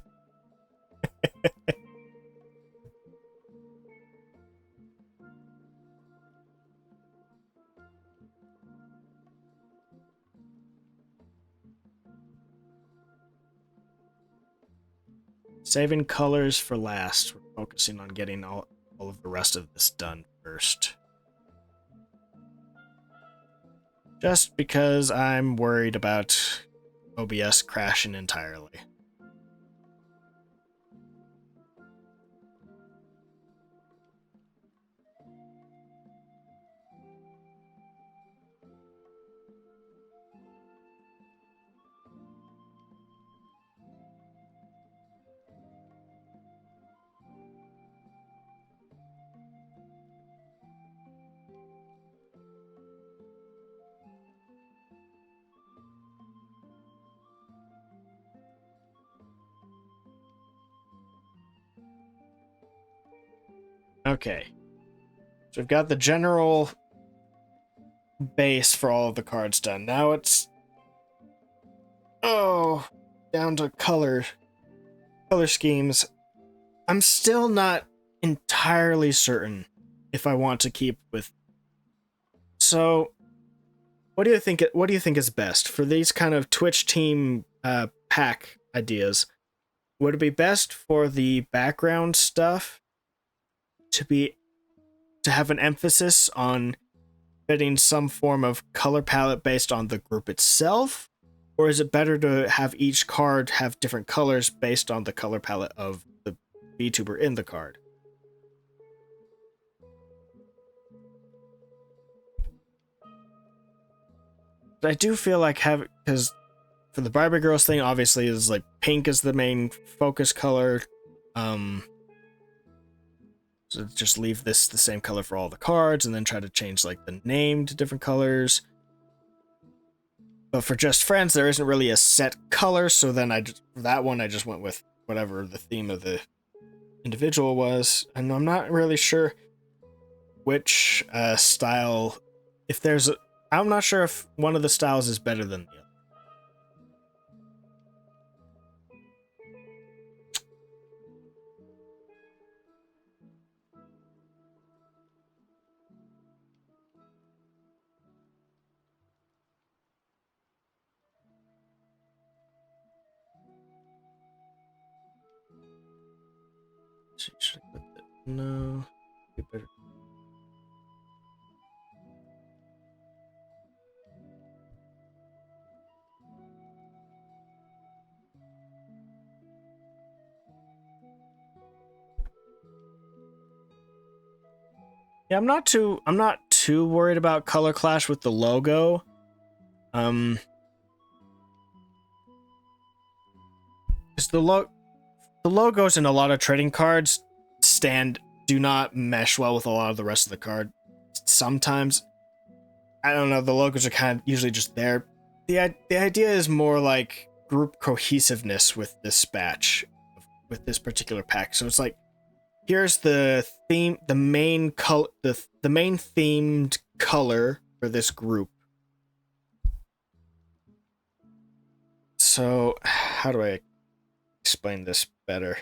Speaker 1: Saving colors for last. We're focusing on getting all of the rest of this done first. Just because I'm worried about OBS crashing entirely. Okay. So we've got the general base for all of the cards done. Now it's down to color schemes. I'm still not entirely certain if I want to keep with. So, what do you think? What do you think is best for these kind of Twitch team pack ideas? would it be best for the background stuff to have an emphasis on fitting some form of color palette based on the group itself? Or is it better to have each card have different colors based on the color palette of the VTuber in the card? But I do feel like because for the Barbie Girls thing, obviously, is like pink is the main focus color. So just leave this the same color for all the cards, and then try to change like the name to different colors. But for Just Friends, there isn't really a set color, so then I just went with whatever the theme of the individual was, and I'm not really sure which style. I'm not sure if one of the styles is better than the other. Should I put that? No. Be better. Yeah, I'm not too worried about color clash with the logo. Because the logos in a lot of trading cards do not mesh well with a lot of the rest of the card. Sometimes, I don't know, the logos are kind of usually just there. The idea is more like group cohesiveness with this batch, with this particular pack. So it's like, here's the theme, the main themed color for this group. So, how do I explain this better?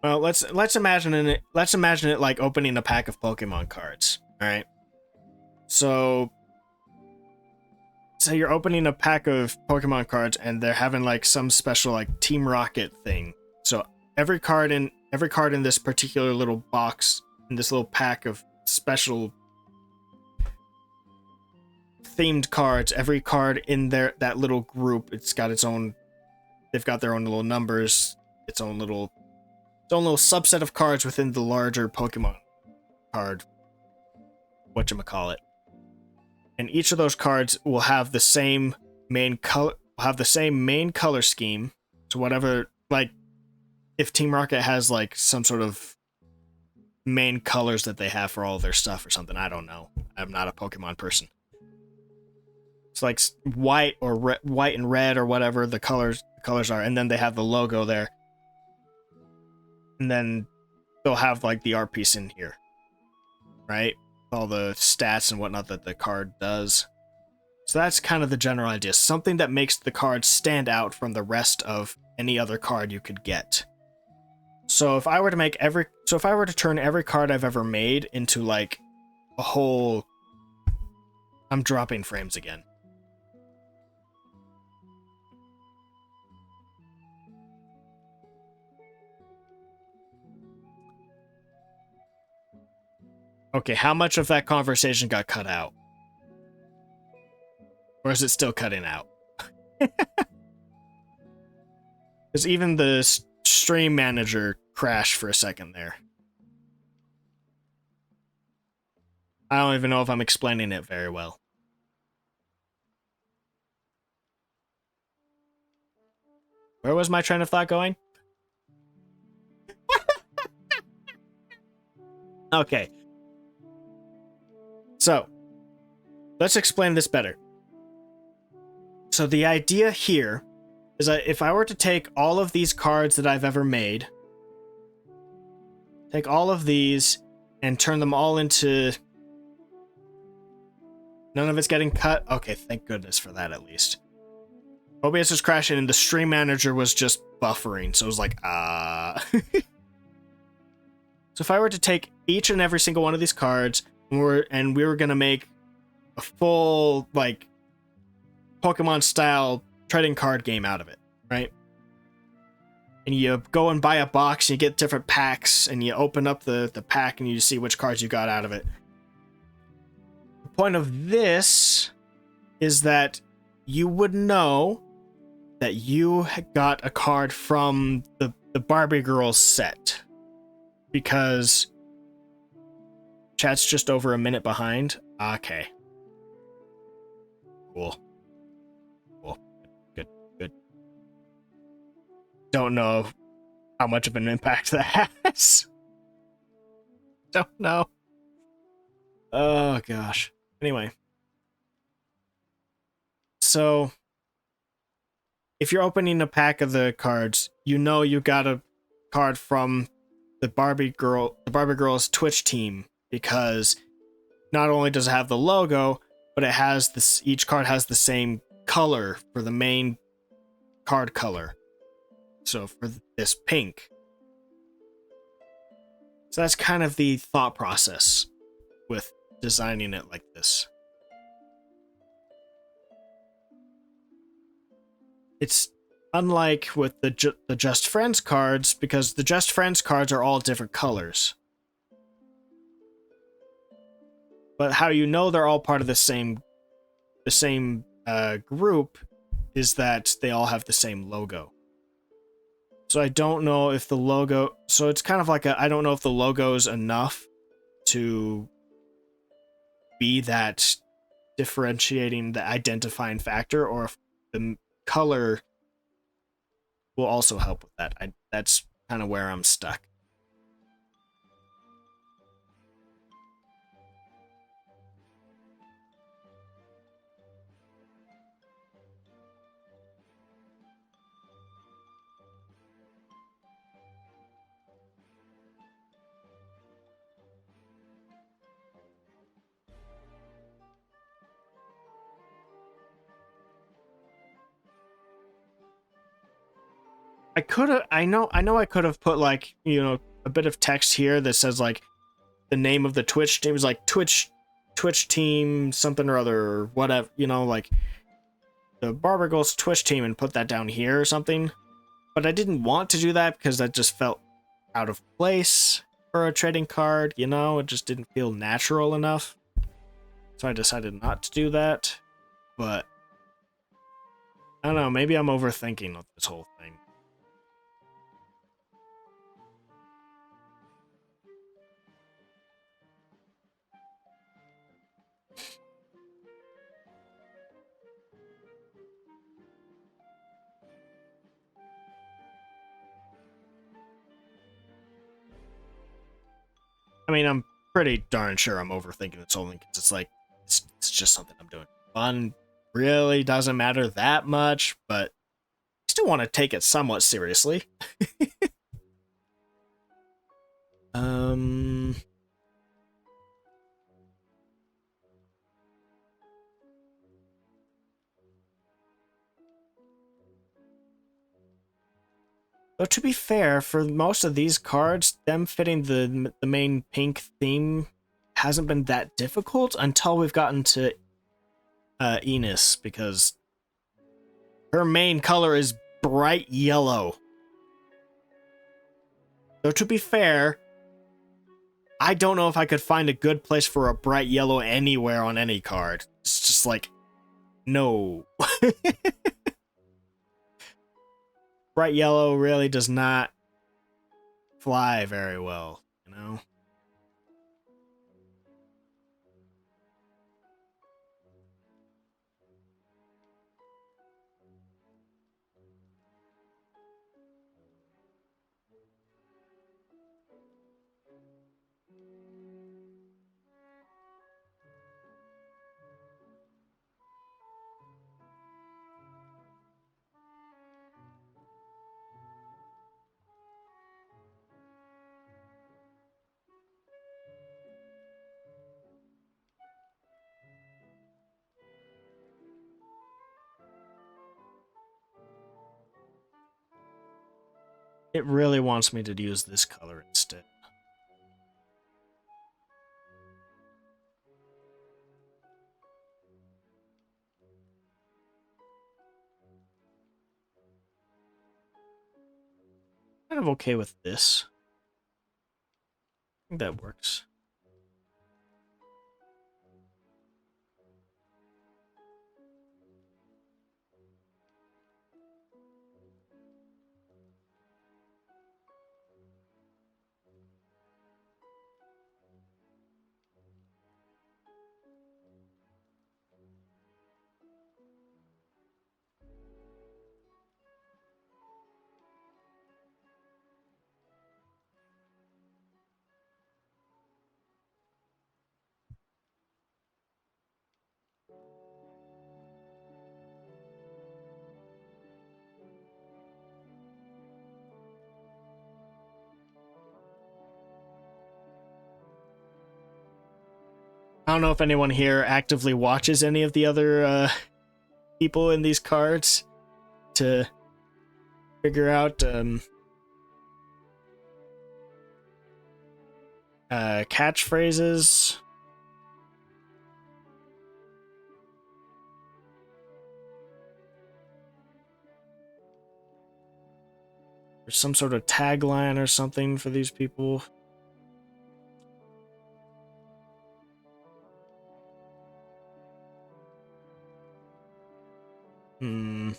Speaker 1: Well, let's imagine it like opening a pack of Pokemon cards. All right. So you're opening a pack of Pokemon cards, and they're having like some special like Team Rocket thing. So every card in this particular little box, in this little pack of special themed cards, every card in that little group, it's got its own. They've got their own little numbers, its own little subset of cards within the larger Pokemon card. Whatchamacallit. And each of those cards will have the same main color scheme. So whatever, like, if Team Rocket has like some sort of main colors that they have for all their stuff or something, I don't know. I'm not a Pokemon person. It's like white and red or whatever the colors are, and then they have the logo there. And then they'll have like the art piece in here, right? All the stats and whatnot that the card does. So that's kind of the general idea. Something that makes the card stand out from the rest of any other card you could get. So if I were to turn every card I've ever made into like a whole... I'm dropping frames again. Okay, how much of that conversation got cut out? Or is it still cutting out? Because even the stream manager crashed for a second there. I don't even know if I'm explaining it very well. Where was my train of thought going? Okay. So, let's explain this better. So the idea here is that if I were to take all of these cards that I've ever made, take all of these and turn them all into... None of it's getting cut? Okay, thank goodness for that at least. OBS was crashing and the stream manager was just buffering, so it was like, So if I were to take each and every single one of these cards, and we were gonna make a full, like, Pokemon style trading card game out of it, right? And you go and buy a box, and you get different packs, and you open up the pack, and you see which cards you got out of it. The point of this is that you would know that you got a card from the Barbie Girls set, because chat's just over a minute behind. Okay. Cool. Good. Don't know how much of an impact that has. Don't know. Oh gosh. Anyway. So if you're opening a pack of the cards, you know you got a card from the Barbie Girls Twitch team, because not only does it have the logo, but it has this, each card has the same color for the main card color. So for this pink. So that's kind of the thought process with designing it like this. It's unlike with the Just Friends cards, because the Just Friends cards are all different colors. But how you know they're all part of the same group is that they all have the same logo. So I don't know if the logo... So it's kind of like I don't know if the logo is enough to be that differentiating, the identifying factor, or if the color will also help with that. That's kind of where I'm stuck. I know I could have put, like, you know, a bit of text here that says, like, the name of the Twitch team is like Twitch team something or other, or whatever, you know, like the Barbie Girls Twitch team, and put that down here or something. But I didn't want to do that because that just felt out of place for a trading card, you know, it just didn't feel natural enough. So I decided not to do that. But I don't know, maybe I'm overthinking this whole thing. I mean, I'm pretty darn sure I'm overthinking this whole thing, because it's like, it's just something I'm doing. Fun really doesn't matter that much, but I still want to take it somewhat seriously. Though to be fair, for most of these cards, them fitting the main pink theme hasn't been that difficult until we've gotten to Enos, because her main color is bright yellow. Though to be fair, I don't know if I could find a good place for a bright yellow anywhere on any card. It's just like, no. Bright yellow really does not fly very well, you know? It really wants me to use this color instead. kind of okay with this. I think that works. I don't know if anyone here actively watches any of the other people in these cards to figure out catchphrases. Or some sort of tagline or something for these people. Hmm.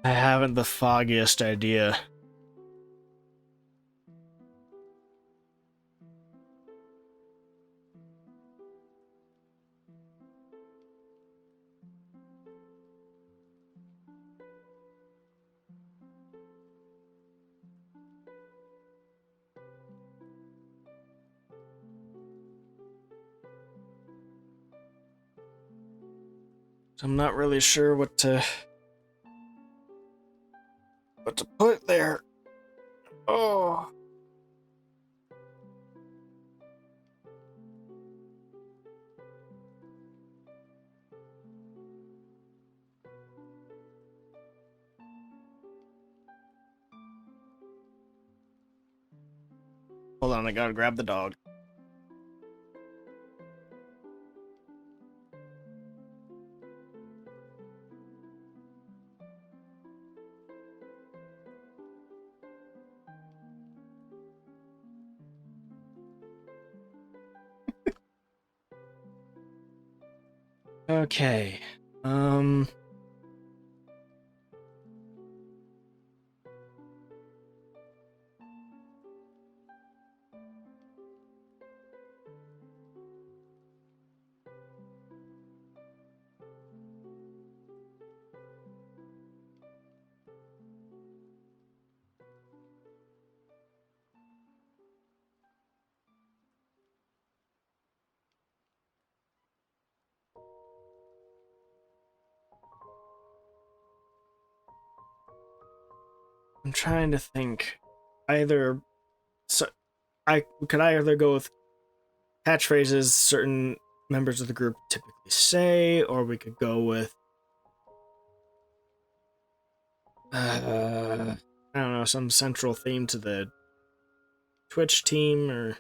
Speaker 1: I haven't the foggiest idea. I'm not really sure what to put there. Oh. Hold on, I gotta grab the dog. Okay. I'm trying to think. Either so I could either go with catchphrases certain members of the group typically say, or we could go with I don't know, some central theme to the Twitch team, or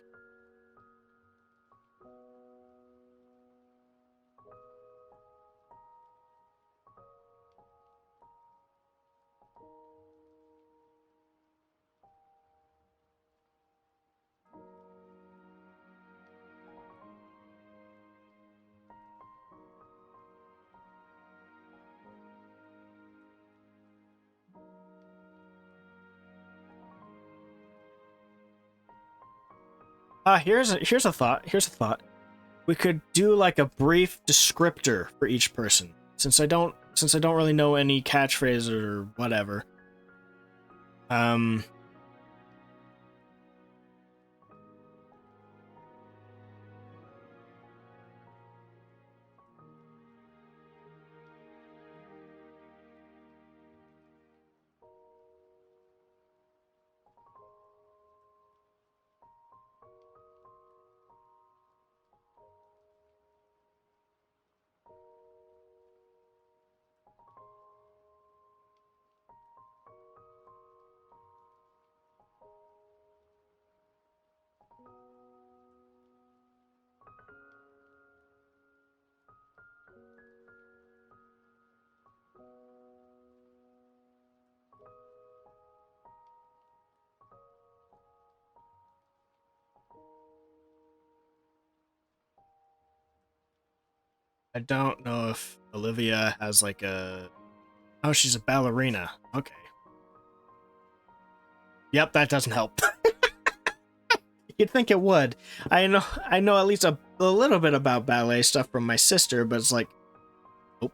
Speaker 1: here's a thought. Here's a thought. We could do like a brief descriptor for each person. Since I don't really know any catchphrases or whatever. I don't know if Olivia has like a... Oh, she's a ballerina. Okay. Yep, that doesn't help. You'd think it would. I know at least a little bit about ballet stuff from my sister, but it's like, oh.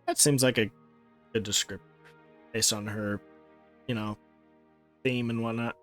Speaker 1: That seems like a good descriptor based on her, you know, theme and whatnot.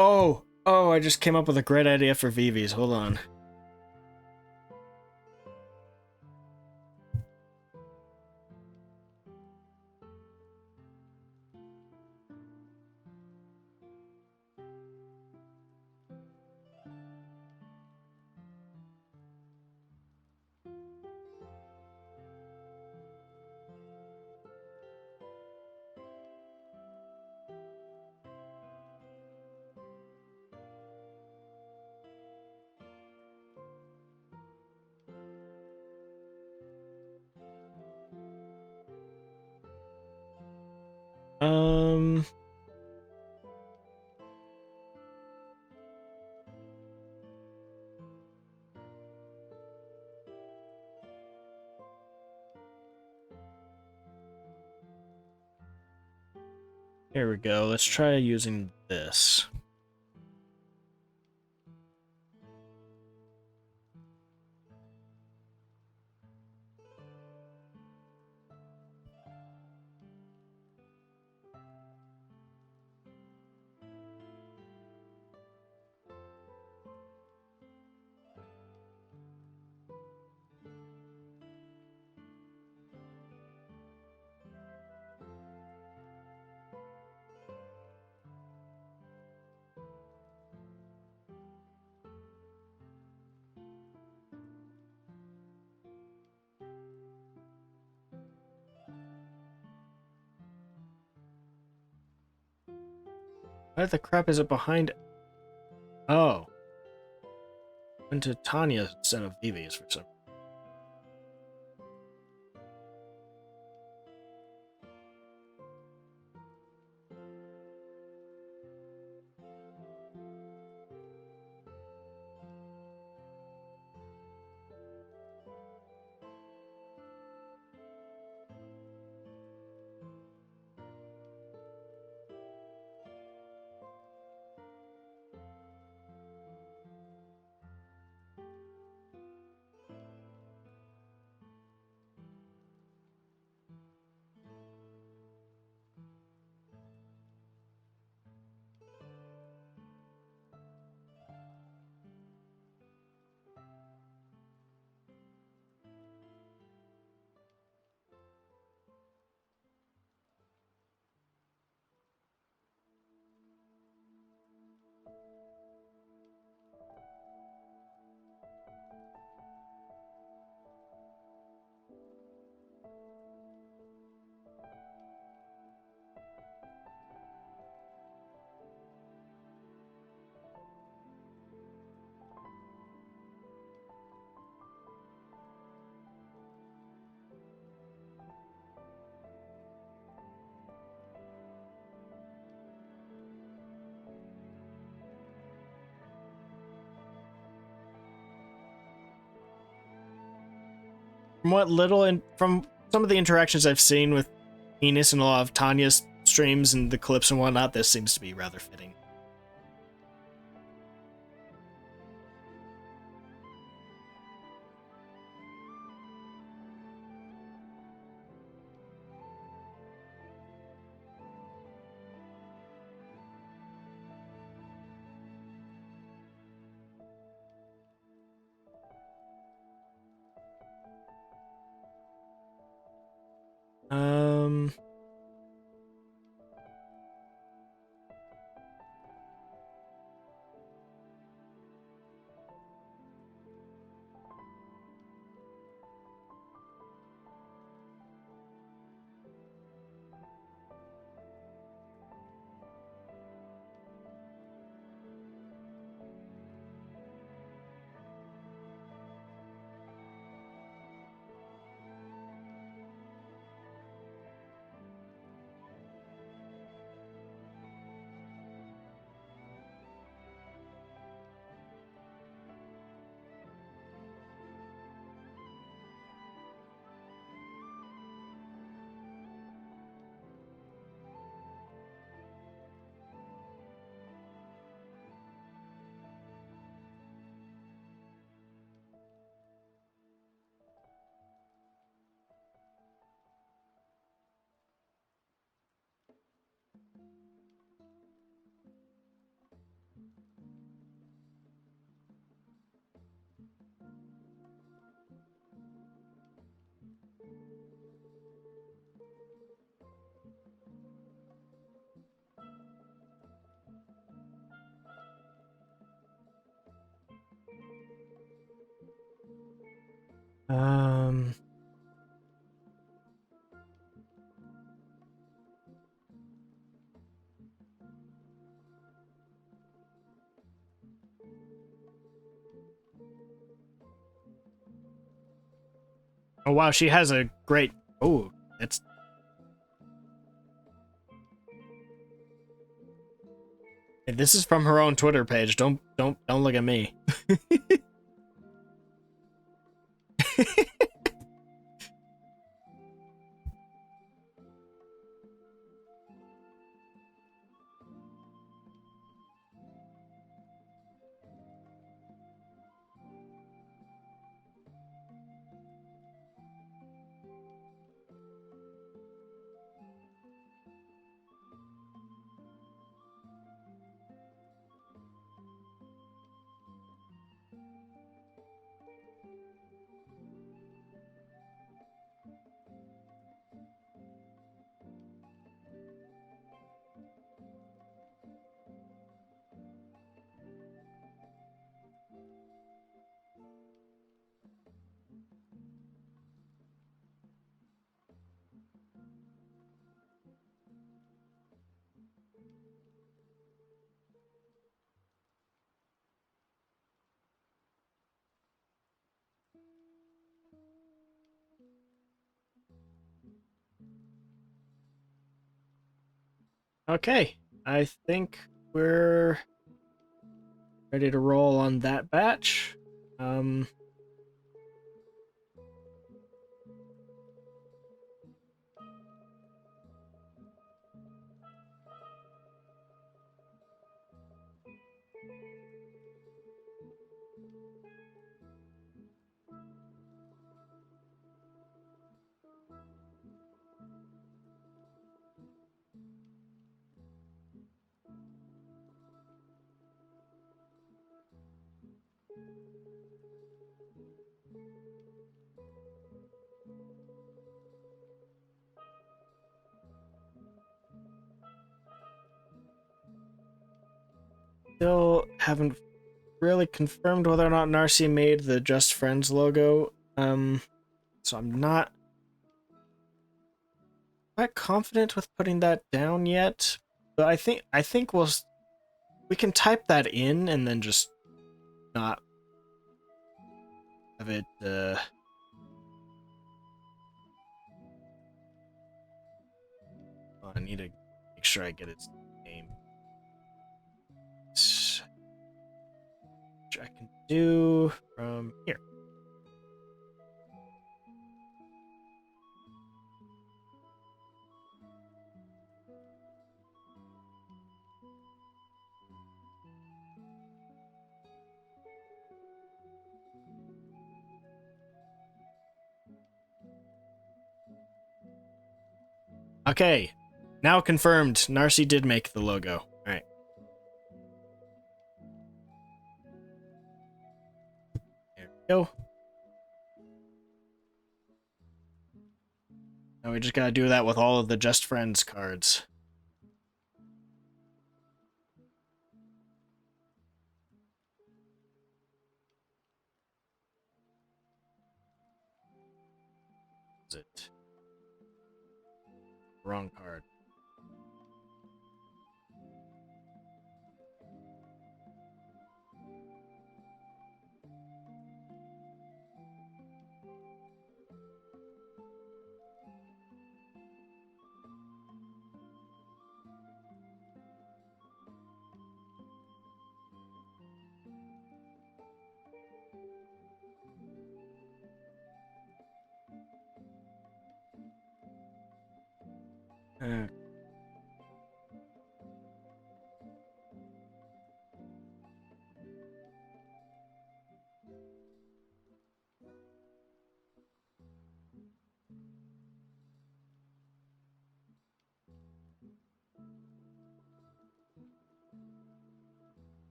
Speaker 1: Oh, oh, I just came up with a great idea for Vivi's. Hold on. Um, Here we go. Let's try using this. Why the crap is it behind? Oh, went to Tanya instead of Vivi's for some. From what little and from some of the interactions I've seen with Enos and a lot of Tanya's streams and the clips and whatnot, this seems to be rather fitting. Um. Um. Oh wow, she has a great. Oh, it's. This is from her own Twitter page. Don't look at me. Okay, I think we're ready to roll on that batch. Um. Still haven't really confirmed whether or not Narcy made the Just Friends logo. So I'm not quite confident with putting that down yet. But I think we can type that in and then just not have it. I need to make sure I get its name. Which I can do from here. Okay, now confirmed. Narcy did make the logo. All right. There we go. And we just gotta do that with all of the Just Friends cards. Is it? Wrong card.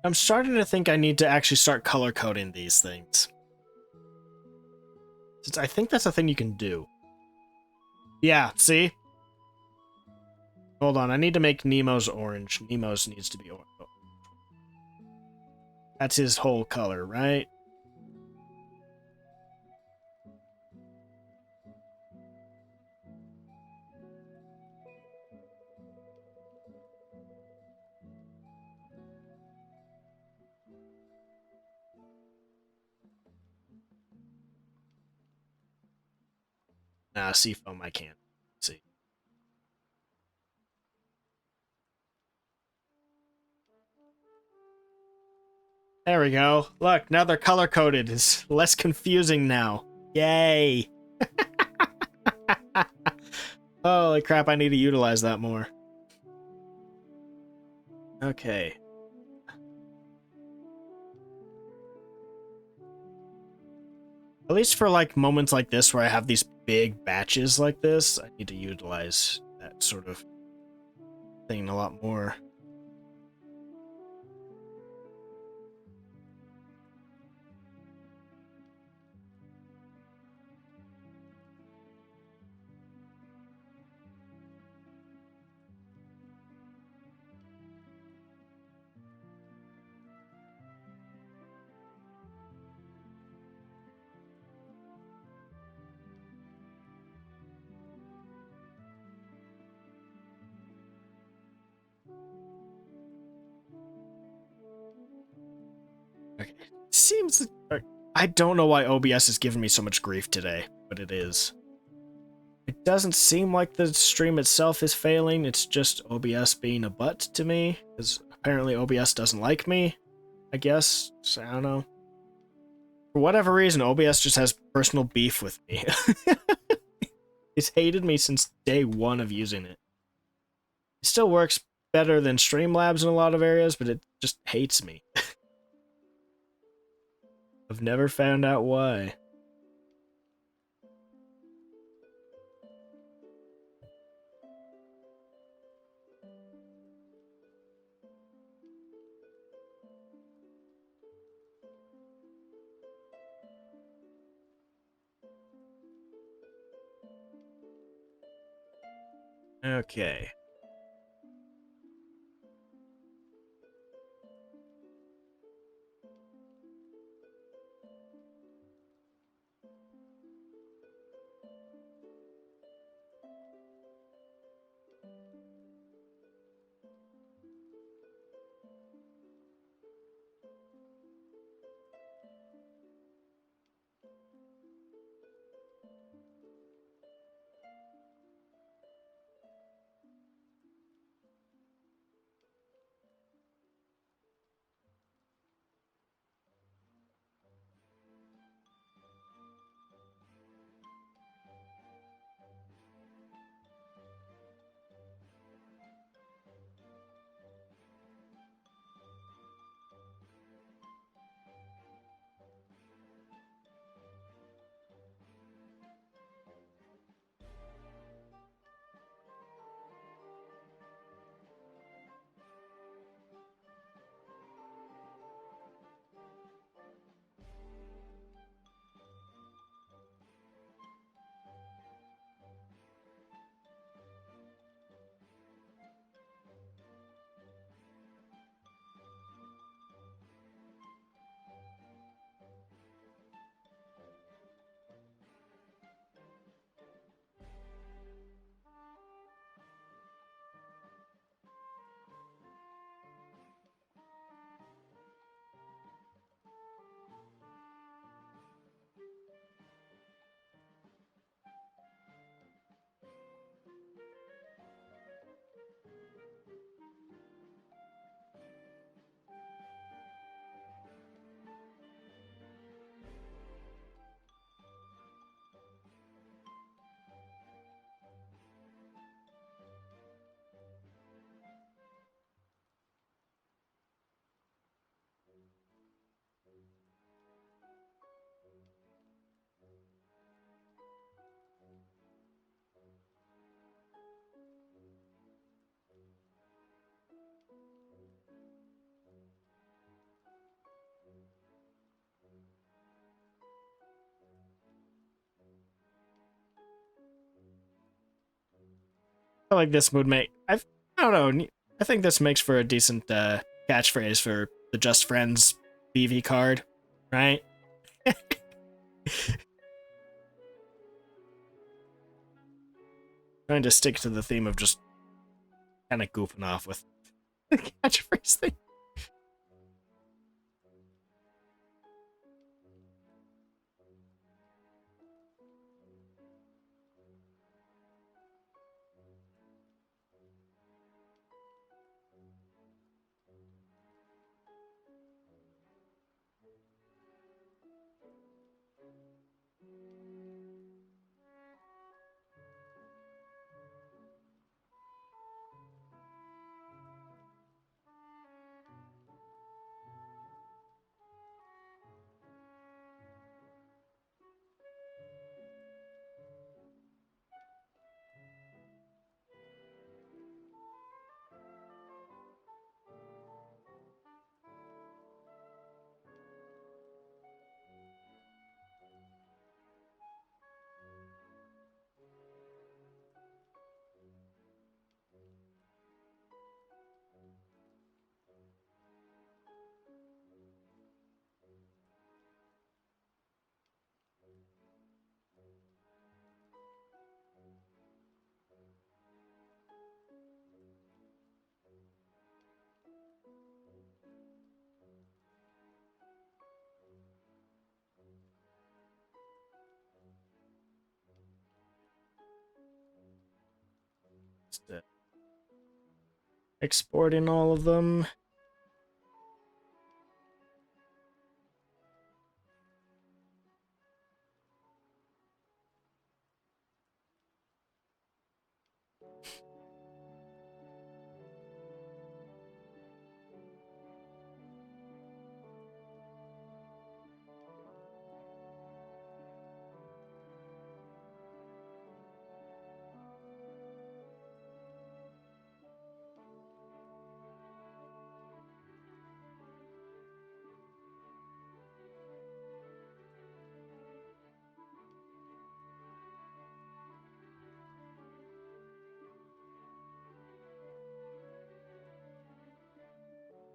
Speaker 1: I'm starting to think I need to actually start color coding these things. Since I think that's a thing you can do. Yeah, see? Hold on, I need to make Nemo's orange. Nemo's needs to be orange. Oh. That's his whole color, right? Nah, Seafoam I can't. See. There we go. Look, now they're color-coded. It's less confusing now. Yay! Holy crap, I need to utilize that more. Okay. At least for like moments like this where I have these big batches like this, I need to utilize that sort of thing a lot more. Okay. Seems... I don't know why OBS is giving me so much grief today, but it is. It doesn't seem like the stream itself is failing, it's just OBS being a butt to me, because apparently OBS doesn't like me, I guess. So, I don't know. For whatever reason, OBS just has personal beef with me. It's hated me since day one of using it. It still works better than Streamlabs in a lot of areas, but it just hates me. I've never found out why. Okay. I like this would make I don't know. I think this makes for a decent catchphrase for the Just Friends BV card, right? Trying to stick to the theme of just kind of goofing off with the catchphrase thing. Just, exporting all of them.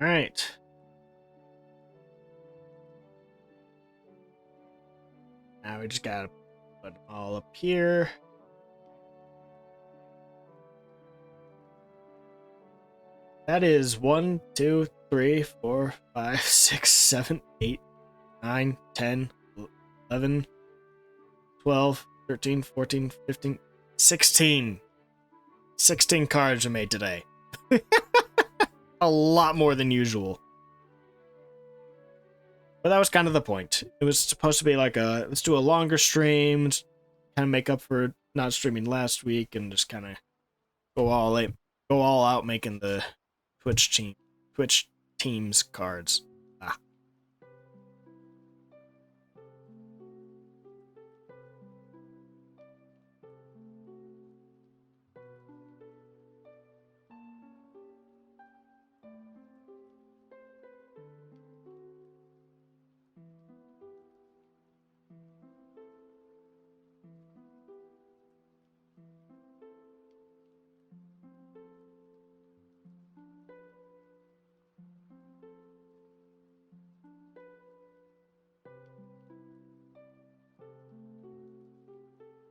Speaker 1: All right. Now we just gotta put them all up here. That is 1, 2, 3, 4, 5, 6, 7, 8, 9, 10, 11, 12, 13, 14, 15, 16. 16 cards are made today. A lot more than usual. But that was kind of the point. It was supposed to be like let's do a longer stream, kind of make up for not streaming last week, and just kind of go all out making the Twitch teams cards. Ah.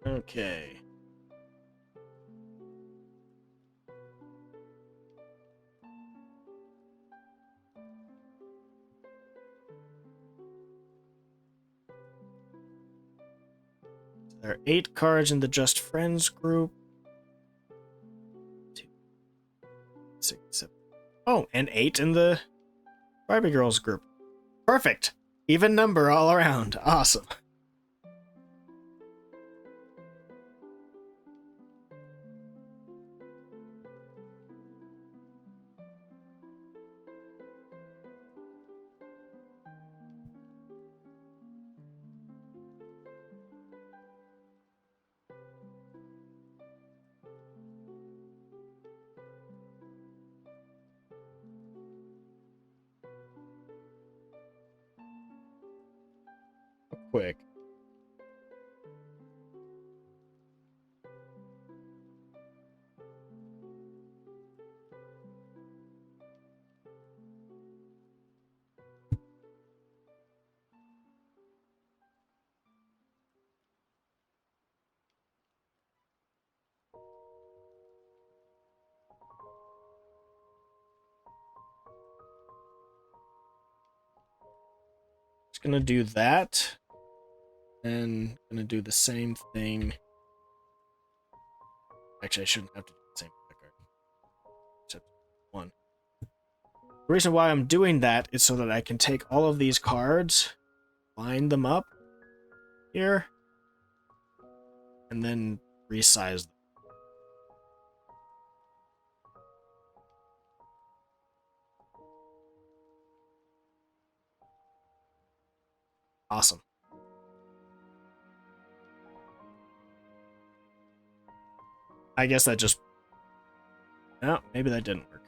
Speaker 1: Okay. There are 8 cards in the Just Friends group. 2, 6, 7. Oh, and 8 in the Barbie Girls group. Perfect. Even number all around. Awesome. quick. Just gonna do that, and gonna do the same thing. Actually, I shouldn't have to do the same card, except one. The reason why I'm doing that is so that I can take all of these cards, line them up here, and then resize them. Awesome. I guess that just... No, maybe that didn't work.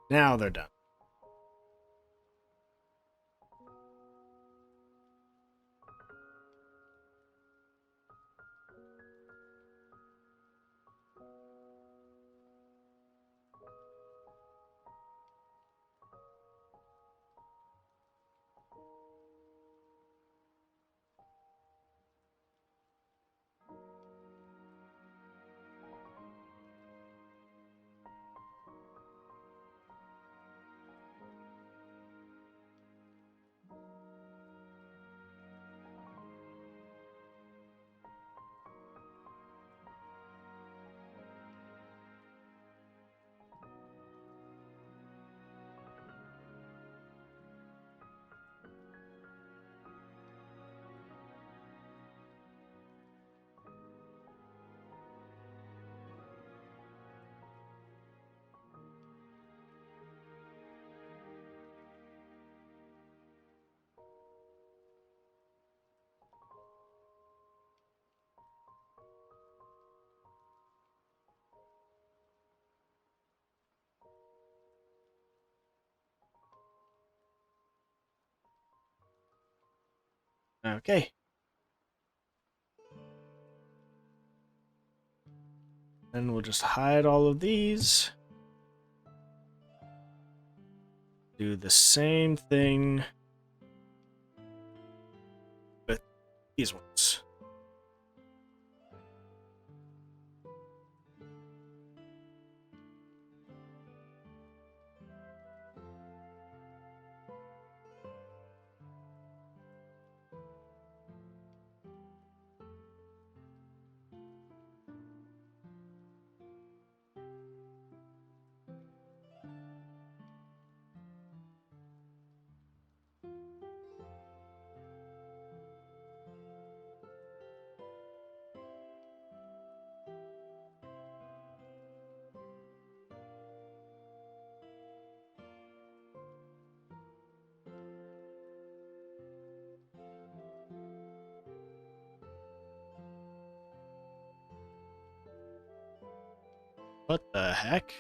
Speaker 1: Now they're done. Okay. Then we'll just hide all of these. Do the same thing with these ones. What the heck?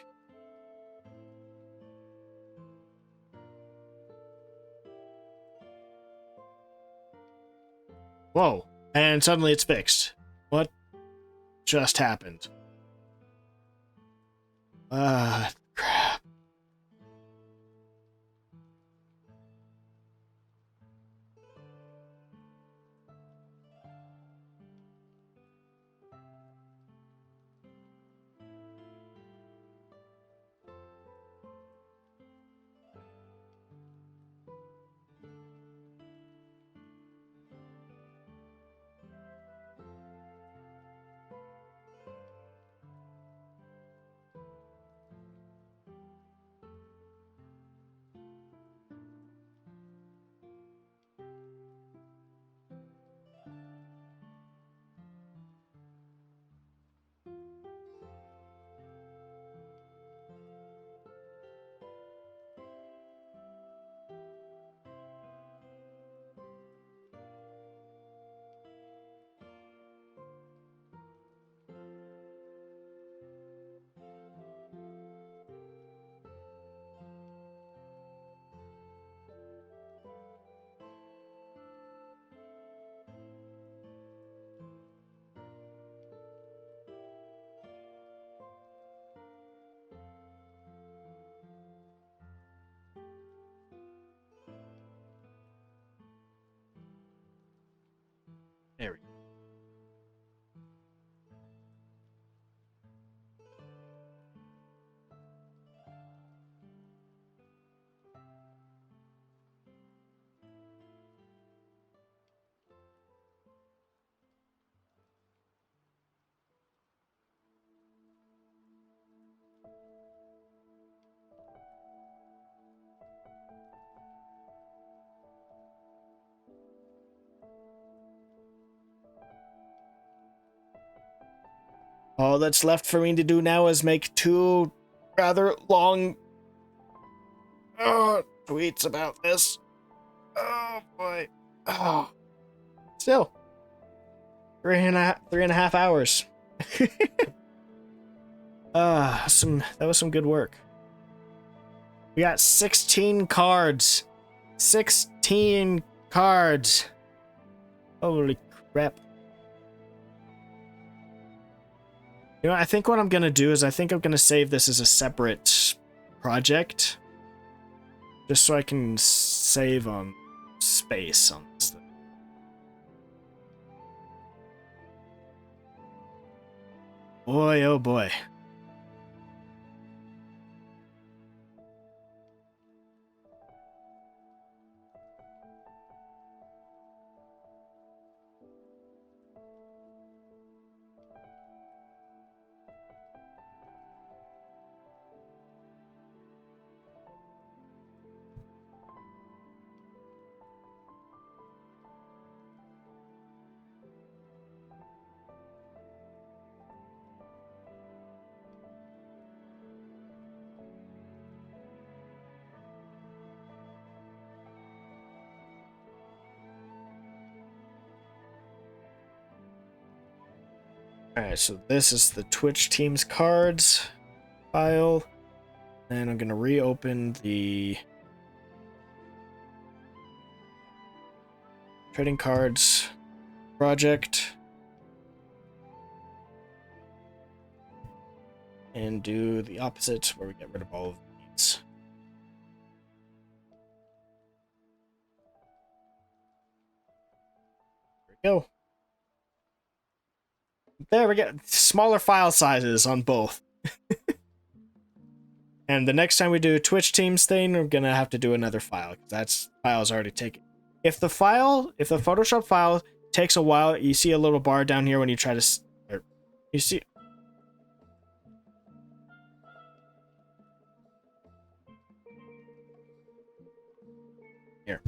Speaker 1: Whoa. And suddenly it's fixed. What just happened? Crap. All that's left for me to do now is make 2 rather long tweets about this. Oh boy. Oh. Still. 3.5 hours. That was some good work. We got 16 cards. 16 cards. Holy crap. You know, I think what I'm going to do is I think I'm going to save this as a separate project. Just so I can save on space on this thing. Boy, oh boy. Alright, so this is the Twitch Teams cards file. And I'm going to reopen the trading cards project. And do the opposite where we get rid of all of these. There we go. There we go. Smaller file sizes on both. And the next time we do a Twitch Teams thing, we're gonna have to do another file because that file's already taken. If the Photoshop file takes a while, you see a little bar down here when you try to, you see. Here,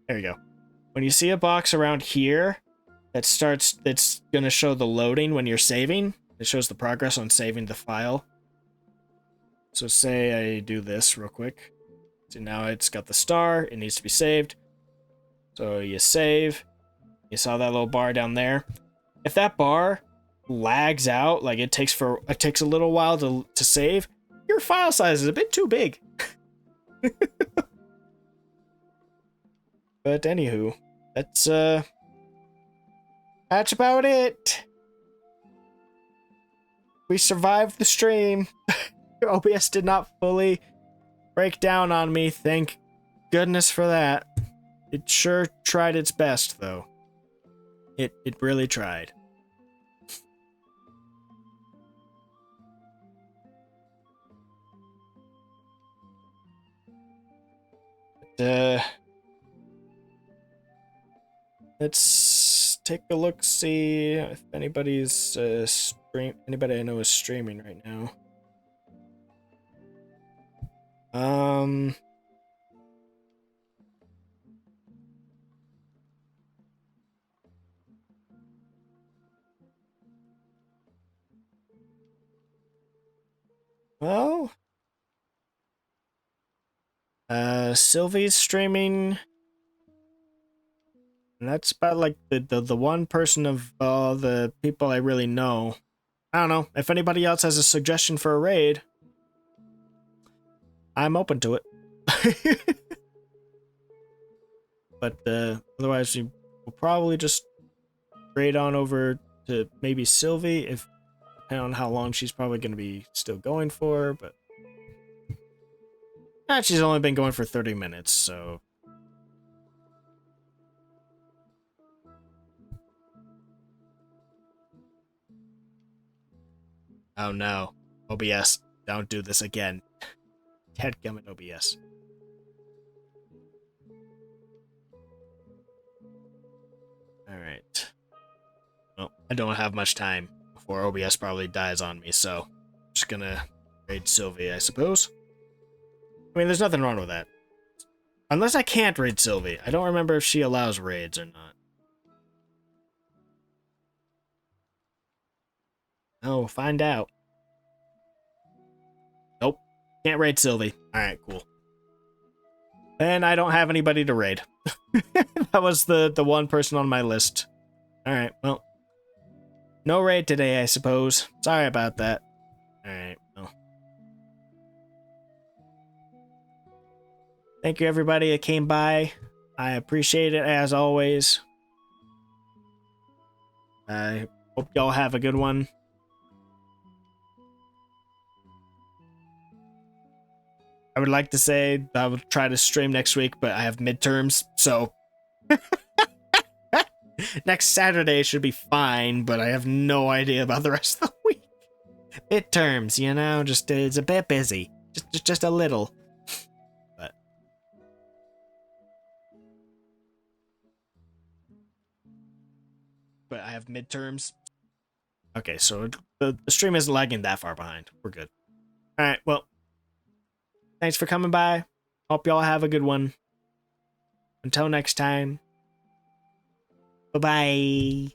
Speaker 1: there you go. When you see a box around here that's gonna show the loading when you're saving. It shows the progress on saving the file. So say I do this real quick. So now it's got the star. It needs to be saved. So you save. You saw that little bar down there. If that bar lags out, like it takes a little while to save, your file size is a bit too big. But anywho, that's about it. We survived the stream. OBS did not fully break down on me. Thank goodness for that. It sure tried its best, though. It really tried. But, let's take a look, see if anybody's anybody I know is streaming right now. Well, Sylvie's streaming, and that's about like the one person of all the people I really know. I don't know if anybody else has a suggestion for a raid. I'm open to it. But otherwise, we will probably just raid on over to maybe Sylvie, if depending on how long she's probably going to be still going for. But she's only been going for 30 minutes, so. Oh no, OBS, don't do this again. Headgummit OBS. Alright. Well, I don't have much time before OBS probably dies on me, so I'm just gonna raid Sylvie, I suppose. I mean, there's nothing wrong with that. Unless I can't raid Sylvie. I don't remember if she allows raids or not. Oh, find out. Nope. Can't raid Sylvie. Alright, cool. And I don't have anybody to raid. That was the one person on my list. Alright, well. No raid today, I suppose. Sorry about that. Alright, well. Thank you, everybody that came by. I appreciate it, as always. I hope y'all have a good one. I would like to say I will try to stream next week, but I have midterms, so next Saturday should be fine, but I have no idea about the rest of the week. Midterms, you know, just it's a bit busy. Just a little. But I have midterms. Okay, so the stream isn't lagging that far behind. We're good. Alright, well. Thanks for coming by. Hope y'all have a good one. Until next time. Bye-bye.